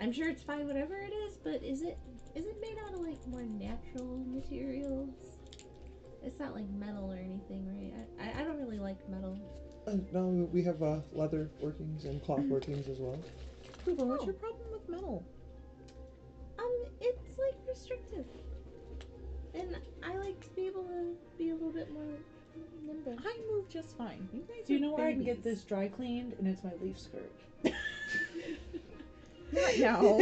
I'm sure it's fine, whatever it is. But is it made out of like more natural materials? It's not like metal or anything, right? I don't really like metal. No, we have leather workings and cloth workings as well. Cooper, what's your problem with metal? It's like restrictive, and I like to be able to be a little bit more nimble. I move just fine. You guys Do you are know where I can get babies. this dry cleaned? And it's my leaf skirt. Not now.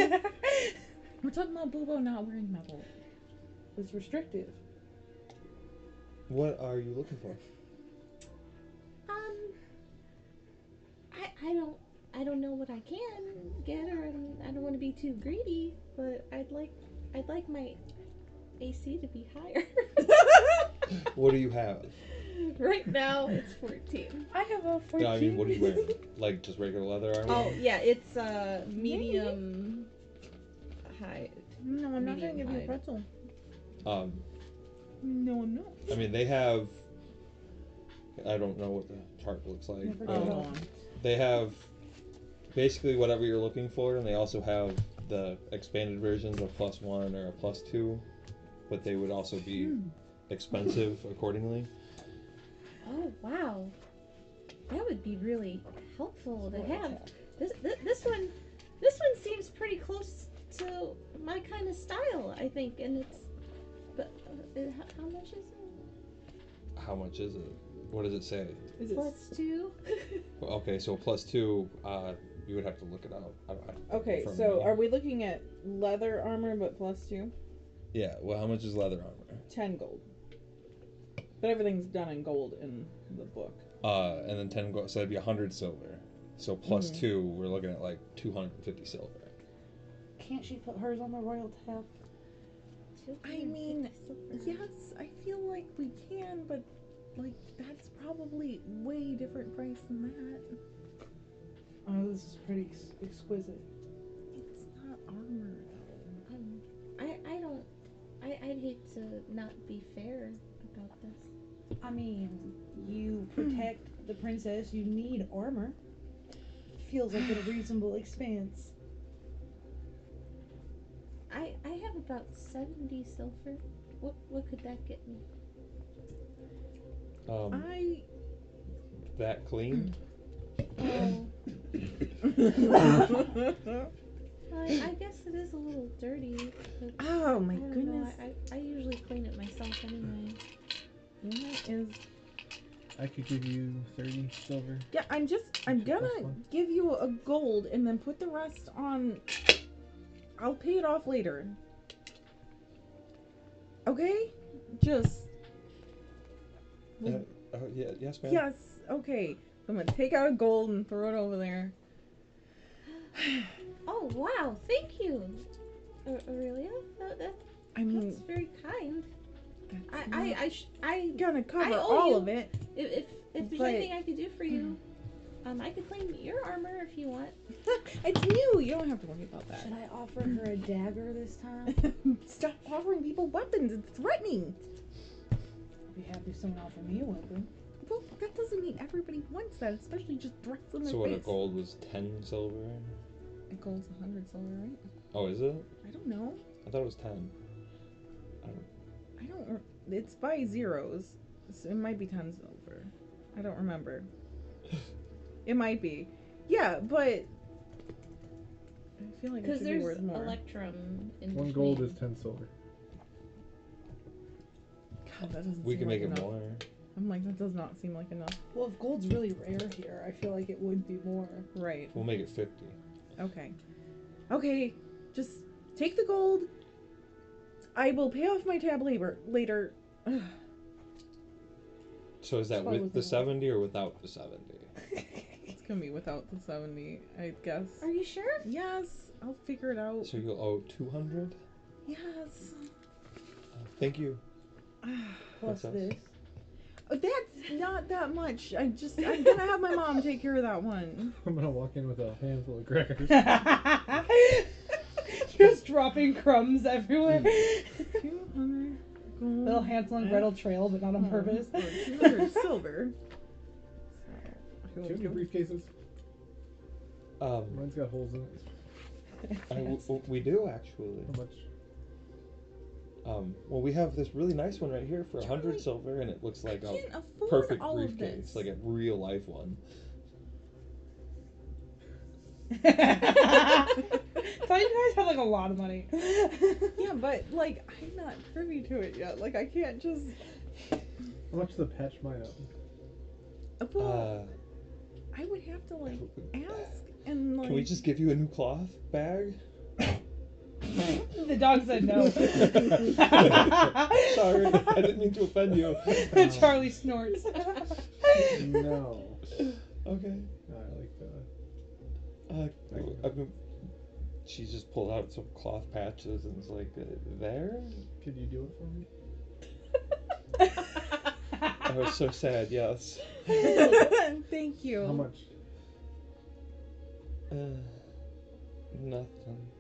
We're talking about Boobo not wearing metal. It's restrictive. What are you looking for? I don't know what I can get, or I don't want to be too greedy, but I'd like my AC to be higher. What do you have? Right now it's 14. I have a 14. No, I mean, what are you wearing? Like just regular leather armor? Oh yeah, it's medium high. No, I'm not gonna Medium give you a high. pretzel. Um, No, I'm not. I mean, they have. I don't know what the chart looks like. Never but got it. Hold on. they have basically whatever you're looking for, and they also have the expanded versions of +1 or a +2, but they would also be expensive accordingly. Oh wow, that would be really helpful to have. This one seems pretty close to my kind of style, I think, and it's. But how much is it? How much is it? What does it say? Is it +2. Okay, so +2, you would have to look it up. okay? from So me. are we looking at leather armor but +2? Yeah, well, how much is leather armor? 10 gold. But everything's done in gold in the book. And then 10 gold, so that'd be 100 silver. So +2, we're looking at like 250 silver. Can't she put hers on the royal tab? I mean, yes, I feel like we can, but like that's probably way different price than that. Oh, this is pretty exquisite. It's not armor though. I'd hate to not be fair about this. I mean, you protect the princess, you need armor. Feels like a reasonable expense. I have about 70 silver. What could that get me? That clean? Oh, I guess it is a little dirty. But Oh my I don't goodness. know. I usually clean it myself anyway. That is. I could give you 30 silver. Yeah, I'm Plus gonna one. give you a gold and then put the rest on. I'll pay it off later. Okay? Just. Yeah, yes, ma'am. Yes, okay. I'm gonna take out a gold and throw it over there. Oh wow! Thank you, Aurelia. That's I mean, very kind. that's I gonna cover owe all you. of it. If there's But- anything I could do for you, I could clean your armor if you want. It's new. You don't have to worry about that. Should I offer her a dagger this time? Stop offering people weapons. It's threatening. I'd be happy if someone offered me a weapon. Well, that doesn't mean everybody wants that, especially just threats in their So what, a face. gold was 10 silver? A gold's 100 silver, right? Oh, is it? I don't know. I thought it was 10. I don't. It's by zeros. So it might be 10 silver. I don't remember. It might be. Yeah, but I feel like it Because should be there's worth more. electrum in One between. gold is 10 silver. God, that doesn't We seem can like make enough. it more. I'm like, that does not seem like enough. Well, if gold's really rare here, I feel like it would be more. Right. We'll make it 50. Okay. Okay. Just take the gold. I will pay off my tab later. Ugh. So is that Probably with the within 70 or without the 70? It's gonna be without the 70, I guess. Are you sure? Yes, I'll figure it out. So you'll owe 200? Yes. Thank you. Plus Princess. this. That's not that much. I'm gonna have my mom take care of that one. I'm gonna walk in with a handful of crackers. Just dropping crumbs everywhere. 200 gold. Little Hansel and Gretel trail, but not on purpose. Or 200 silver. Do you have any briefcases? Mine's got holes in it. We do actually. How much? Well, we have this really nice one right here for 100 silver, and it looks like I a can't afford perfect all of briefcase, this. like a real life one. So you guys have like a lot of money. Yeah, but like I'm not privy to it yet. Like I can't just. How much to patch mine up? Well, I would have to like ask and like. Can we just give you a new cloth bag? The dog said no. Sorry, I didn't mean to offend you. Charlie snorts. No. Okay. No, I like She just pulled out some cloth patches and was like, there? Could you do it for me? I was so sad, yes. Thank you. How much? Nothing.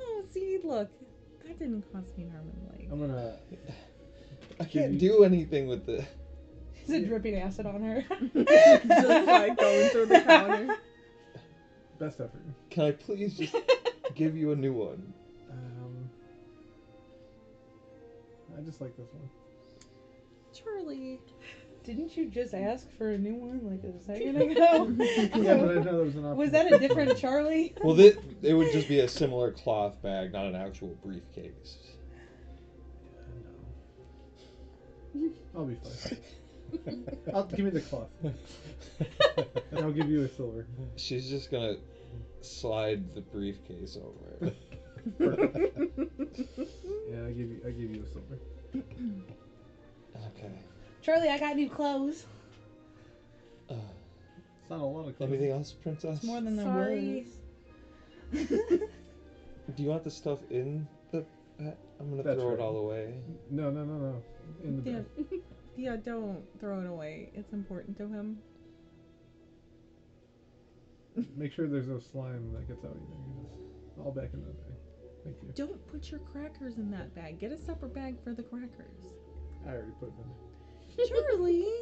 Oh, see, look, that didn't cost me an arm and leg. I'm gonna. I can't do anything with this. Is it dripping acid on her? Just like going through the counter. Best effort. Can I please just give you a new one? I just like this one. Charlie. Didn't you just ask for a new one like a second ago? Yeah, but I know there was an option. Was that a different Charlie? Well, it would just be a similar cloth bag, not an actual briefcase. No. I'll be fine. Give me the cloth. And I'll give you a silver. She's just gonna slide the briefcase over. Yeah, I give you a silver. Okay. Charlie, I got new clothes. It's not a lot of clothes. Anything else, Princess? It's more than there Sorry. was. Do you want the stuff in the bag? I'm gonna That's throw right. it all away. No. In the bag. Yeah, don't throw it away. It's important to him. Make sure there's no slime that gets out either. You just all back in the bag. Thank you. Don't put your crackers in that bag. Get a separate bag for the crackers. I already put it in there. Charlie!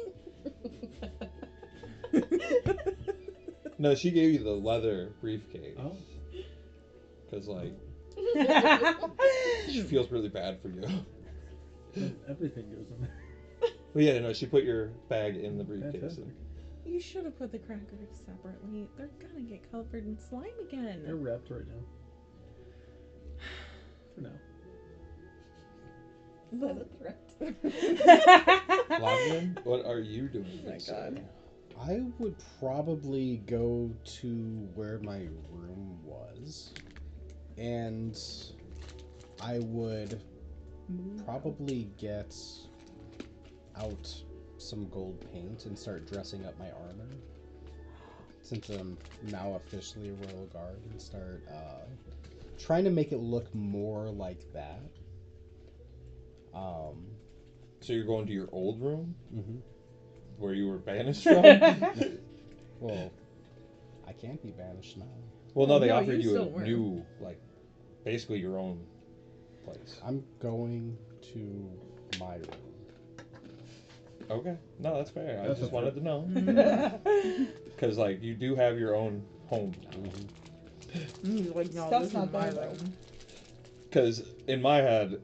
No, she gave you the leather briefcase. Oh. Because, like, she feels really bad for you. Everything goes in there. Well, yeah, no, she put your bag in the briefcase. Fantastic. You should have put the crackers separately. They're gonna get covered in slime They're again. wrapped right now. For now. Is that a threat? Lavin, what are you doing? Oh my God. I would probably go to where my room was, and I would probably get out some gold paint and start dressing up my armor, since I'm now officially a royal guard, and start trying to make it look more like that. So you're going to your old room? Mm-hmm. Where you were banished from? Well, I can't be banished now. Well, no, they No, offered you you still a were. new, like, basically your own place. I'm going to my room. Okay. No, that's fair. I That's just okay. wanted to know. Because, like, you do have your own home now. He's like, no, Stuff's this not is my there, though. room. Because in my head,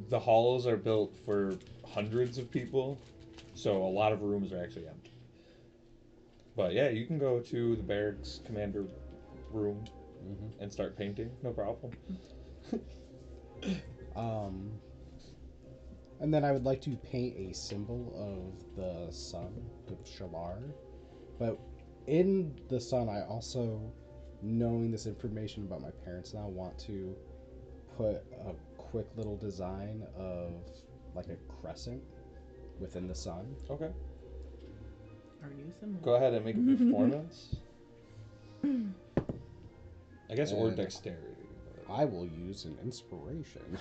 the halls are built for hundreds of people, so a lot of rooms are actually empty. But yeah, you can go to the barracks commander room and start painting, no problem. And then I would like to paint a symbol of the sun with Shalar. But in the sun, I also, knowing this information about my parents now, want to put a quick little design of like a crescent within the sun. Okay. Our new symbol. Go ahead and make a performance. I guess or And dexterity. But... I will use an inspiration.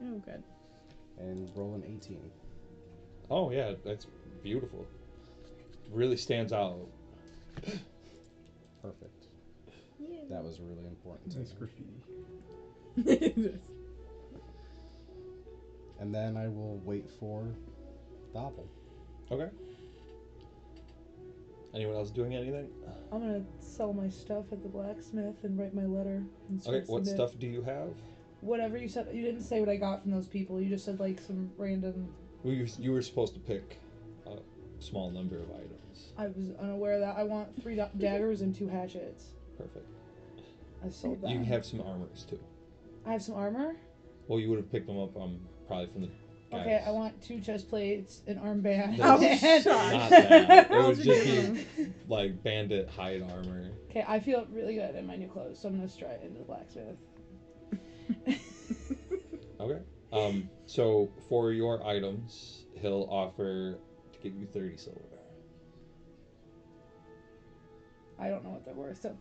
Oh, good. and roll an 18. Oh yeah, that's beautiful. Really stands out. Perfect. Yeah. That was really important. Nice to me. graffiti. And then I will wait for Thaavel. Okay. Anyone else doing anything? I'm gonna sell my stuff at the blacksmith and write my letter. And Okay, send what it. stuff do you have? Whatever you said. You didn't say what I got from those people. You just said like some random. Well, you were supposed to pick a small number of items. I was unaware of that. I want 3 daggers and 2 hatchets. Perfect. I sold that. You can have some armors too. I have some armor. Well, you would have picked them up probably from the guys. Okay, I want 2 chest plates, an armband. That's and- not that. It I'll would be just doing be like bandit hide armor. Okay, I feel really good in my new clothes, so I'm gonna stride into the blacksmith. Okay. So for your items, he'll offer to give you 30 silver. I don't know what they're worth, so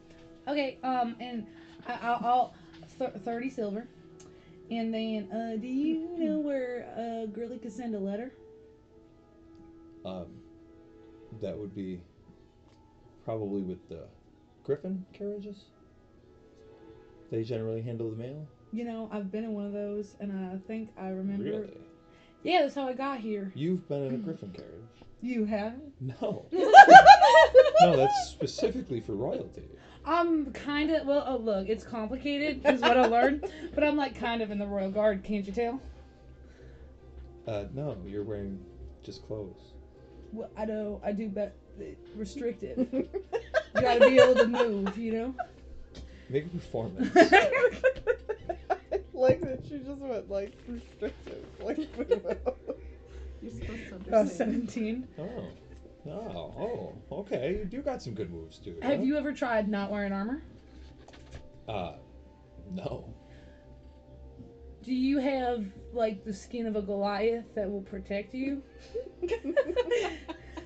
okay. And I'll 30 silver, and then do you know where Gurley could send a letter? That would be probably with the Griffin carriages. They generally handle the mail. You know, I've been in one of those, and I think I remember. Really? Yeah, that's how I got here. You've been in a Griffin carriage? You haven't? No. No, that's specifically for royalty. I'm kind of, well, oh, look, it's complicated, is what I learned, but I'm like kind of in the Royal Guard, can't you tell? No, you're wearing just clothes. Well, I know, I do, but restricted. You gotta be able to move, you know? Make a performance. Like that she just went like restrictive. Like You're supposed to About understand. 17. Oh, okay. You do got some good moves too. Have you ever tried not wearing armor? No. Do you have, like, the skin of a Goliath that will protect you?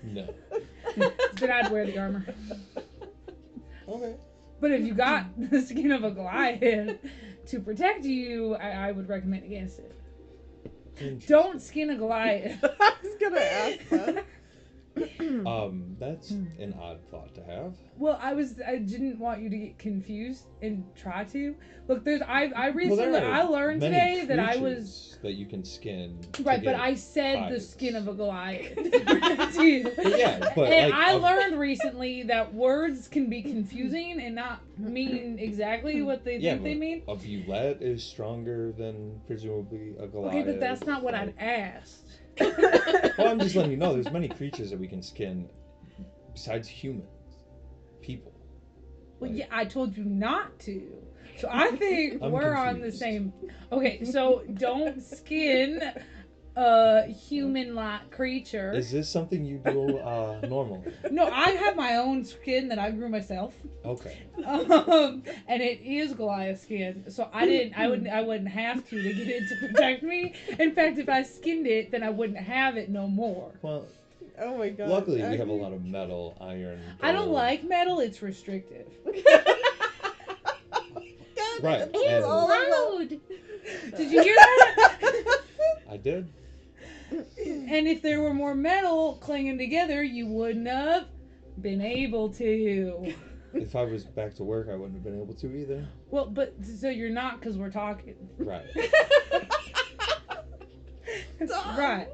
No. Then I'd wear the armor. Okay. But if you got the skin of a Goliath to protect you, I would recommend against it. Don't skin a Goliath. I was gonna ask that. That's an odd thought to have. Well, I didn't want you to get confused and try to. Look, I recently, there are I learned many today that I was, creatures that you can skin. to right, but get I said the hides. skin of a Goliath. to you. But yeah, but And like, I learned recently that words can be confusing and not mean exactly what they think they but mean. a Bulette is stronger than presumably a Goliath. Okay, but that's not what like- I'd asked. Well, I'm just letting you know there's many creatures that we can skin besides humans. People. Well, Like, yeah, I told you not to. So I think I'm we're on the confused. same. Okay, so don't skin a human-like creature. Is this something you do normally? No, I have my own skin that I grew myself, Okay. and it is Goliath skin. So I wouldn't have to get it to protect me. In fact, if I skinned it, then I wouldn't have it no more. Well, Oh my god. luckily we have a lot of metal, iron. I don't gold. like metal; it's restrictive. Right. It's And loud. Did you hear that? I did. And if there were more metal clinging together, you wouldn't have been able to. If I was back to work, I wouldn't have been able to either. Well, but so you're not because we're talking. Right. Right.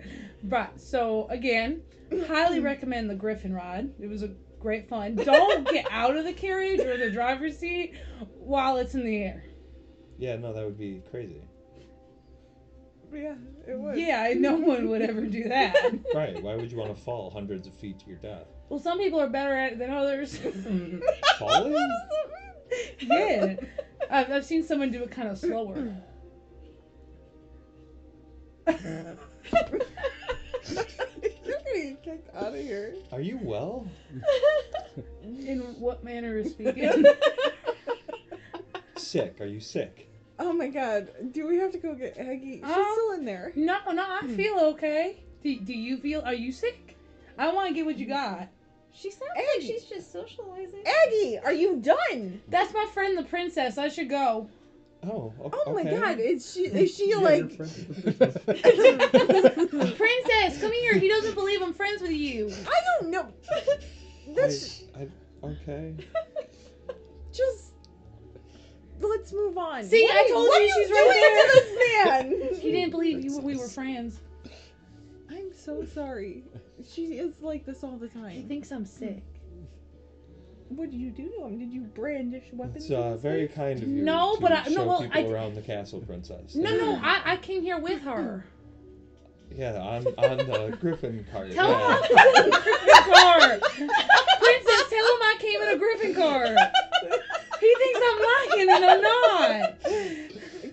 Right. So again, highly recommend the Griffin ride. It was a great fun. Don't get out of the carriage or the driver's seat while it's in the air. Yeah, no, that would be crazy. Yeah, it was. Yeah, no one would ever do that. Right. Why would you want to fall hundreds of feet to your death? Well, some people are better at it than others. Falling? Yeah. I've seen someone do it kind of slower. You're gonna get kicked out of here. Are you well? In what manner of speaking? Sick. Are you sick? Oh my god. Do we have to go get Aggie? She's still in there. No, I feel okay. Do you feel? Are you sick? I want to get what you got. She sounds Aggie. like she's just socializing. Aggie, are you done? That's my friend the princess. I should go. Oh, Oh my okay. god, is she Yeah, like... you're friends with the Princess, come here. He doesn't believe I'm friends with you. I don't know. That's Okay. just... Let's move on. See, What I are- told what you are she's doing right to this man? He didn't believe we were Princess. friends. I'm so sorry. She is like this all the He time. thinks I'm sick. What did you do to him? Did you brandish weapons? It's in his very face? kind of you No, to but I- no, show well, people I- around the castle, Princess. No, I came here with her. Yeah, on the Griffin cart. Tell yeah. him I'm in a Griffin car. Princess, tell him I came in a Griffin car. He thinks I'm lying and I'm not.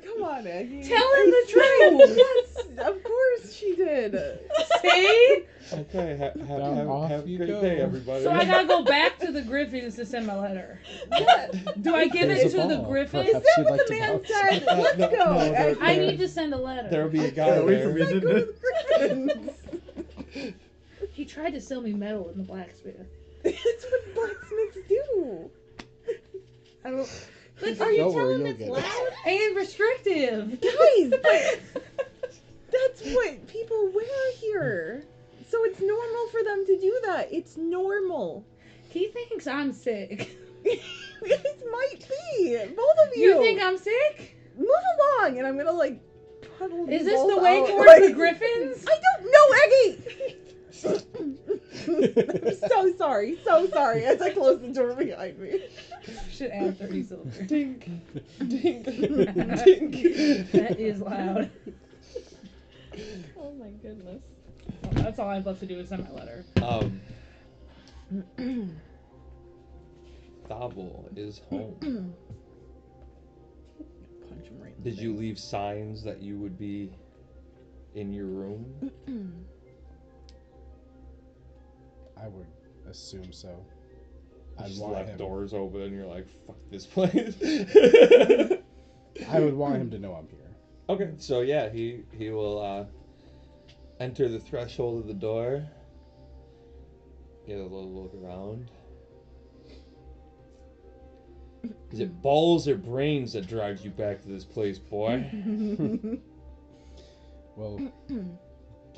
Come on, Aggie. Tell him the truth. Yes, of course she did. See? Okay, Off have a you great go. day, everybody. So I gotta go back to the Griffins to send my letter. What? Do I give There's it a to the ball. Griffins? Is Perhaps that you'd what like the to man vouch. said? No, Let's no, go. no, Aggie. I need to send a letter. There'll be a guy Yeah, wait for me. there. Go to the Griffins. He tried to sell me metal in the blacksmith. That's what blacksmiths do. I don't. But Are you Don't worry, telling you'll it's get it. loud? and restrictive. Guys, but that's what people wear here. So it's normal for them to do that. It's normal. He thinks I'm sick. It might be. Both of you. You think I'm sick? Move along, and I'm gonna like puddle you Is this both the way out. towards Like, the Griffins? I don't know, Eggie. I'm so sorry, as I close the door behind me. Should add 30 silver. Dink, dink, dink. That is loud. Oh my goodness. Well, that's all I have left to do is send my letter. Thaavel is home. Punch him right in the Did you face. leave signs that you would be in your room? I would assume so. You I'd just want left him. doors open and you're like, fuck this place. I would want him to know I'm here. Okay, so yeah, he will enter the threshold of the door, get a little look around. Is it balls or brains that drives you back to this place, boy? Well,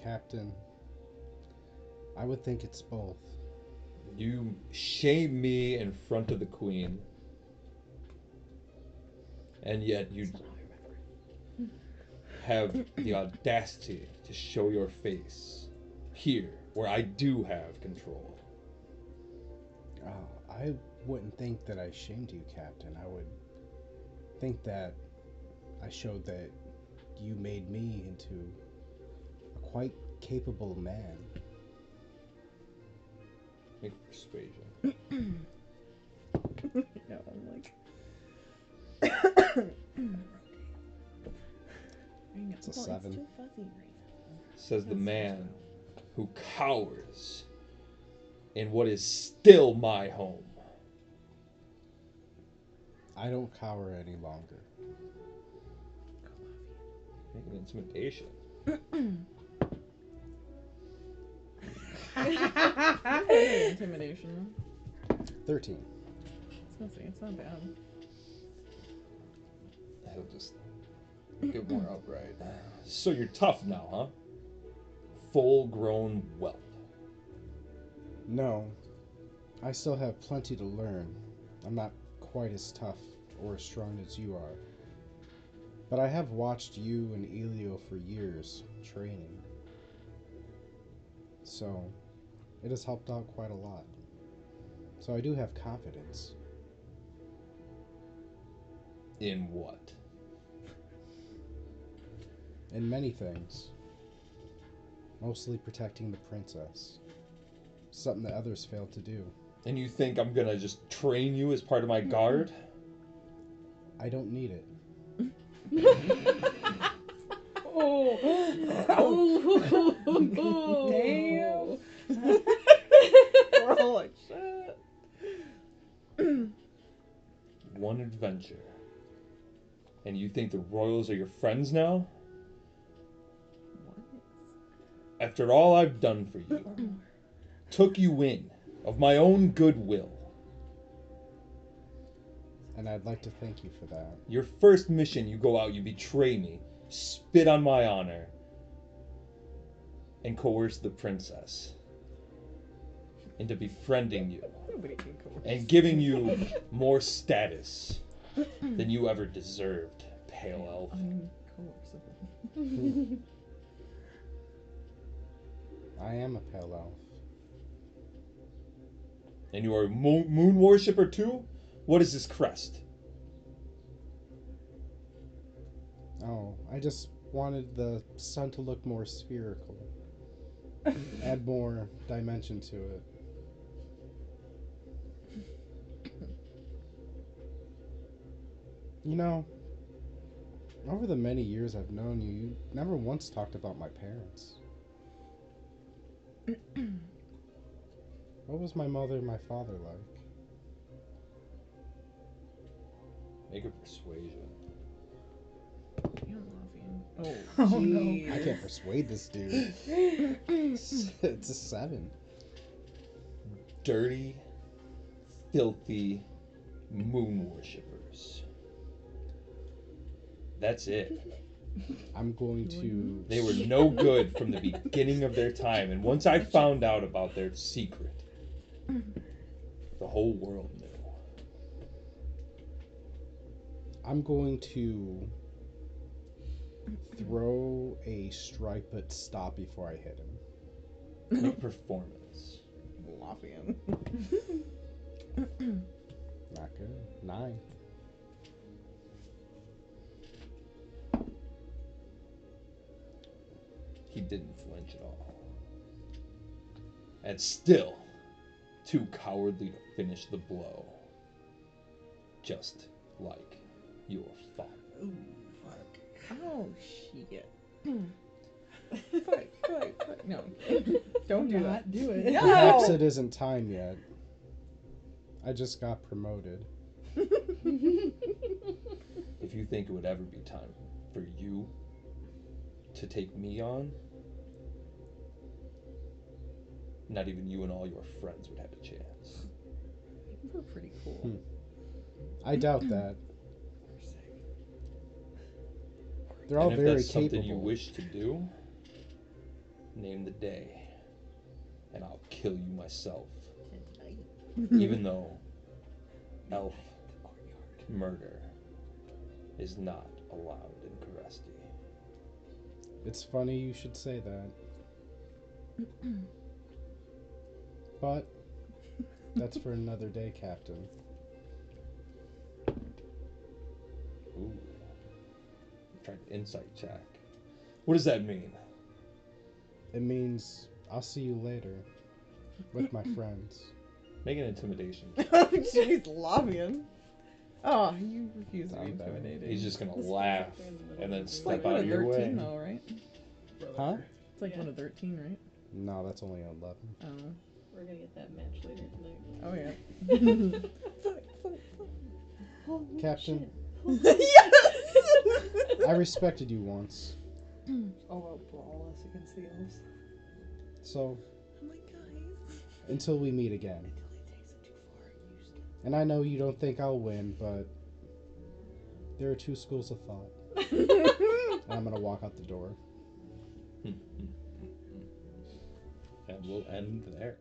Captain, I would think it's both. You shame me in front of the Queen, and yet you have the audacity to show your face here, where I do have control. I wouldn't think that I shamed you, Captain. I would think that I showed that you made me into a quite capable man. Make persuasion. No, I'm like. I know. It's a Well, 7. It's too fuzzy right Says the That's man who cowers in what is still my home. I don't cower any longer. Make an intimidation. now. Intimidation. 13. It's not bad. He'll just get more upright. So you're tough now, huh? Full-grown whelp. No, I still have plenty to learn. I'm not quite as tough or as strong as you are. But I have watched you and Elio for years, training. So, it has helped out quite a lot. So I do have confidence. In what? In many things. Mostly protecting the princess. Something that others fail to do. And you think I'm gonna just train you as part of my guard? I don't need it. Oh. Damn. We're all like, shit. One adventure. And you think the royals are your friends now? After all I've done for you. Took you in, of my own goodwill. And I'd like to thank you for that. Your first mission, you go out, you betray me, spit on my honor, and coerce the princess into befriending you Nobody can coerce. and giving you more status than you ever deserved, pale elf. Uncoercible. I am a pale elf. And you are a moon worshipper too? What is this crest? Oh, I just wanted the sun to look more spherical. Add more dimension to it. You know, over the many years I've known you, you never once talked about my parents. What was my mother and my father like? Make a persuasion. Damn, Lothian. Oh, Oh, no. jeez. I can't persuade this dude. It's a 7. Dirty, filthy moon worshippers. That's it. I'm going to. They were no good from the beginning of their time, and once I found out about their secret, the whole world knew. I'm going to throw a strike but stop before I hit him. Make performance. Lothian. Not good. 9. He didn't flinch at all. And still, too cowardly to finish the blow. Just like your father. Ooh, fuck. Oh, shit. Fight. No. Don't do that. Do it. No! Perhaps it isn't time yet. I just got promoted. If you think it would ever be time for you to take me on, not even you and all your friends would have a chance. We're pretty cool. I doubt that. They're all And if very that's capable. something you wish to do, name the day, and I'll kill you myself. Even though elf murder is not allowed in Karesti. It's funny you should say that. But that's for another day, Captain. Ooh. Try to insight check. What does that mean? It means I'll see you later with my friends. Make an intimidation. Oh, jeez, Lothian. Oh, you refuse to be Not bad. intimidated. He's just gonna laugh and then It's like step one out of of your 13, way. though, right? Huh? It's like one of 13, right? No, that's only 11. Oh. We're gonna get that match later tonight. Oh, yeah. Holy Captain, shit. Yes! I respected you once. Oh, well, brawl us against the elves. So, Oh my guys. until we meet again. And I know you don't think I'll win, but there are 2 schools of thought. And I'm gonna walk out the door. And we'll end there.